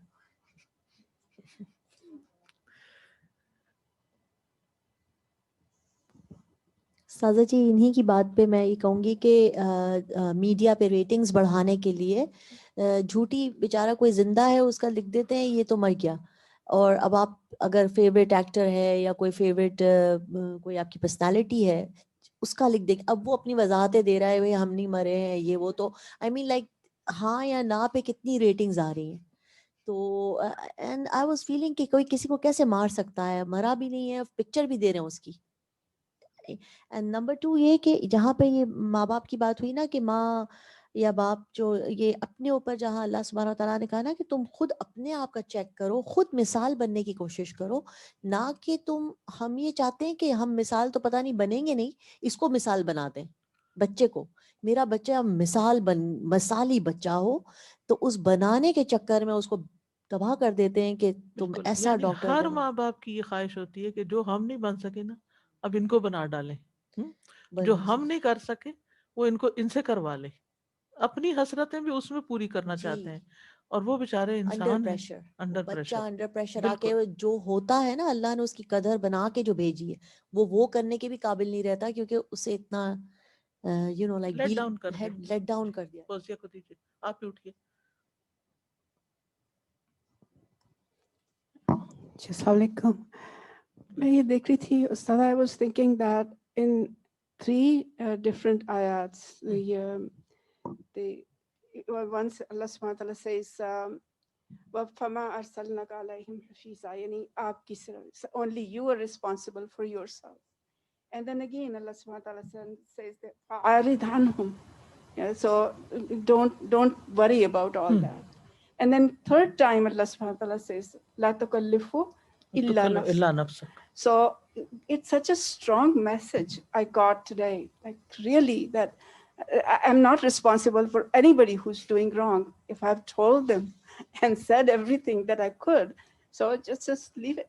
Speaker 7: سازا جی، انہی کی بات پہ میں یہ کہوں گی کہ میڈیا پہ ریٹنگز بڑھانے کے لیے جھوٹی بیچارہ کوئی زندہ ہے اس کا لکھ دیتے ہیں یہ تو مر گیا. اور اب آپ اگر فیوریٹ ایکٹر ہے یا کوئی فیوریٹ کوئی آپ کی پرسنالٹی ہے اس کا لکھ دیں، اب وہ اپنی وضاحتیں دے رہا ہے بھائی ہم نہیں مرے ہیں یہ وہ. تو آئی مین لائک ہاں یا نہ پہ کتنی ریٹنگز آ رہی ہیں. تو اینڈ آئی واز فیلنگ کہ کوئی کسی کو کیسے مار سکتا ہے، مرا بھی نہیں ہے، پکچر بھی دے رہے ہیں اس کی. اینڈ نمبر 2 یہ کہ جہاں پہ یہ ماں باپ کی بات ہوئی نا کہ ماں یا باپ جو یہ اپنے اوپر، جہاں اللہ سبحانہ تعالیٰ نے کہا نا کہ تم خود اپنے آپ کا چیک کرو، خود مثال بننے کی کوشش کرو، نہ کہ ہم یہ چاہتے ہیں کہ ہم مثال تو پتہ نہیں بنیں گے نہیں، اس کو مثال بنا دیں بچے کو. میرا بچہ مثالی بچہ ہو تو اس بنانے کے چکر میں اس کو تباہ کر دیتے ہیں کہ تم
Speaker 4: بالکل،
Speaker 7: ایسا
Speaker 4: یعنی
Speaker 7: ڈاکٹر
Speaker 4: ہر
Speaker 7: بنو.
Speaker 4: ماں باپ کی یہ خواہش ہوتی ہے کہ جو ہم نہیں بن سکے نا اب ان کو بنا ڈالیں، جو
Speaker 7: بن
Speaker 4: ہم نہیں کر سکے وہ ان سے کروا لیں. اپنی حسرتیں بھی اس میں پوری کرنا
Speaker 7: جی
Speaker 4: چاہتے ہیں، اور وہ بیچارے
Speaker 7: انڈر
Speaker 4: انسان ہیں
Speaker 7: پریشر، وہ
Speaker 4: انڈر
Speaker 7: بچہ
Speaker 4: پریشر.
Speaker 7: انڈر پریشر آ
Speaker 4: بالکل
Speaker 7: کے جو ہوتا ہے نا، اللہ نے اس کی قدر بنا کے جو بھیجی ہے وہ کرنے کے بھی قابل نہیں رہتا، کیونکہ اسے اتنا لائک
Speaker 4: لیٹ ڈاؤن کر دیں.
Speaker 7: لیٹ ڈاؤن کر دیا.
Speaker 4: فوزیہ کو دیجیے، آپ ہی اٹھیے.
Speaker 8: جی السلام علیکم. میں یہ دیکھ رہی تھی استاد، I was thinking that in 3 different ayats, once Allah subhanahu wa ta'ala says وَفَمَا أَرْسَلْنَاكَ عَلَيْهِمْ حَفِيظًا، یعنی آپ کی صرف only you are responsible for yourself. And then again Allah subhanahu wa ta'ala says that فَعَارِضْ عَنْهُمْ. Yeah, so don't worry about all that. And then third time Allah subhanahu wa ta'ala says لا تكلفوا إلا نفسك.
Speaker 4: اللہ نفسک.
Speaker 8: So it's such a strong message I got today, like really, that I'm not responsible for anybody who's doing wrong. If I've told them and said everything that I could, so just leave it.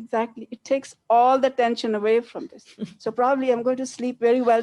Speaker 8: exactly. It takes all the tension away from this. So probably I'm going to sleep very well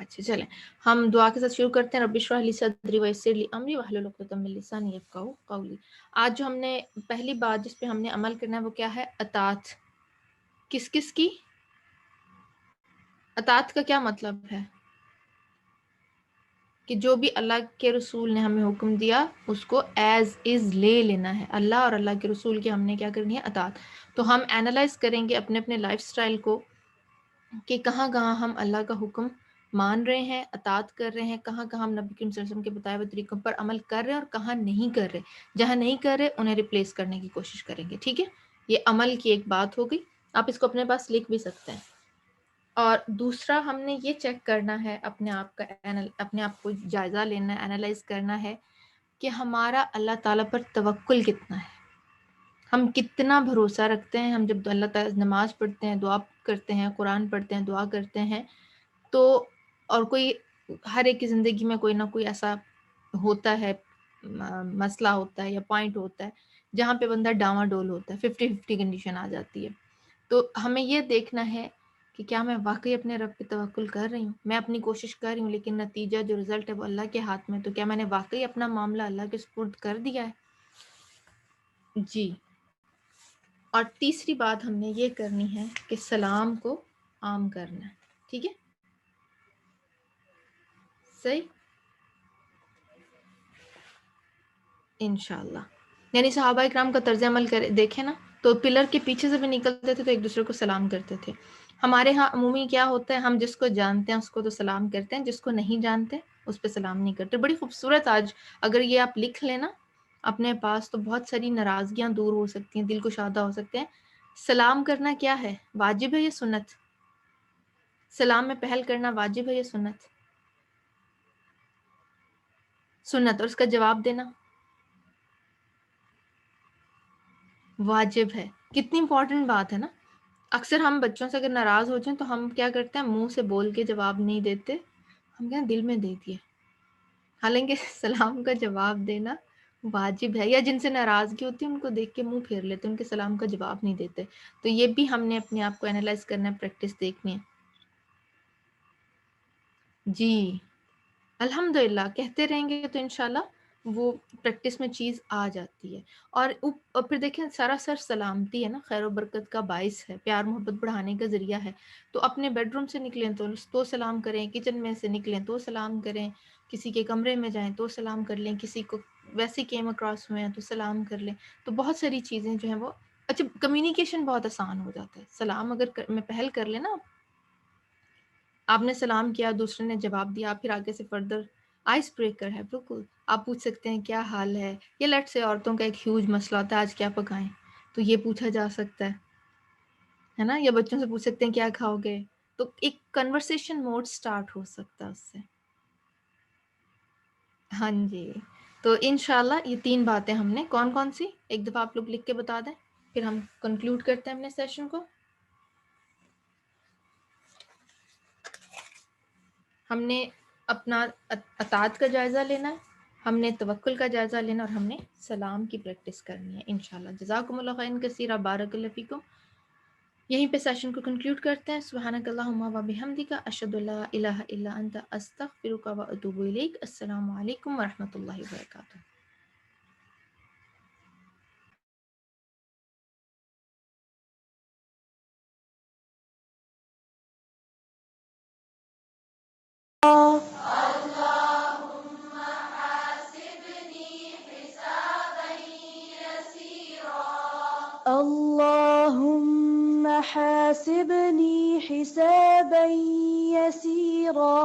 Speaker 1: اچھا چلیں ہم دعا کے ساتھ شروع کرتے ہیں. رب اشرح لی صدری ویسر لی امری واحلل عقدۃ من لسانی یفقہوا قولی. آج جو ہم نے پہلی بات جس پہ ہم نے عمل کرنا ہے وہ کیا ہے؟ اطاعت. کس کس کی؟ اطاعت کا کیا مطلب ہے؟ کہ جو بھی اللہ کے رسول نے ہمیں حکم دیا اس کو ایز از لے لینا ہے. اللہ اور اللہ کے رسول کی ہم نے کیا کرنی ہے؟ اطاعت. تو ہم اینالائز کریں گے اپنے اپنے لائف سٹائل کو کہ کہاں کہاں ہم اللہ کا حکم مان رہے ہیں، اطاعت کر رہے ہیں، کہاں کہاں ہم نبی کریم صلی اللہ علیہ وسلم کے بتائے ہوئے طریقوں پر عمل کر رہے ہیں اور کہاں نہیں کر رہے. جہاں نہیں کر رہے انہیں ریپلیس کرنے کی کوشش کریں گے. ٹھیک ہے، یہ عمل کی ایک بات ہو گئی. آپ اس کو اپنے پاس لکھ بھی سکتے ہیں. اور دوسرا ہم نے یہ چیک کرنا ہے اپنے آپ کو جائزہ لینا ہے، اینالائز کرنا ہے کہ ہمارا اللہ تعالیٰ پر توکل کتنا ہے. ہم کتنا بھروسہ رکھتے ہیں. ہم جب اللہ تعالیٰ نماز پڑھتے ہیں، دعا کرتے ہیں، قرآن پڑھتے ہیں، دعا کرتے ہیں تو اور کوئی ہر ایک کی زندگی میں کوئی نہ کوئی ایسا ہوتا ہے، مسئلہ ہوتا ہے یا پوائنٹ ہوتا ہے جہاں پہ بندہ ڈاواں ڈول ہوتا ہے، 50-50 کنڈیشن آ جاتی ہے. تو ہمیں یہ دیکھنا ہے کہ کیا میں واقعی اپنے رب پہ توکل کر رہی ہوں. میں اپنی کوشش کر رہی ہوں لیکن نتیجہ جو رزلٹ ہے وہ اللہ کے ہاتھ میں. تو کیا میں نے واقعی اپنا معاملہ اللہ کے سپرد کر دیا ہے؟ جی. اور تیسری بات ہم نے یہ کرنی ہے کہ سلام کو عام کرنا ہے. ٹھیک ہے، صحیح، انشاءاللہ. یعنی صحابہ اکرام کا طرز عمل دیکھیں نا تو پلر کے پیچھے سے بھی نکلتے تھے تو ایک دوسرے کو سلام کرتے تھے. ہمارے ہاں عمومی کیا ہوتا ہے، ہم جس کو جانتے ہیں اس کو تو سلام کرتے ہیں، جس کو نہیں جانتے اس پہ سلام نہیں کرتے. بڑی خوبصورت آج اگر یہ آپ لکھ لینا اپنے پاس تو بہت ساری ناراضگیاں دور ہو سکتی ہیں، دل کشادہ ہو سکتے ہیں. سلام کرنا کیا ہے؟ واجب ہے یا سنت؟ سلام میں پہل کرنا واجب ہے یا سنت؟ سنت. اور اس کا جواب دینا واجب ہے. کتنی امپورٹنٹ بات ہے نا. اکثر ہم بچوں سے اگر ناراض ہو جائیں تو ہم کیا کرتے ہیں، منہ سے بول کے جواب نہیں دیتے، ہم کیا دل میں دے دیے. حالانکہ سلام کا جواب دینا واجب ہے. یا جن سے ناراضگی ہوتی ہے ان کو دیکھ کے منہ پھیر لیتے، ان کے سلام کا جواب نہیں دیتے. تو یہ بھی ہم نے اپنے آپ کو اینالائز کرنا ہے، پریکٹس دیکھنی ہے. جی الحمدللہ کہتے رہیں گے تو انشاءاللہ وہ پریکٹس میں چیز آ جاتی ہے. اور پھر دیکھیں سراسر سلامتی ہے نا، خیر و برکت کا باعث ہے، پیار محبت بڑھانے کا ذریعہ ہے. تو اپنے بیڈ روم سے نکلیں تو سلام کریں، کچن میں سے نکلیں تو سلام کریں، کسی کے کمرے میں جائیں تو سلام کر لیں، کسی کو ویسے کیم اکراس ہوئے ہیں تو سلام کر لیں. تو بہت ساری چیزیں جو ہیں وہ اچھا، کمیونیکیشن بہت آسان ہو جاتا ہے. سلام اگر میں پہل کر لیں نا، آپ نے سلام کیا، دوسرے نے جواب دیا، پھر آگے سے فردر آئس بریکر ہے. بالکل آپ پوچھ سکتے ہیں کیا حال ہے، یا لیٹ سے عورتوں کا ایک ہیوج مسئلہ ہوتا ہے آج کیا پکائیں، تو یہ پوچھا جا سکتا ہے نا. یا بچوں سے پوچھ سکتے ہیں کیا کھاؤ گے. تو ایک کنورسیشن موڈ سٹارٹ ہو سکتا ہے اس سے. ہاں جی. تو انشاءاللہ یہ 3 باتیں ہم نے کون کون سی ایک دفعہ آپ لوگ لکھ کے بتا دیں، پھر ہم کنکلوڈ کرتے ہیں اپنے سیشن کو. ہم نے اپنا اطاعت کا جائزہ لینا ہے، ہم نے توکل کا جائزہ لینا، اور ہم نے سلام کی پریکٹس کرنی ہے انشاءاللہ. جزاکم اللہ خیرا کثیرا، بارک اللہ فیکم. یہیں پہ سیشن کو کنکلوڈ کرتے ہیں. سبحانک اللہم و بحمدک، اشہد ان لا الہ الا انت، استغفرک و اتوب الیک. السلام علیکم ورحمۃ اللہ وبرکاتہ.
Speaker 5: اللهم حاسبني حسابا يسيرا